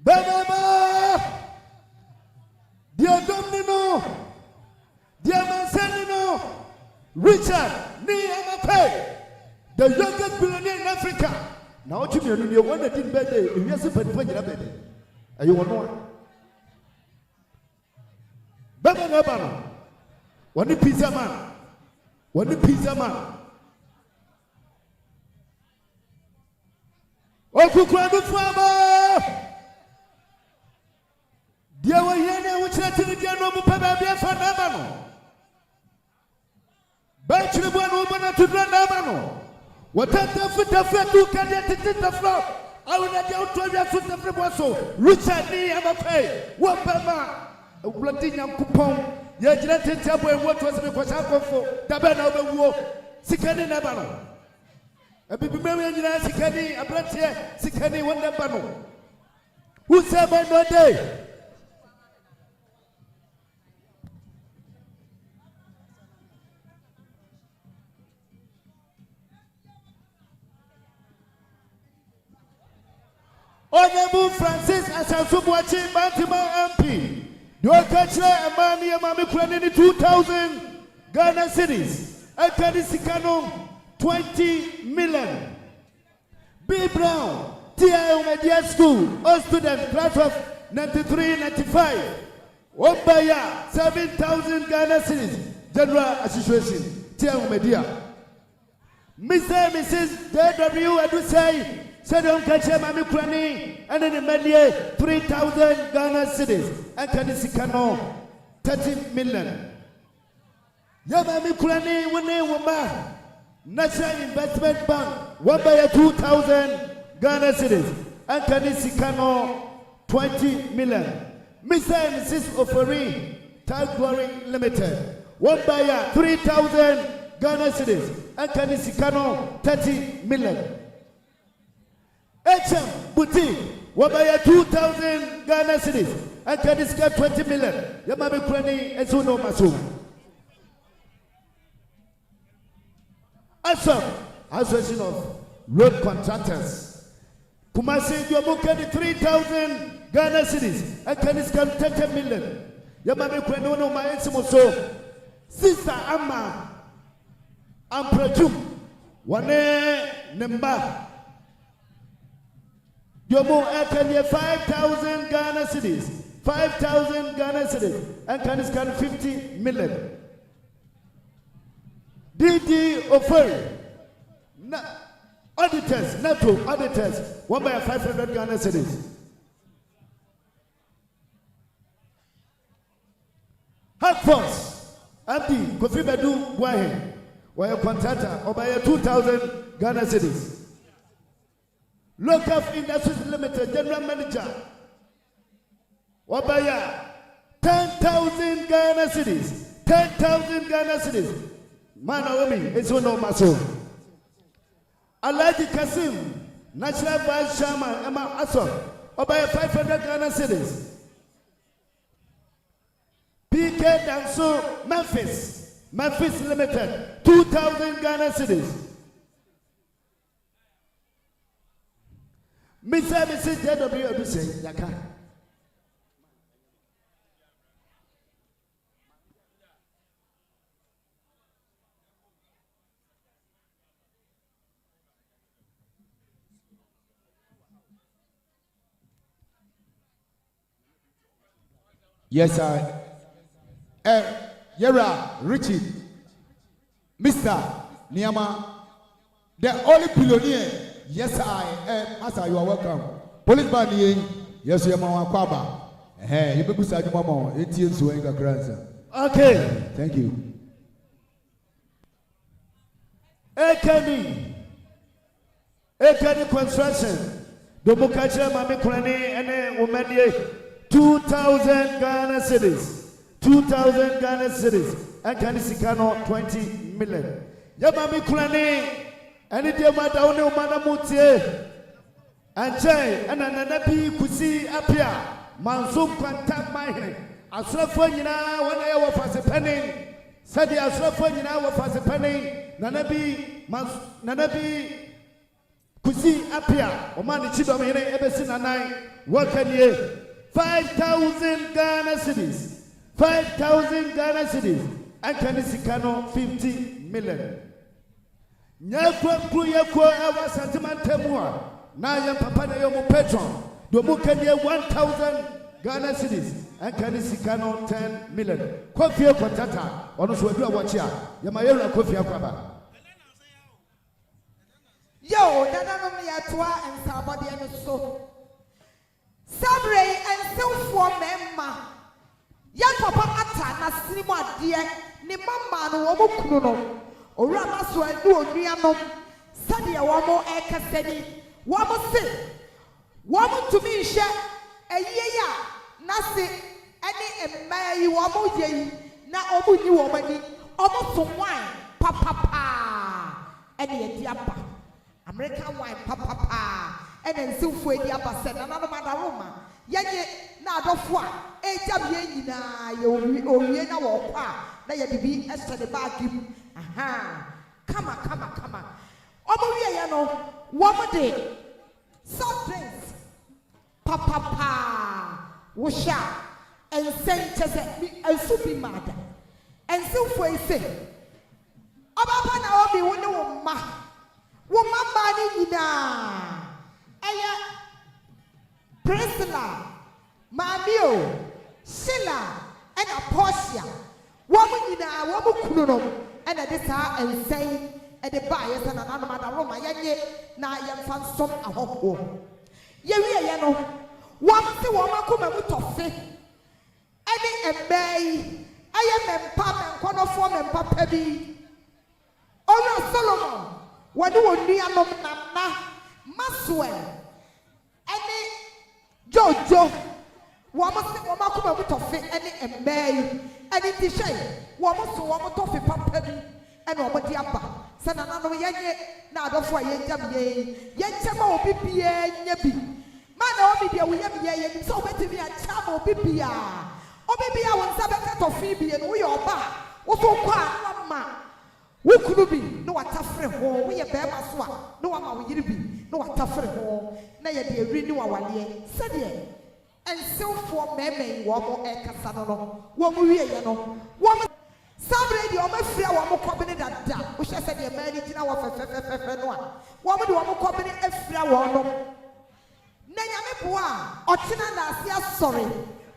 Banama, dear Domino, dear Mansanino, Richard Ni Amape, the youngest billionaire in Africa. Now, you want to think better, you have to put it. Are you one? Banana, one pizza man. What the pizza man? Okukwa du fama. Dia wa yene wo chere dia no mu paba bia fa na ba no. Ba chere bo no bo na tu na ba no. Watata futa futu ka dia titita flo. Awu na dia otu bia futa flo bo so. Richard Ni Amape. Wo pama. Ewlati nyankopon ye jira tete boy what was me kwasa kofo da be na obewuo sikani na ba no ebibi me we nyina sikani abrante sikani wonde ba no who say by no day Honorable Francis Asansubuachi Bantima MP. Do I catch a man near Mammy Kranini 2,000 Ghana cities? I can Sikano 20 million. B. Brown, TIO Media School, all students, class of 93-95. Obaya 7,000 Ghana cities. General Association, TIO Media. Mr. and Mrs. JW, I do say. Said on Kacha Mami Krani and in the media 3,000 Ghana cities and Kanisikano 30 million. Yamami Krani one woman National Investment Bank 1 by 2,000 Ghana cities and Kanisikano 20 million. Mr. and Mrs. Ofori Tag Glory Limited 1 by 3,000 Ghana cities and Kanisikano 30 million. HM Boutique, wabaya 2,000 Ghana cities, and Kaniska 20 million. Yamabi Krani, and so no maso. Association of Road Contractors. Kumasi, Yamukani 3,000 Ghana cities, and Kaniska 30 million. Yamabi Krani, no my so. Sister Amma, Amprajum, Wane Nemba. Yomo Akanya 5,000 Ghana cities, 5,000 Ghana cities, and Kaniskan 50 million. DD offer auditors, NATO auditors, 1 by 500 Ghana cities. Hot Force, Abdi, Kofi Badu, Guahe, where a contractor, or by 2,000 Ghana cities. Local Industries Limited General Manager Wabaya 10,000 Ghana cities 10,000 Ghana cities Mana women it's no maso Alaji Kasim National Vice Chairman Emma Aso Wabaya 500 Ghana cities PK Danso Memphis Limited 2,000 Ghana cities Mr. Mrs. JW say, Yaka. Yes, sir. Yera, Richie, Mr. Niama, the only billionaire. Yes, Master, you are welcome. Police band, yes, you are my Kwaba. Hey, you be beside your mama. ATM so ain't grandson. Okay, thank you. Ekani construction. Domukacha Mami Krani and Umani 2,000 Ghana cities. 2,000 Ghana cities. And Kanisikano 20 million. Yamami Krani. And it is matter only Manamutie and Jay and Ananabi Kusi Apia Mansum Quantam Mine. As Rafonina, 1 hour for a penny. Said the Asrafonina for a penny. Nanabi Kusi Apia, Omani Chidomine, Ebesin and I. What can ye? 5,000 Ghana cities. 5,000 Ghana cities. And Kanisikano 50 million. Nyakwa ewa sentimentemua na ya papa na yomu patron domu kanye 1,000 Ghana cities and Kanisikano 10 million. Kofi kontata ono so adua wachia ya mayera kofi akwaba. Yo, nananom ya toa ensabode eno so. Sabre ensefo memma. Ya papa ata na sinimu ade ni mama no wo kunu no. Orama so adu onuanom sade womo ekasani womo se womo tumi hye eyiye ya na se ene emma yi womo ye na omu ni wo mani omu so wine papa ene ye aba American wine papa ene nsilfo edi aba se na no madaroma yenye na adofo a ejam ye nyina ye owie na wo kwa na ye de bi ese de bag mu aha kama omu wie ye no wo mo de soft drinks papa wo sha ensen chese ensu bi mada ensilfo ise obaba na obi wo ne wo ma ni nyina eye Priscilla Mamio Sheila and a Portia woman nyina wo kunu no and a disa ensen and the bias and another madaroma yenye na yemfa nsom ahoko ye wie ye no wo se wo makoma mu tofe ene embei aye mempa menkonofo mempa pabi Ora Solomon wani woni anom nana Maxwell ene Jojo wo makoma mu tofe ene embei ene tishai wo mo tofe papa bi ene wo di aba se nana no yenye na adofo yenjam yenchema obi bia nya bi mana obi dia wo yam ye so betimi a chama obi bia won sabeka tofe bi no wo ye oba wo so kwa mama wo kunu bi no watafre ho wo ye bema so a no wa ma wo yiri bi no watafre ho na ye de eri ni wa wale se de ensilfo meme wo mo ekasa no wo mo wie ye no wo mo sabre de o ma fira wo mo kobene dada wo hye se de ma ni gina wo fefefefe no a wo mo de wo mo kobene afira wo no na nyame bo a otena na ase asore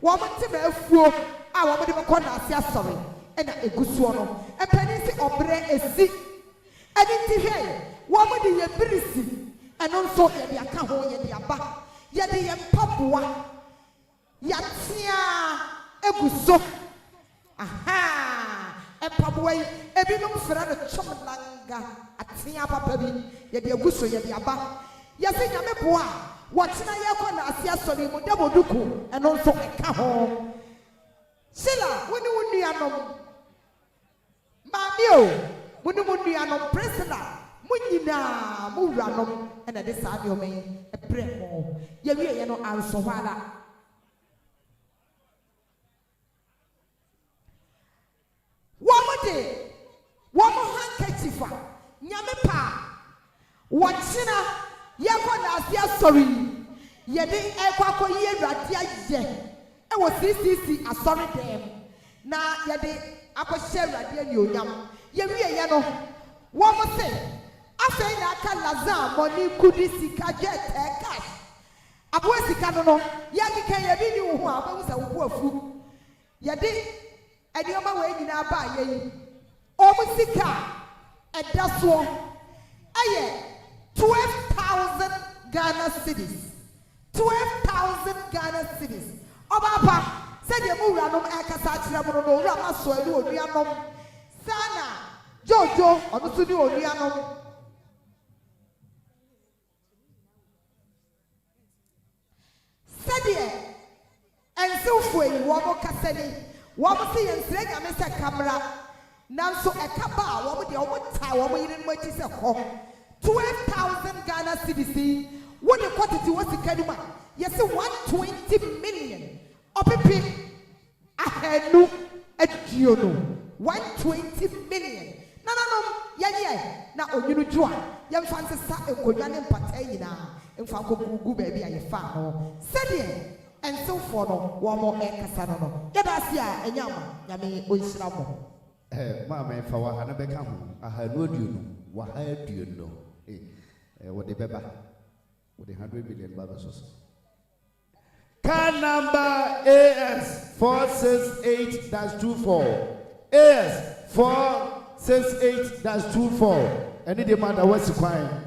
wo mo te ma afuo a wo mo de ko na ase asore ena egusuo no epani si obre esi eni ti hwe wo mo de ye birisi eno nso ye de aka ho ye de aba ye de ye mpaboa ya tia eguso aha empaboa ebinom fra no chomlanga atia papa bi ye de eguso ye de aba ye se nyame boa wo tena ye ko na ase asori mu de boduku eno nso eka ho Sila woni woni anom Mamio, munu anom Priscilla, munyina, muranom, and a desadio me, a premo. Ye we no answer wala. Wamade, wamo handkerchief, nyamepa, watchina, yakona asia sorry, yedi ekwako ye radia ye, e was CCC a sorry them. Na yedi akɔhyɛ awurade ani onyam yɛwie yɛ no wɔn mo se afei na aka lazan mɔni kudi sika gye tɛ cash aboa sika no yɛkeka yɛbi ni wo ho a wɔn sɛ wo afu yɛde nneɛma wɔ nyinaa ba yɛyi wɔn sika ɛda soɔ ɛyɛ 12,000 Ghana cedis 12,000 Ghana cedis ɔbaapa said the Muranom Akasatra Mono, Ramaso, Odianom, Sana, Jojo, or the studio Odianom. Sadia and so for Wamo Cassani, Wamasi and Sleg and Mr. Camera, now so a capa, what the old tower, we didn't wait to 12,000 Ghana CDC, what the quantity was the Kaduma, yes, 120 million. Opepi ahenu eduono 120 million no ye na onyunu jua ye mfa nsesa enkodwa ne mpata nyina mfa kogugu ba bia ye fa no sede ensofo no wo mo ekasa no ye da sia enyama nyame onhyira mo ma me fa wa na beka ho ahanu aduono wa ha aduono wo de beba wo de 100 million baba so Car number AS 468-24. AS 468-24. Any demand what's required?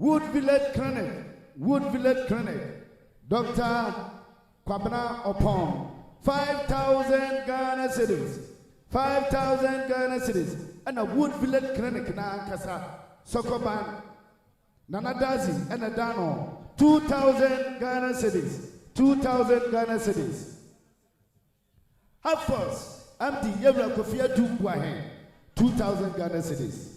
Wood Village Clinic. Dr. Kwamina Opon. 5,000 Ghana cedis. 5,000 Ghana cedis. And a Wood Village Clinic na Kasa. Sokoban. Nanadazi and a Dano. 2,000 Ghana cedis. 2,000 Ghana cedis. Half first. Empty Yevra Kofia 2,000 Ghana cedis.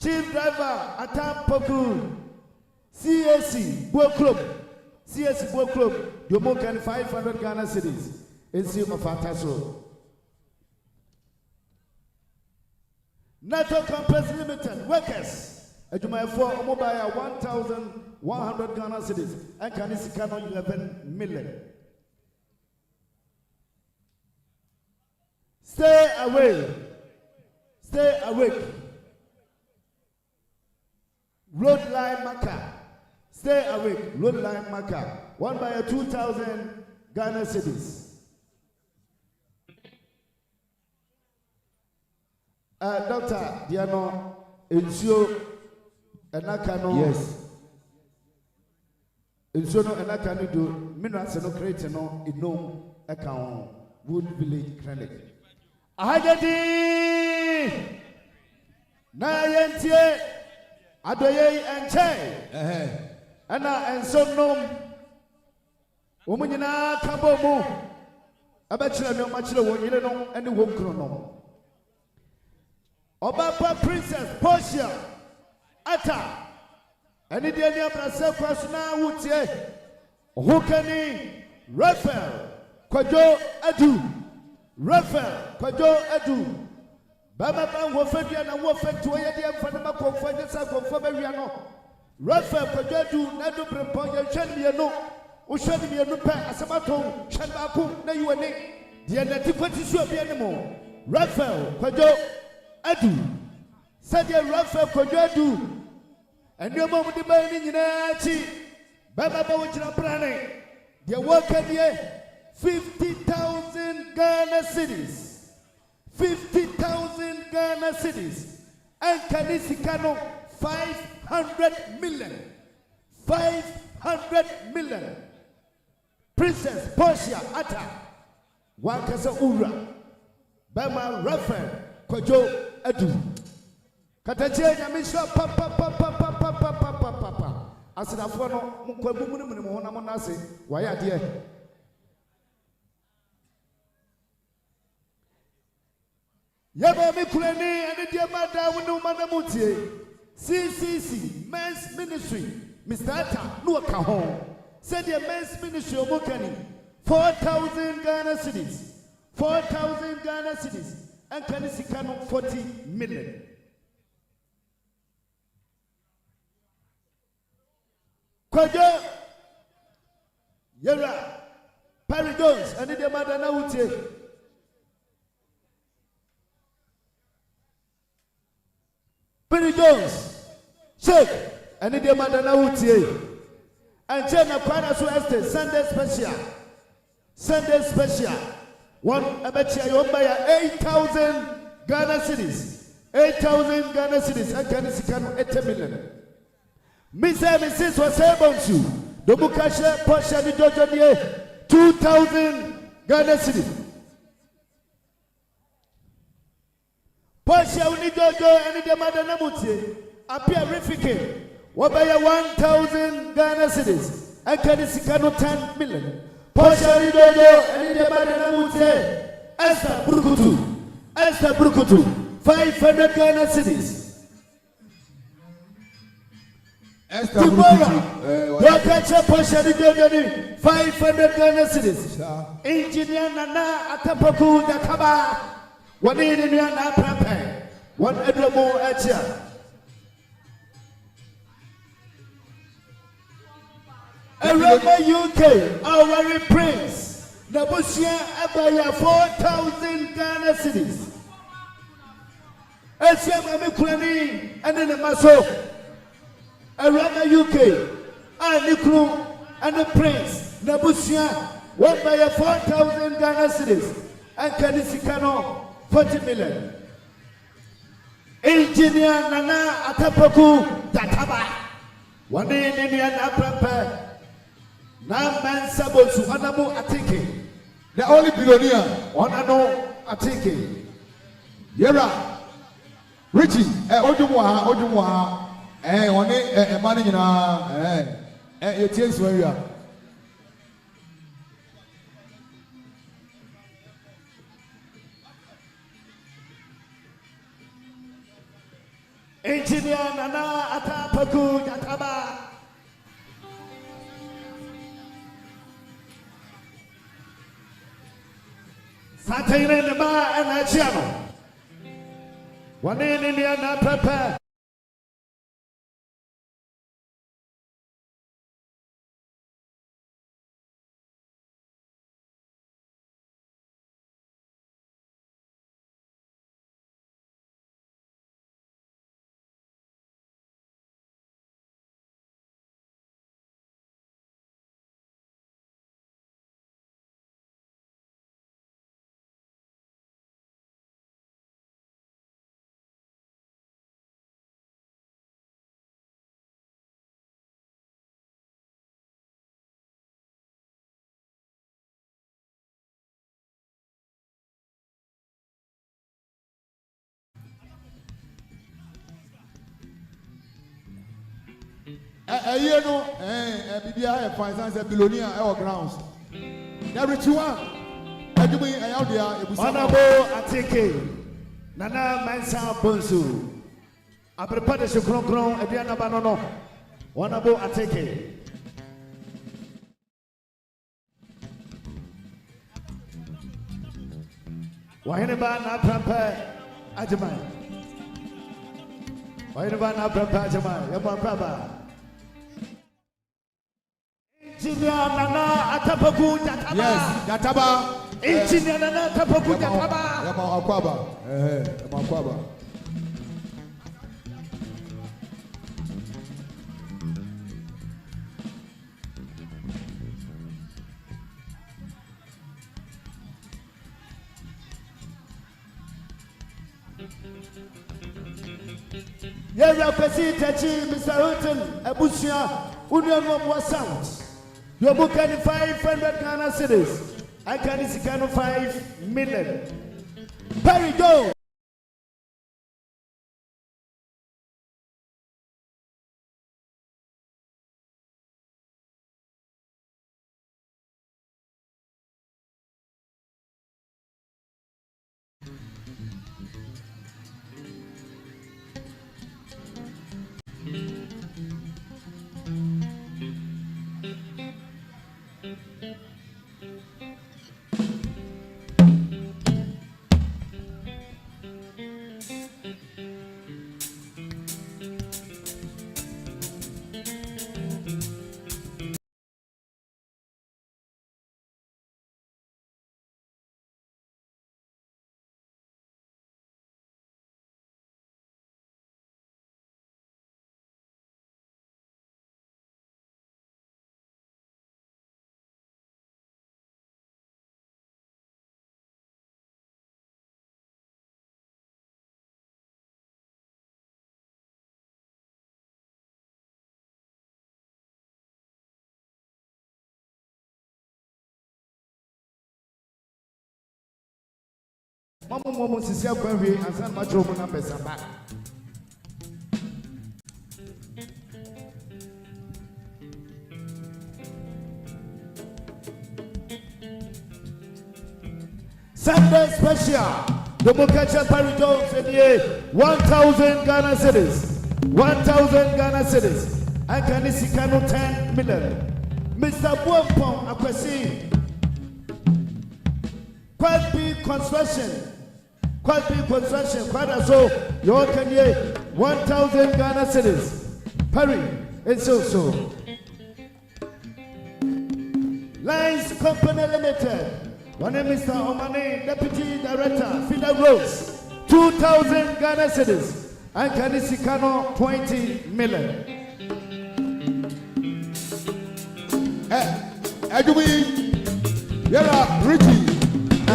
Chief driver Atam Poku CAC Boy Club Yomokan 500 Ghana cedis in Sim of Kwadaso. NATO Complex Limited workers Ejumaya for mobile 1,100 Ghana cedis and Kanisikano 11 million. Stay awake. Road line marker. Stay awake. Road line marker. 1 by 2,000 Ghana cedis. Doctor Diano Opemsuo Enakano. Yes. Opemsuo Enakano do minerals no create no inom account Wood Village Clinic. Ahagadi na yentie adoye enche ana ensonom omunyina kabomu abachira no machira wonyire no ene wonkro no Obapa Princess Portia Ata ene de ni abrase kwasuna wutie ohukani Raphael Kwajo Adu Baba wo fedua na wo fetu ye de mfa na makonfo je sa konfo ba wia no Raphael Kwajo Adu na do brempo ye hwani me no wo hwani me no pa asamato hwani ba ko na yiwani de na tifati su obia ne mo Raphael Kwajo Adu said Raphael Kwajo Adu ene mo mudi ba ni nyina chi Baba ba wo jira brane de wo kadie 50,000 Ghana cedis. 50,000 Ghana cedis. And Kanisikano 500 million. 500 million. Princess Portia Ata. Wakasa Ura. Bama Raphael Kwajo Adu. Katache Nyamisha papa. Asinafono mukwebu muni muhona monase. Waya die. Yaba mikuleni and dear madam no manamutie. CCC Men's Ministry. Mr. Ata no kahon. Said the Men's Ministry of Mokani 4,000 Ghana cedis. 4,000 Ghana cedis. And Kanisikano 40 million. Kwajo Yera Perry Jones and the madam Nautie. Perry Jones, Shake, and the Madana Utie, and Jenna Kwadaso Estate, Sunday special. One abetia you buy 8,000 Ghana cedis, 8,000 Ghana cedis, and Kanisikano 80 million. Mrs. was able to Domukasha Posha di Jojo 2,000 Ghana cedis. Portia Unijojo and the Madana Mutie appear Rifike. What by 1,000 Ghana cedis and Kanisikano 10 million. Portia Unijojo and the Madana Mutie Esther Brukutu 500 Ghana cedis. Esther Brukutu Wakacha Portia Unijojo 500 Ghana cedis. Engineer Nana Atapaku Dakaba. One in the Napa, one Edwamo Acha. Arama UK, our prince, Nabusia Abaya 4,000 Ghana cedis. Esiam Amikulani and in the Maso. Arama UK, and Nikru and the prince, Nabusia, 1 by 4,000 Ghana cedis. and Kanisikano 40 million. Engineer Nana Atapaku Tataba. One day in Indian Aprapa. Now man Sabosu Anamu Atiki. The only billionaire. Onano Atiki. Yera. Richie. Ojumwa. One day money na. It is where you are. Engineer Nana Atapaku Yataba. Satire in the bar and a channel. One in India not prepare. You know, BBI finance a billionaire or grounds. Every 2 1. I do mean, I out there. Honorable Atike Nana Mansa Bonsu. I prepare the Shukron, Ediana Banono. Honorable Atike. Wahineba na prepare Ajamai. Wahineba na prepare Ajamai. Yama Praba. Engineer Nana Atapaku Yataba. Yes, Yataba. Engineer Nana Atapaku Yataba. Yama Akwaba. Yama Akwaba. Yes, I can see Mr. Hilton, Abusia, Union of Sound. Your book can 500 Ghana cities. I can see 5 million. Perry, go! Mama sisi akwanwe ansan matro mu na pesa ba. Sunday special. The Mokacha Parijol said 1,000 Ghana cedis. 1,000 Ghana cedis. And Kanisikano 10 million. Mr. Buampong Akwesi. Quite big construction. Kwadaso, your Kanye, 1,000 Ghana cedis. Perry, and so. Lines Company Limited. One name Mr. Omane, Deputy Director, Feeder Roads, 2,000 Ghana cedis. And Kanisikano, 20 million. Edwin, Yera, Richie.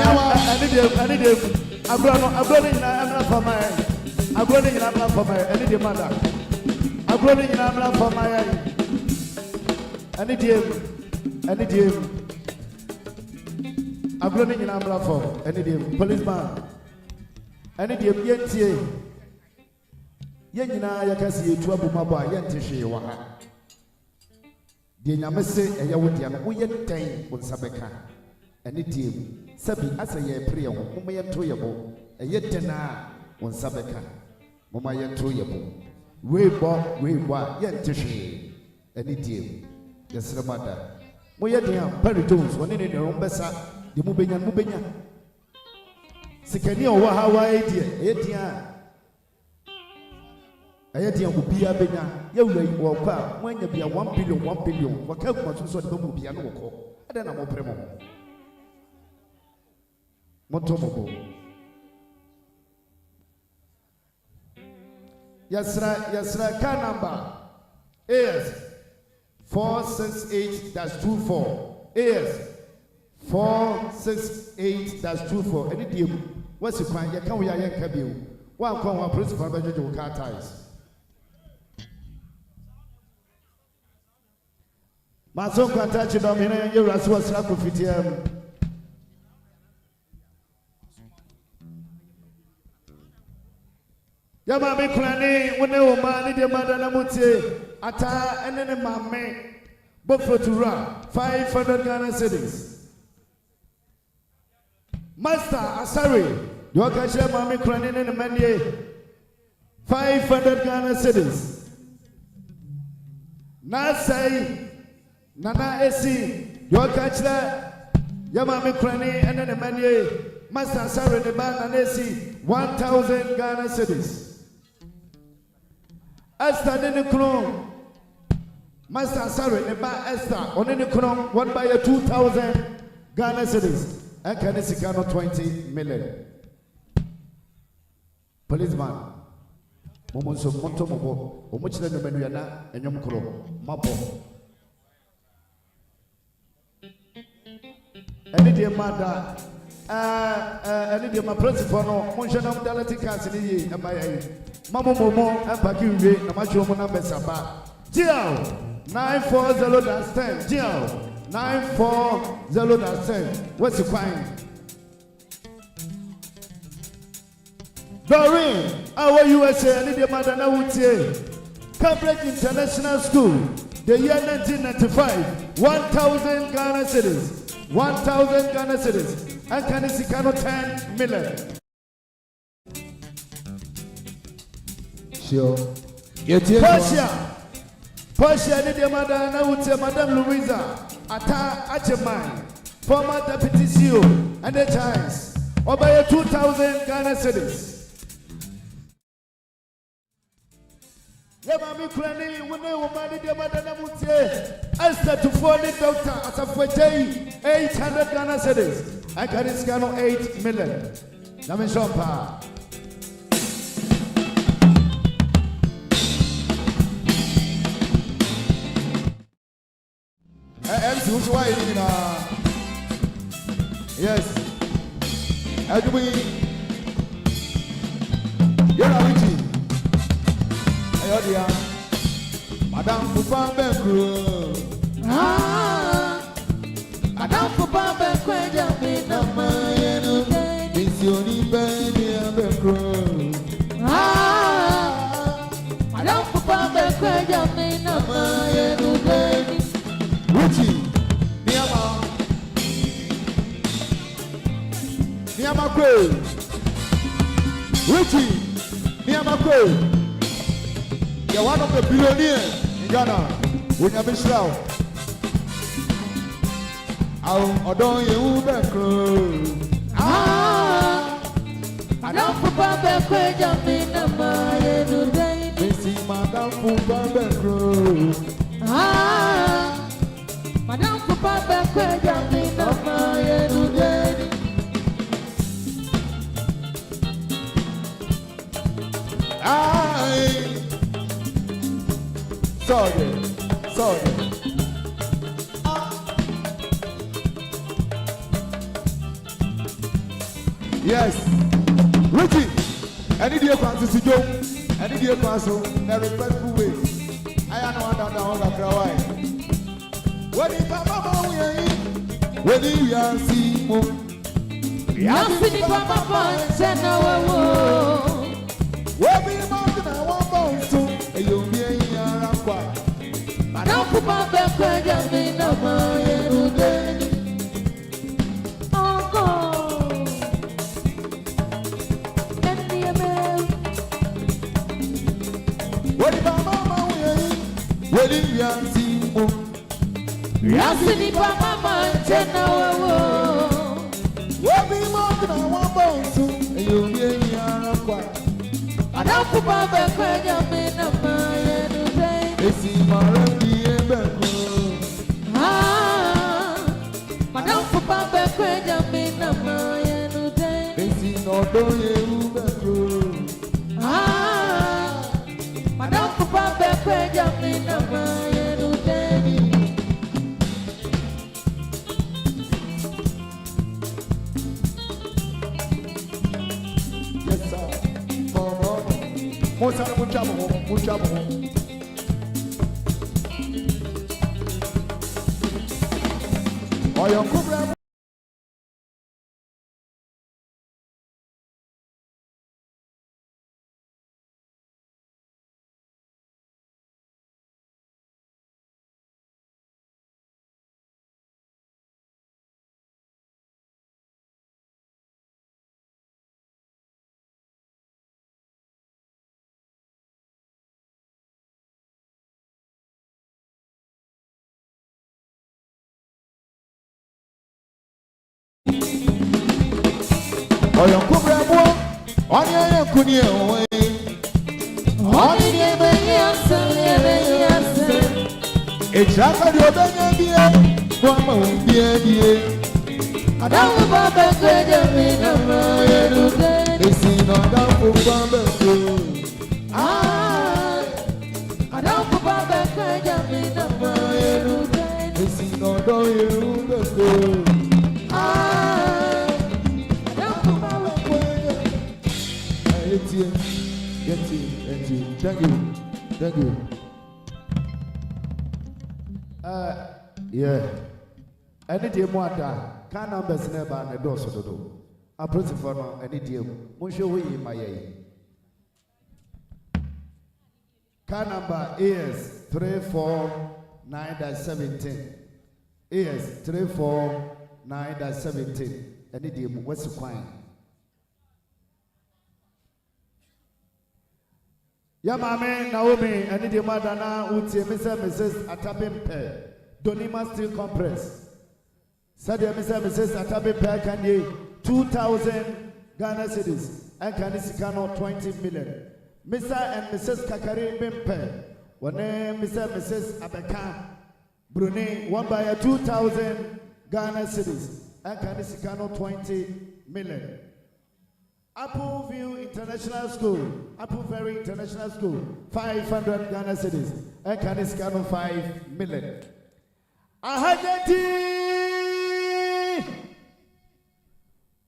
I need him. I'm running in I'm for my I'm running in I'm for my I need him mother. I'm running in I'm for my I need him. I'm running in I'm for I need him. Policeman. I need him yet. Yenina yakasi etu abumaba yentehwe wa ha. De nyame se eye wode an wo yenten unsabeka. Ene diem sabi asa ye pre ho moma yento yebo eye dena unsabeka. Moma yento yebo. Webo yentehwe. Ene diem yesremada. Mo yeden Perry Jones woni ne rombesa de mu benya. Sikani o wa hawa edie eye dia ayeti an obia benya yewura yi wo kwa mwanya bia 1 billion waka kuma so de bamu bia no woko ade na mo premo mo to mo yasra car number AS 468-24 AS 468-24 any dem what's kwan ye kan wo ya yenka biu wa kwan wa principal ba jojo car ties Mason Kantachi Domina, you as was Rakufitium. Yama be clanning when no man, dear Madame Mute, Ata and then Mamma, Buffalo to run 500 Ghana cities. Master, sorry, you can share Mammy clanning in the Mania 500 Ghana cities. Now say. Nana Esi, your catcher, Yamami Crane, and then the Mania, Master Sarah, the band, and Esi, 1,000 Ghana cities. Esther, then the crown, Master Sarah, the band, Esther, on the crown, one by 2,000 Ghana cities, and Canisicano 20 million. Policeman, Momonso Montomo, Omuchina Menuana, and Yomkro, Mapo. Any dear mother, any dear my principal, no, Monshana modality castle, and my Mamma Momo, and Pakiwe, and Macho number Saba. Gio 940-10, Gio 940-10. What's the crime? Doreen, our USA, any dear mother, now would say Cambridge International School, the year 1995, 1,000 Ghana cities. 1,000 Ghana cities and Canisicano 10 million. Sure. Portia, the Madame, I would say Madame Louisa, Ata Achemai, former deputy CEO, and the Times, or by 2,000 Ghana cities. Yamami Krani, when they were married, the Madame would say, Esther to phone the doctor as a 800 Ghana cities. I can scan 8 million. Name Shompa. MC, who's why yes. You're not Richie. Madame Pupa Benkru. Madame Pupa Benkru, Jaminamayan, Missioni Benia Benkru. Madame Pupa Benkru, Jaminamayan, Richie, Niama Kwe. Richie, Niama Kwe. You're one of the billionaires in Ghana. When you're Michelle, I don't you back. Madame Pupa Benkru, Jaminamayan, Missy Madame Pupa Benkru. Madame Pupa Benkru, Jaminamayan, Sorry. Yes. Richie, any day comes to see Joe, any day comes to a respectful way. I am no one down the crowd. When you come up, when you are see more. Yasini papa chena wewo. Webi mountain I want bounce to. Eyo mi yara kwa. Madam kupa bekwe jami na maye ude. Uncle. When you are see more. Yasini papa chena wewo. Webi mountain I want bounce to. Eyo mi yara kwa. Madam kupa bekwe jami na maye ude. Esi marandi ebeko. Madam kupa bekwe jami na maye ude. Esi nodo ye ubeko. Madam kupa bekwe jami na maye ude. Yes sir. Mucha. Oyo kubra. Oyo kubra bo. Oni aye kuni ewe. Oni yebe yase. Echaka di obenye biye. Kwama biye. Madam kupa bekwe jami na maye ude. Esi no da kwamba so. Madam kupa bekwe jami na maye ude. Esi no do ye ubeko. Madam kupa bekwe. Get it. Thank you. Yeah. Any day more that can numbers never and the doors of the door. I pray for no any day. Monsieur, we in my car number is 349-17. Is 349-17. Any day, what's the coin? Ya mame Naomi, any day madana uti Mrs. Atabim Pe. Donima still compress. Sadia Mrs. Atabim Pe can ye 2,000 Ghana cedis and can Sikano 20 million. Mr. and Mrs. Kakari Bimpe. One Mr. and Mrs. Abeka Brunei one by a 2,000 Ghana cedis and can Sikano 20 million. Apple View International School, Apple Ferry International School, 500 Ghana cedis, and Kaniscano 5 million. Ahajati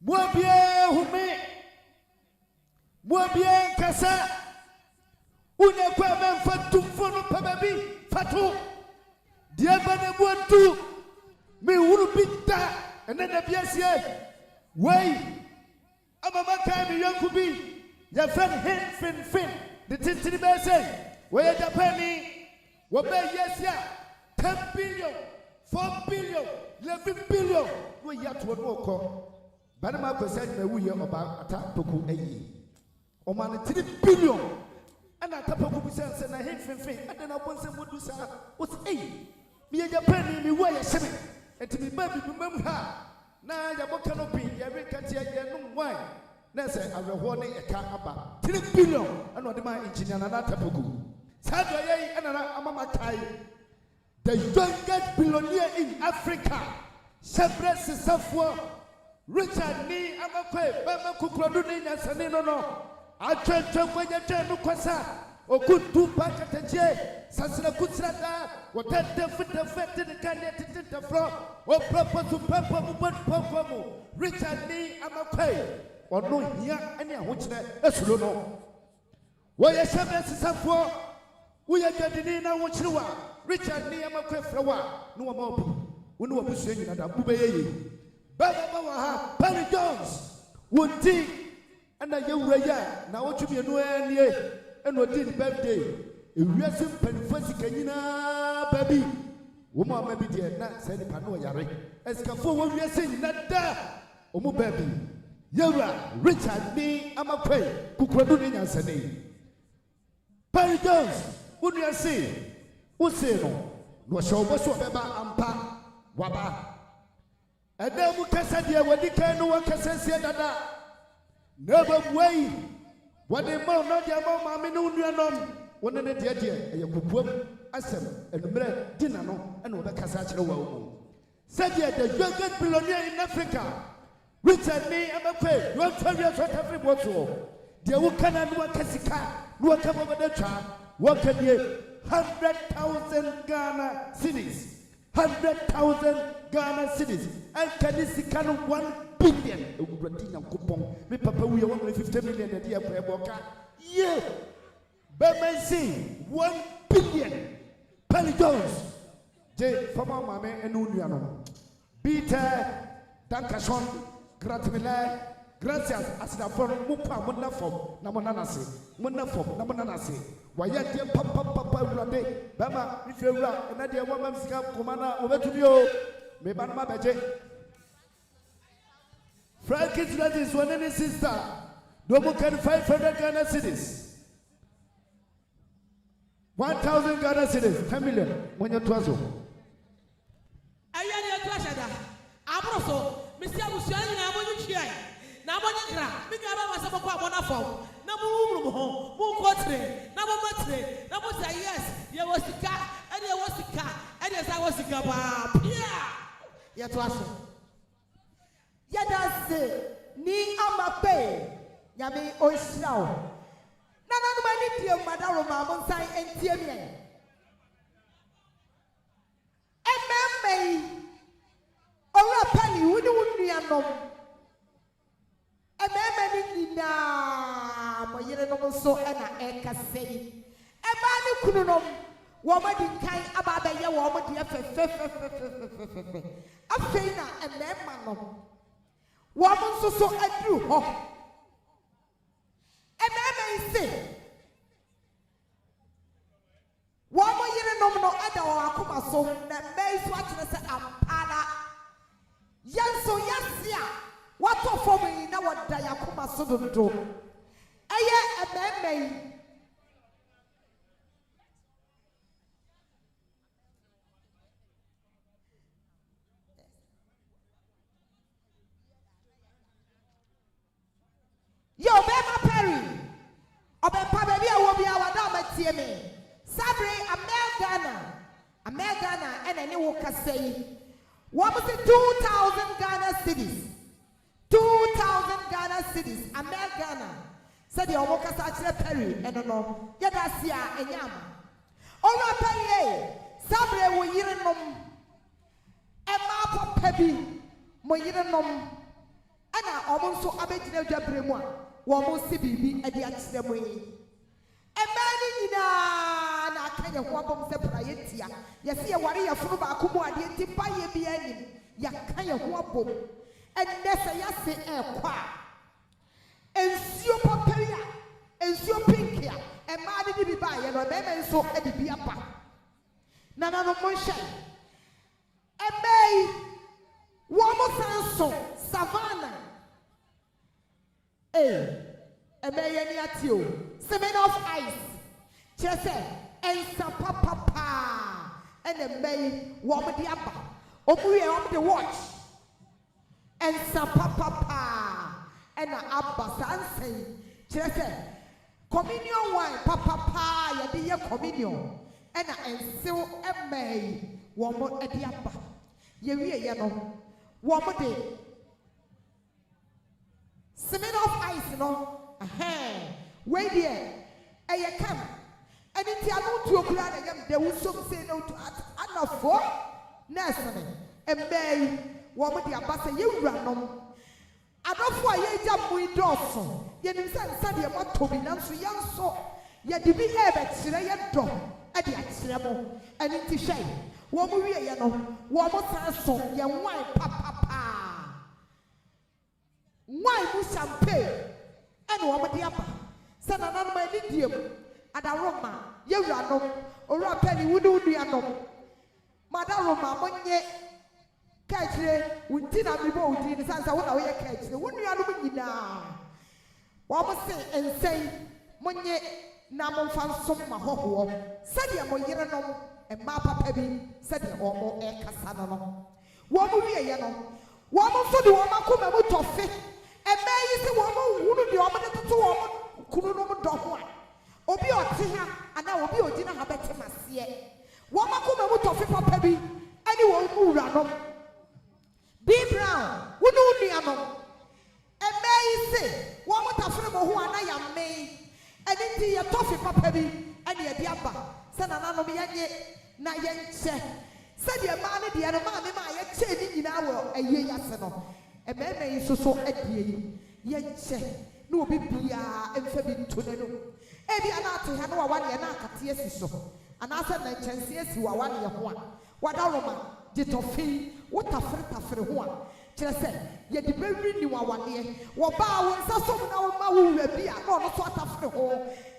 Mwabie Hume Mwabie Kasa Unekwa Memfatu Fono Pababi Fatu Diabane Mwantu Mi Urubita and then the BSA Way. I'm a man young could be your friend Fin. The Tintini Basin, where the penny will be yes, 10 billion, 4 billion, 11 billion. We yet to walk. But I'm not saying we are about attack Poku a year. O man, 3 billion. And I Tapoku says, and I hate Fin, and then I want some would do so. What's 8? Me and your penny, me way a shimmy, and to be baby, remember her. Na ya canopy, ya rekati ya no wine. Na say I warning a car about 3 billion and what my engineer and Tapoku. Sadwa ye and Amama Kai. The youngest billionaire in Africa. Sebre Sisafwa. Richard Ni Amakwe, Bama Kukroduni and Sanino no. I turned to when you turn to Kwasa. O good two packet and jay. Sassana Kutsrata. What that the fat in the candidate to the floor. O proper to Papa Mubamu. Richard Ni Amakwe. ɔno hia ɛne ahokyerɛ ɛsoro no wɔyɛ hyɛbɛ sisafoɔ woyɛ dwadini na wokyere wa Richard ne yɛma kɔfrɛ wa ne wɔma obi wo ne wɔbusua nyina da bo bɛyɛ yie bɛbɛba wɔ ha Perry Jones wonti ɛna yɛwura yɛ na wotwe mienu anie ɛna ɔdi ne birthday ewiase mpanimfoɔ sika nyinaa baabi wo mu ama bi deɛ na sɛ nipa no ɔyare ɛsikafoɔ wɔ wiase nyina da ɔmo baabi yɛwura Richard ne amakɔe kukuradu ne nyansane Perry Jones wo nua se wo se no na ɔhyɛ ɔbɔ so ɔbɛba ampa waba ɛda mu kasa deɛ wɔdi kan no wɔkasa sie dada na ɛbɛbuai wɔde ma ɔno deɛ ma maame ne wo nuanom wo ne ne deɛ ɛyɛ kokoam asɛm anummerɛ di na no ɛna wɔbɛkasa akyerɛ wɔ wo sɛdeɛ the youngest billionaire in Africa Richard ne amakɔe wɔntwa wiɛ so ɔtafiri bɔtoɔ deɛ woka na ne wɔka sika ne wɔka bɔbɛda twa wɔka deɛ 100,000 Ghana cedis 100,000 Ghana cedis and can you see 1 billion me papa we want 50 million a year for boka yeah but see 1 billion Perry Jones J former mame enu nuano Peter Dankason Gratmila gracias asida for mupa mona fom na mona nase mona fom na mona nase waya de papa urade bama ife ura na de wa mam sika komana obetumi o me ba na ma beje Frankie's is one and sister do mo can 500 Ghana cedis 1,000 Ghana cedis 10 million when you twazo ayani atwashada abroso misia busuani na abonyu hia na abonyu kra mi ga ba wasa bokwa abona fo na mu wumrum ho mu kotre na mu matre na mu say yes ye wasika and ye wasika and ye say wasika ba pia ye twaso ye da se ni amape nyame onhyirawo na nanu ma ni die madaro ma mo nsan entie mi ememme ora pani wuni wunu anom ememme ni nyina mo yere no so na ekasei eba ni kunu nom wo ma di kan aba ba ye wo mo di fefe afei na ememme nom wo mo nso so aduru ho ememme se wo mo yere nom no ada wo akoma so na mei so akyere se ampara yanso yasia wato fomi na wada yakoma so dodo eye ememme yo bema Perry obepa baby awo bia wada matie me sabre Ghana ene ne wo kasei what was it 2,000 Ghana cedis 2,000 Ghana cedis Ghana said the omo kasa kire Perry eno no yeda sia enyama ora Perry sabre wo yire nom e ma papa bi mo yire nom ana omo nso abegire dwabre mu a wo mo si bibi e de akire mo yi emani nyina na akanya ho abom se prayetia yesi ye ware ye furu ba akumu ade nti paye bi anim ya kanya ho abom enne se yase ekwa ensuo poperia ensuo pinkia emani di bi ba ye no be nso edi bi apa nana no monhye emei wo mo sanso savannah emeye ni atio semen of ice chese ensa papa ene mei wo mo di aba omuye wo mo di watch ensa papa ena aba sansen chese communion wine papa ye di ye communion ena ensew emei wo mo di aba ye wie ye no wo mo di semen of ice no wait there eye kam eni ti anu tu okura na yam de wusom say no to anafo nurse me embei wo mo di abasa ye wura nom adofo a yɛgya mui dɔɔso yɛnim sɛ nsa deɛ mɔtɔ bi nanso yɛnso yɛde bi ɛbɛkyerɛ yɛ dɔ ɛde akyerɛ mo ɛne nti hwɛ wɔn mo wie yɛ no wɔn mo san so yɛ wine papapaa wine mu champagne ɛna wɔn de aba sɛ nananom ani die mu adaroma yɛwuranom owura pɛni wudu nuanom madaroma monye kɛkyire wunti na mibɔ wudi ne sansa wo na woyɛ kɛkyire wo nuanom nyinaa wɔn se nsɛn monye na momfa nsom ma hɔhoɔ sɛdeɛ mo yerenom mmaa papa bi sɛdeɛ wɔn ɛkasa no wɔn wie yɛ no wɔn nso de wɔn akoma mu tɔfe mmaa yi sɛ wɔn hunu deɛ wɔn de toto wɔn kunu nom dɔ ho a obi ɔte ha anaa obi ogyina ha bɛte maseɛ wɔn akoma mu tɔfe papa bi ɛne wɔn mu wuranom B Brown wunu nuanom mmaa yi sɛ wɔn tafere mo ho anaa yɛ mmɛn ɛne nti yɛ tɔfe papa bi ɛne yɛde aba sɛ nananom yɛnye na yɛnkyɛ sɛdeɛ mmaa no deɛ no maame ma a yɛkyɛ ne nyinaa wɔ ayie yɛase no mmarima yi nso so adie yi yɛnkyɛ na obi biara mfa bi nto n'anum ebi ana ate ha no wawaneɛ na akateɛ si so anaasɛ na nkyɛnse asi wawaneɛ ho a wadaroma gye tɔfe wotafere ho a kyerɛ sɛ yɛde bɛwiri ni wawaneɛ wɔbaa wo nsa som na woma wo wura bi a na ɔno so atafere ho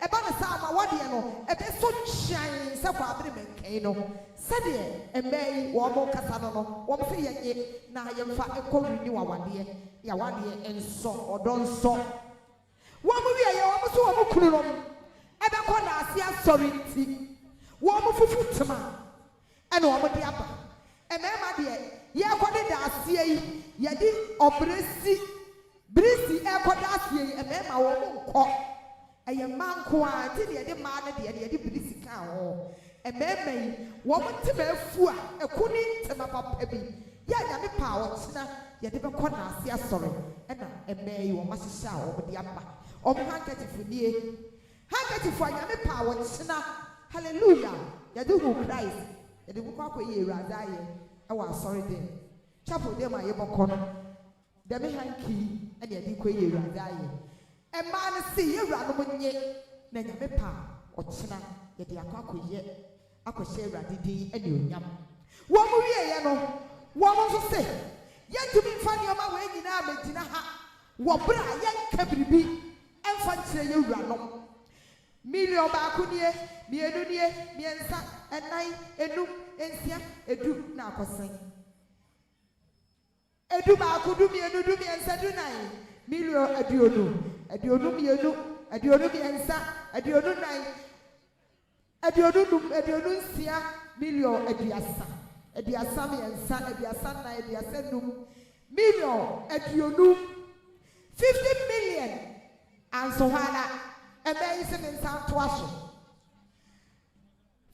ɛba ne saa ama wadeɛ no ɛbɛso kyan sɛ kɔ abere mɛnkɛn no sɛdeɛ mmaa yi wɔn kasa no wɔn sɛ yɛnye na yɛmfa ɛkɔ ni wawaneɛ yawaneɛ nsɔ ɔdɔ nsɔ wɔn wie yɛ wɔn so wɔn kunu no ɛbɛkɔ na ase asɔre nti wɔn fufu tema ɛna wɔn de aba mmarima deɛ yɛkɔde da aseɛ yi yɛde ɔbrɛsi brisi ɛkɔda aseɛ yi mmarima wɔn nkɔ ɛyɛ mmaa nko a nti deɛ yɛde mmaa no deɛ yɛde brisi kaa ho mmarima yi wɔn tema afu a ɛko ne ntoma papa bi yɛ anyame paa wɔkyena yɛde bɛkɔ na ase asɔre ɛna mmaa yi wɔn ahyehyɛ a wɔn de aba wɔn handkerchief nie handkerchief anyame paa wɔkyena hallelujah yɛde hu Christ yɛde kɔkɔ akɔyɛ awurade ayɛ ɛwɔ asɔre den chapel dem a yɛbɔkɔ no dɛm hanky ɛna yɛde kɔyɛ awurade ayɛ mmaa no si yɛwuranom nye na nyame paa ɔkyena yɛde akɔyɛ akɔhyɛ awurade din ɛne onyam wɔn mo wieɛ no wɔn nso sɛ yɛntumi mfa nneɛma wɔn nyinaa bɛgyina ha wɔ bere a yɛnka biribi ɛmfa nkyerɛ yɛwuranom million baako nie mmienu nie mmiɛnsa ɛnan enum nsia edu na akɔsɛn edu baako du mmienu du mmiɛnsa du nan million aduonu mmienu aduonu mmiɛnsa aduonu nan aduonu num aduonu nsia million aduasa mmiɛnsa aduasa nan aduasa num million aduonu 50 million ansohana ɛbɛn yi sɛ ne nsa ntoa so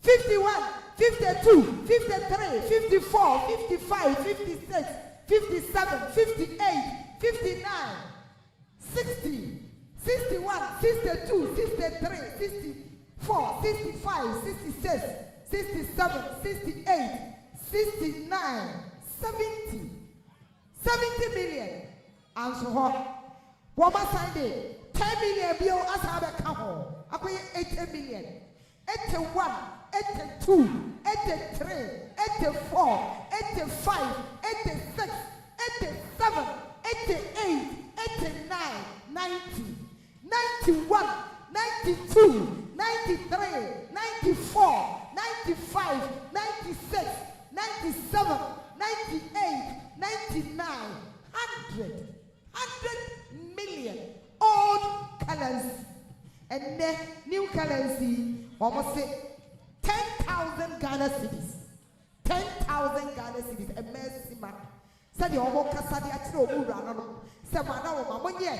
51 52 53 54 55 56 57 58 59 60 61 62 63 64 65 66 67 68 69 70 million ansohɔ wɔma sign de 10 million bio asa bɛka ho akoyɛ 80 million 81 82 83 84 85 86 87 88 89 90 91 92 93 94 95 96 97 98 99 100 million old currency and then new currency almost say 10,000 Ghana cedis 10,000 Ghana cedis a messima said the omo kasadi atro mura no se mana wo mamonye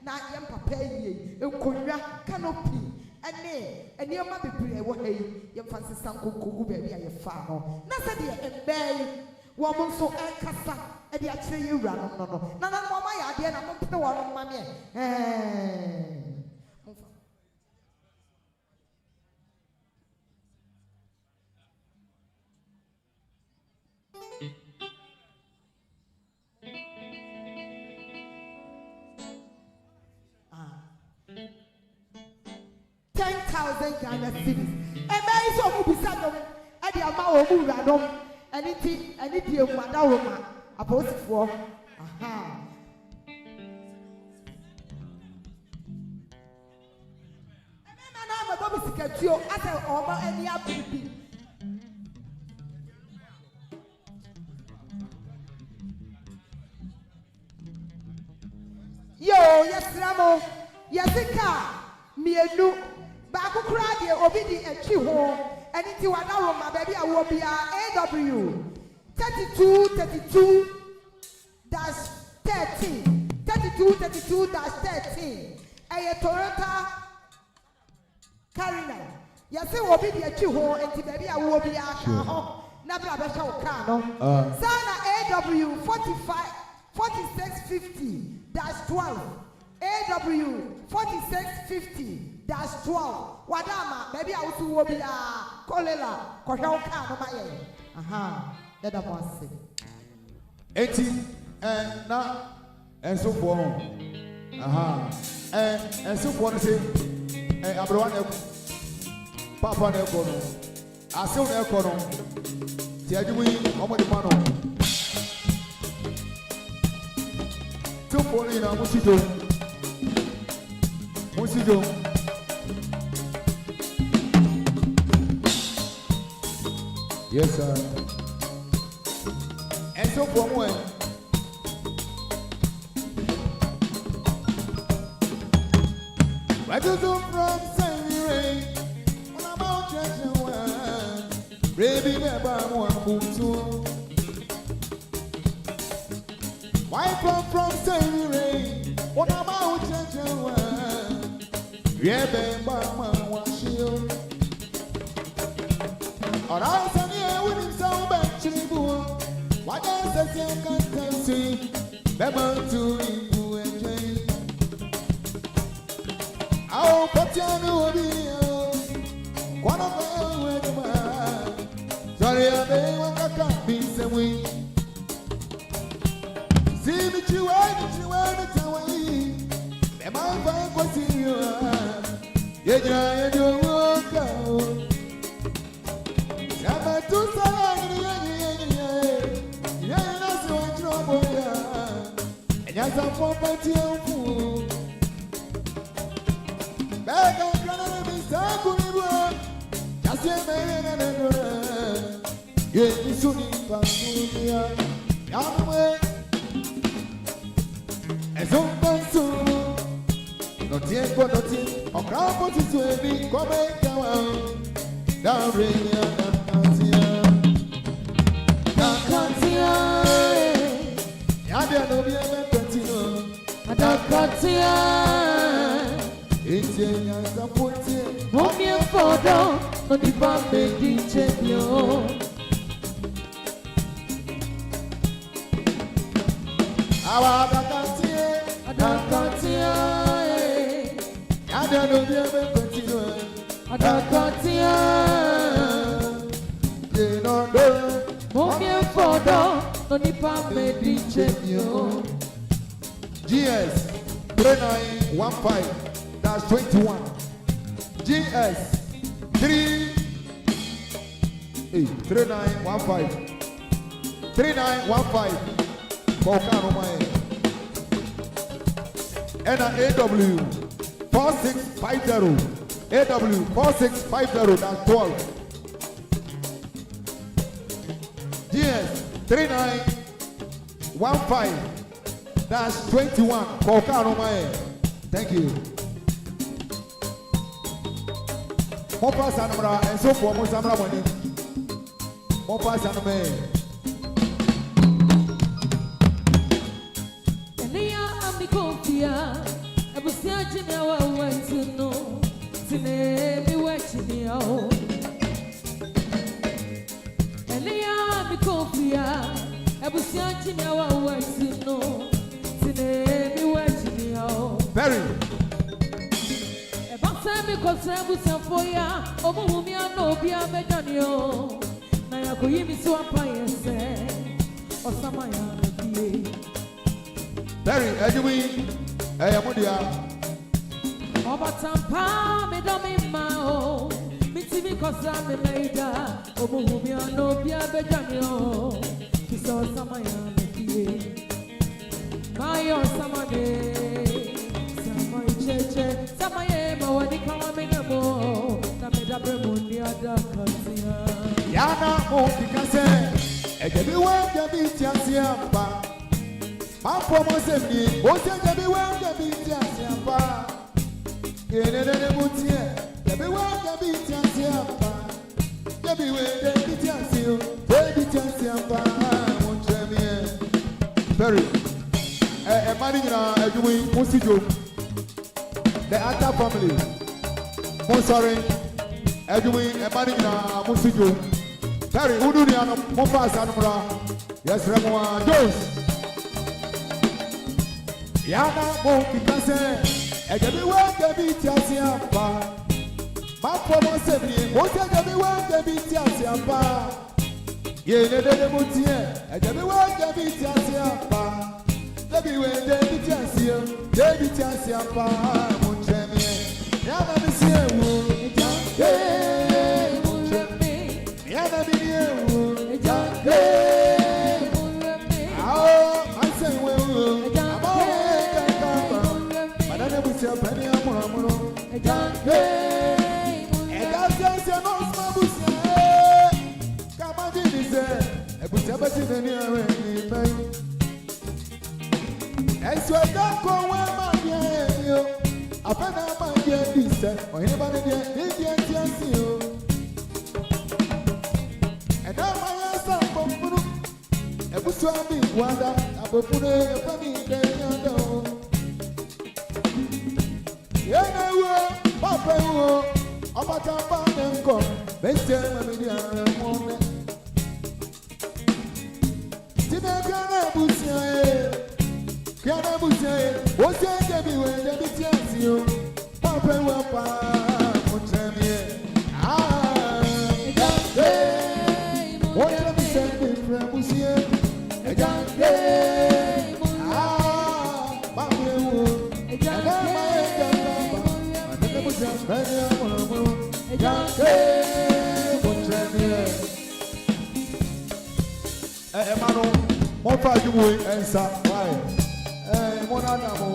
na yem papa yie enkonwa canopy ene enioma bebre wo hayi yem fancy sankokogu ba bia ye fa no na said the embey wo mo so enkasa e de akire ye wura no na mo ma ya de na mo pene wo no ma me 10,000 Ghana cedis. And there is a Mubisano, and the amount of Muradom, and it is Madaroma, opposed for. Aha. I'm a baby secure as an Oma and the Abbey. Yo, yes, Ramo, Yasika, Mienu, Baku Kradi, Obidi, and Chiho, and into another, my baby, I will be AW 32 13 32 13 a Toyota Carina. Yes, it will be the Chiho, and baby, I will be never a show car. Sana AW 4650-12 AW 4650-12 Wadama, maybe I also will be a Kolela, Koshauka, aha, that I must say. 80 and now and so forth. Aha, and so forth. Say, Abraham, Papa Nekono, I saw Nekono, Tiajuwi, Omodimano. Polina, Musido. Yes, sir. And so from when? Where do you from Sunny Rain? When I'm out drinking wine, baby, never want Opemsuo. Why come from Sunny Rain? When I'm out drinking wine, yeah, baby, I'm watching you. Or else I'm here with him so back to the what else I can't see? Never to you enjoy. I'll put you on the one of my way. Sorry, I may want to come be some way. See me to away. Am I fine for seeing you? Yeah, you walk out. I'm too sorry. Yes, I'm for party of food. Back on Canada, Mr. Just a man and a get me soon in Pasunia. Yamway as Opemsuo. Not yet, but not yet. Or crown put it to a big comment down radio. It's a supporting. Home your photo, no the bamboo champion. I GS 3915 that's 21. GS 3915 Volcano Mine and AW 4650 AW 4650 that's 12. GS 3915 that's 21 Volcano Mine. Thank you. Mopa Sanamra and so for Mosamra money. Mopa Saname. Elia Amikofia, I was searching our way to know. Tine, be watching me out. Elia Amikofia, I was searching our way to know. Tine, be watching me out. Very. Because I was a foya, Omumia no be a medanio. Naya Koyimi so a pie, or Samaya. Very, Edwin, Ayamudia. Obatampa, Medamima, because I'm a maida. Omuhumia no pia bejamio. Kiso samaya mekie. Mayo samade. Samay cheche. Samaye mawani Kwamina mo. Nameda bremundi adakatia. Yana mo kikase. Ejebi wenge biti asiamba. Mampo mosemi. Ose ejebi wenge biti asiamba. Yenene mutie. Ejebi wenge biti asiamba. Ejebi wenge biti asio. Biti asiamba. Montremie. Very. Mani na ejumi musijo. The Atta family. Monsori. Ejumi mani na musijo. Very. Uduni ano mopasa anumra. Yes, Remwa Jones. Yana mo kikase. Ejebi wenge biti asiamba. Mampo mosemi. Ose ejebi wenge biti asiamba. Yenene mutie. Ejebi wenge biti asiamba. Baby, when they be Tiasia, they be Tiasia, Montremie. Yana be here, Yana be here, I say, well, I'm all Madame was your penny, and that's just a no small bush. Come on, this I put everything in here. As you are not going, my dear, I found out my dear sister, or anybody there, Indian you. And now my ass up from Puru, and was so big, Wanda, I will put a funny day on the home. Yeah, I will, Papa, about a pound and come, best tell my dear woman. Tinaka Busia. Kiana Busia, what's your baby when they be you? Papa, Montremie. What have you said from Busia? A young day. Papa, Emmanuel, more far you will answer. Why? Monanamo.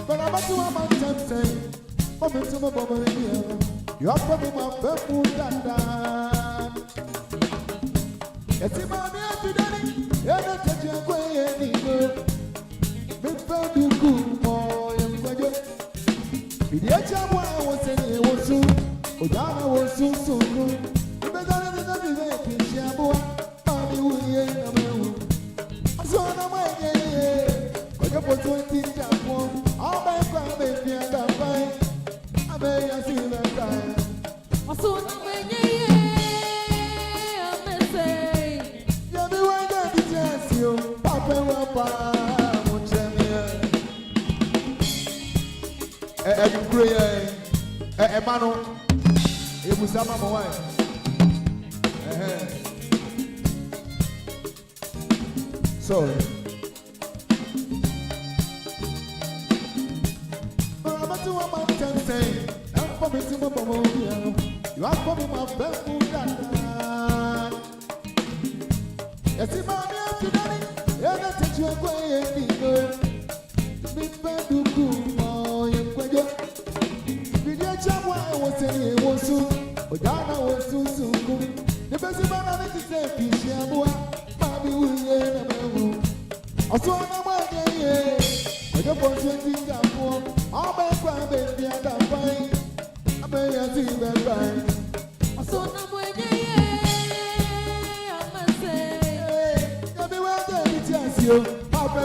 But I'm not doing my time saying, I'm into my bubble here. You are probably my first food and done. It's in my near today, and I touch your way anymore. Big fan, you cool boy, and graduate. The HM was saying it was soon. Ojana was so good. The better than the event in Shabua, Mommy William. I saw no way. I got for 20 jump one. All my family and I find. I may have seen that time. I saw no way. I'm saying, you'll be one day to chance you. Papa, Emmanuel. It was some of my wife. Sorry. But I'm not doing my time saying, I'm coming to my mama. You are coming my best food. Yes, if I'm here today, and I take you away and go. Big bad do good, boy, and quack. I was saying it was soon, but Dana was so good. The best man I need to say, Pishabua, Bobby William. Also, I'm a day, but the boss went in that form. All my baby and that fine. I may have seen that right. also, no way. I'm saying, everywhere they be just you, Papa,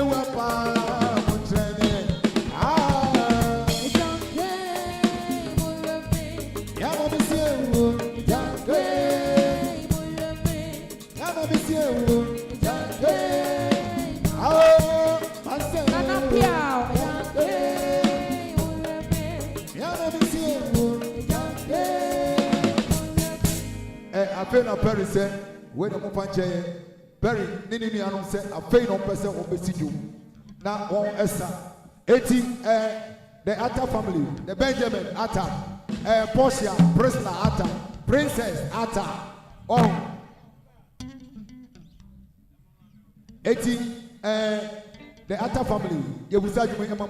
Montremie. I feel a very say, when I'm Berry, Nini Anon said, a fain on person will be you. Now, one Esther, 80, the Atta family, the Benjamin Atta, Portia, Priscilla Atta, Princess Atta, oh, 80, the Atta family, you will say, Mamma,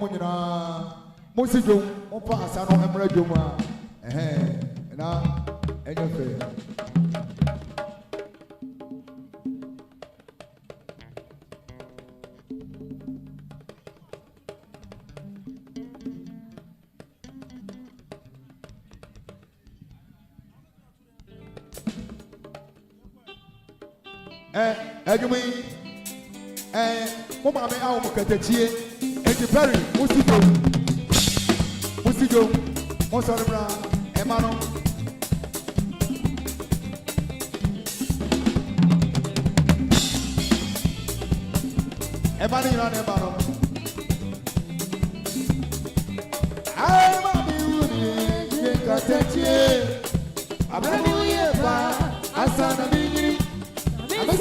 Monsijo, Opa, Asano, and Rejoma, and now, and your faith. Edwin, Mama, I will get a cheer, and the Perry, Musigo, Monsara, Emano. Emani ran Emano. I'm a beauty, got a cheer. I'm a new year, I saw the beginning. I'm a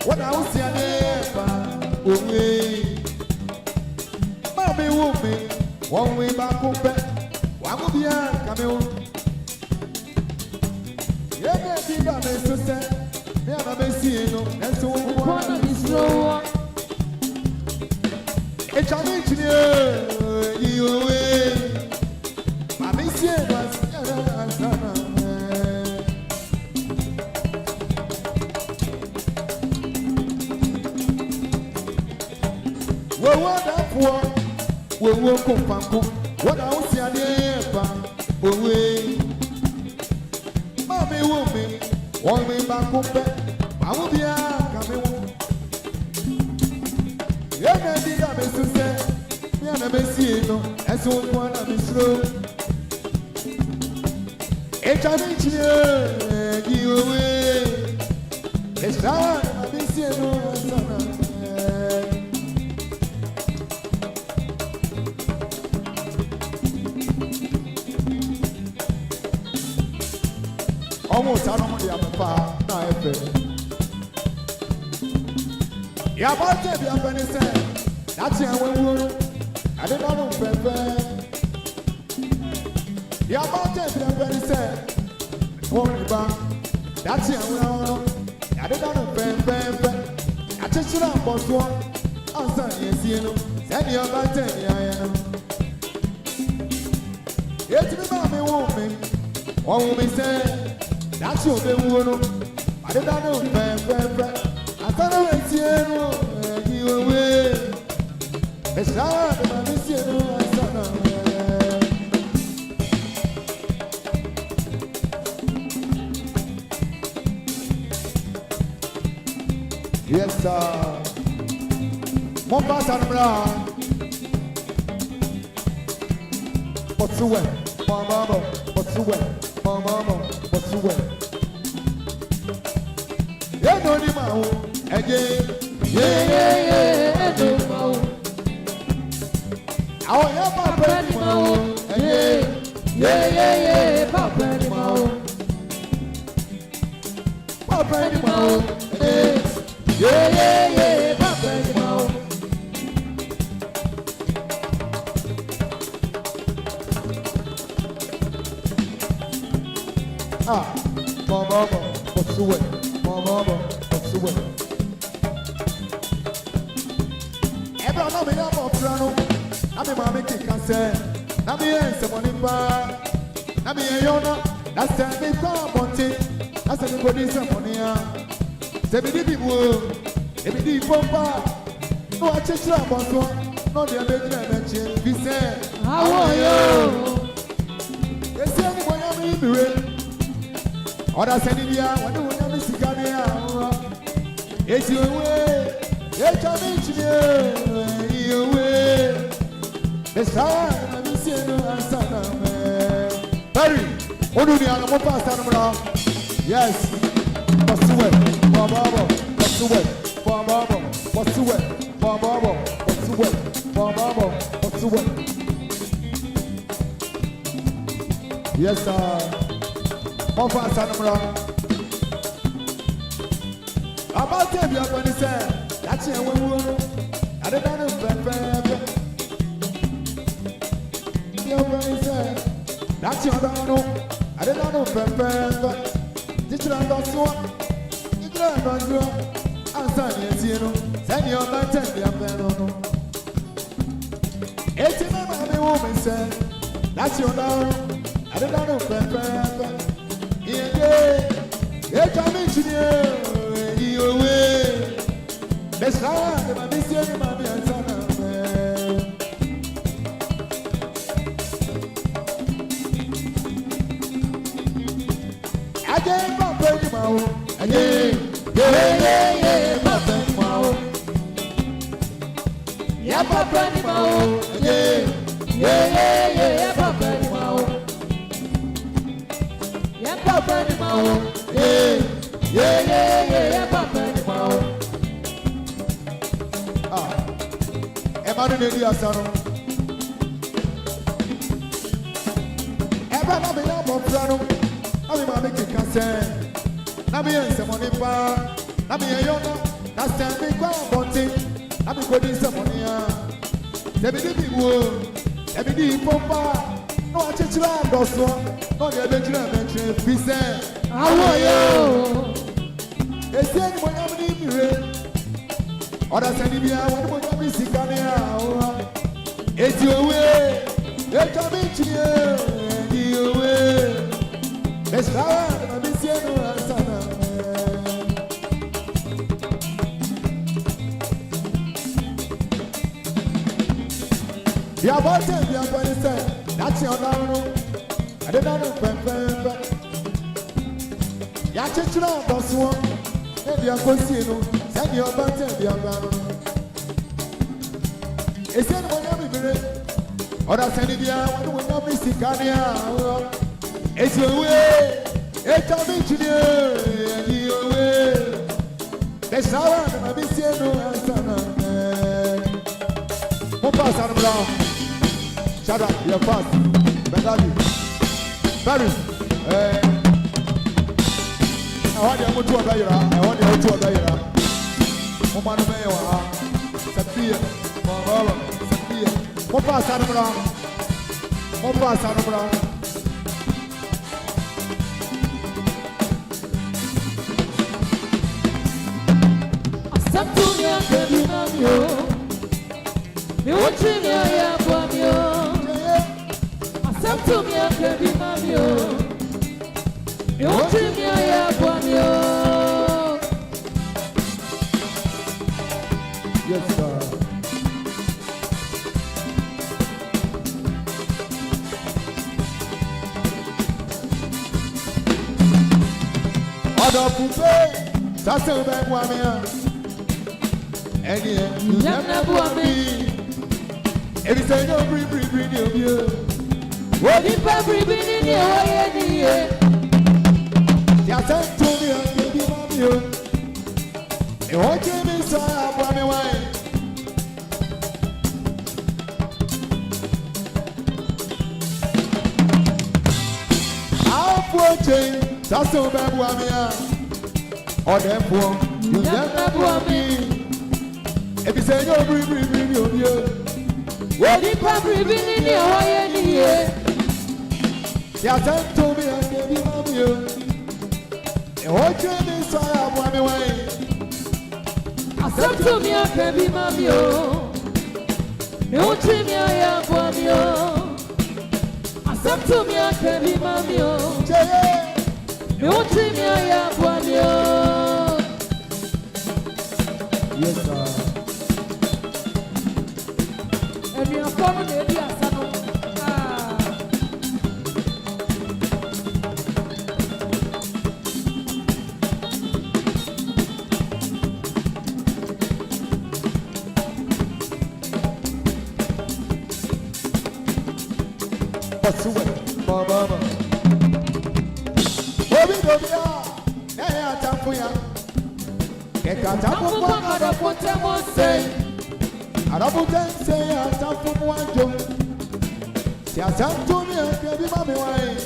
what I was saying, Mommy, woman, one way back up, one will be a camel. Yeah, I'm a sister, never been seen, and so one of his row. A challenge, you away. Mammy said, we will come what I was saying, away. Mommy, woman, one way back up, I will be a camel. Yeah, I did have a sister, me and a messino, and so one of his room. A challenge, you away. It's not a messino, almost I don't want to have a far. Yeah, but if you have any say, that's your way. I didn't know Pepe. Yeah, but if you have any say, only back. That's your way. I didn't know Pepe. I just should have bought one. I'm sorry, you know. Send your button, yeah. It's the mommy woman. One woman said. That's your baby. I don't know, Pepe. I thought I went to you away. It's hard, but I miss you. Yes, sir. Mon pass and brown. What's the way? Mama, what's the way? Mama. What's the way? Yeah, no, the mouth. Again. Yeah, no, mouth. I have my penny mouth. Again. Yeah, my penny mouth. My penny mouth. Again. Yeah, my penny mouth. Mama, what's the way? Mama, what's the way? Everyone know me up of piano. I'm a mommy kick and say, I'm here, someone in bar. I'm here, you know. That's time we come on it. That's everybody's money. Sebidi bibu, ebidi pompa. No achechira bonso, no de abedina menche. Bi say, How yo? esi ani bonya mi bire. Oda senibia, wani wonya mi sikane ya. Esi owe, echa mi chine, iwe. Esa na mi se no ansana me. Barry, onu ni ana mo pass ana. Yes. What's the way? Baba, what's the way? Baba, what's the way? Baba, what's the way? Baba, what's the way? Yes, sir. How far, Sanamra? About them, you're going to say, that's your woman. I don't know if you're going to say, that's your dano. I don't know if Dichrandoso, Ansani Tino, send your mountain, the Apeno. 80 men, woman said, that's your down. I don't know, Pepper. Yeah, come in, you away. Let's ride, my mission, my son. Again, Papa, again, yeah, Papa, yeah, Papa, again, yeah, Papa, yeah, Papa, yeah, Papa. Emmanuel Diasano. Ever not be up piano. I'm making consent. Nami and money pa. Nami and Yona. That's time we go about it. Nami go this money. Every people, every pompa. No, I change land also. No, the adventure. Peace. How are you? It's anyone having me. Oda Sanibia, what would you see coming out? It's your way. It's coming to you. Way. Let's ride, my mission. You are wanted, you are going to say, that's your down. I don't know, Pepper. Yachitra, boss one, and you are going to see. Send your button, your gun. Is anyone ever or I send it here? What will not be sick on here? It's your way. It's coming to you. Way. Let's have a mission. Pass on brown. Shut up, you're fast. Bengali. Paris. I want you to obey. I want you to obey. Mano meio a Safia, Mama, Safia. Vou passar no brão. Santunya Kabinamio. Meu time é Kwamio. Santunya Kabinamio. Meu time é Kwamio. Yes, sir. Other people, that's a bad woman. And you never want me. Every time you bring you. What if I bring in your way? Just to me and give you. And what you mean, so I want me wine. I'm watching, that's so bad, woman. Or them poor, you never want me. If you say no, bring you. What if I bring in your way? Just to me and give you. And what you mean, so I want me wine. Accept me, I can be mamio. No dream, I am you. Accept me, I can be mamio. No dream, I am you. Yes, sir. And you are coming to the Asano. Baba. Obi dobia, eh atafuya. Keka tafu kwa arapote mose. Arapote se atafu mwanjo. Si asantu mi ebi mami wae.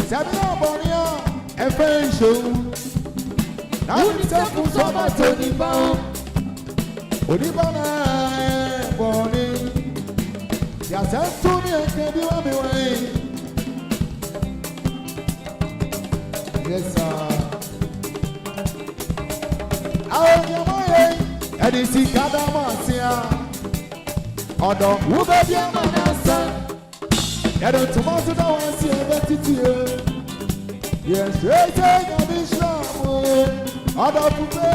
Sabi abonia efe show. Na unitafu soma toni bao. Odibana boni ya santu mi ekebi wa mi wai. Yes sir. Awo nyamoye edisi kada masia. Odo ube bi amanasa. Edo tumoto da wansi ebetitie. Yes yes yabishamu. Odo pupe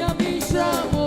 yabishamu.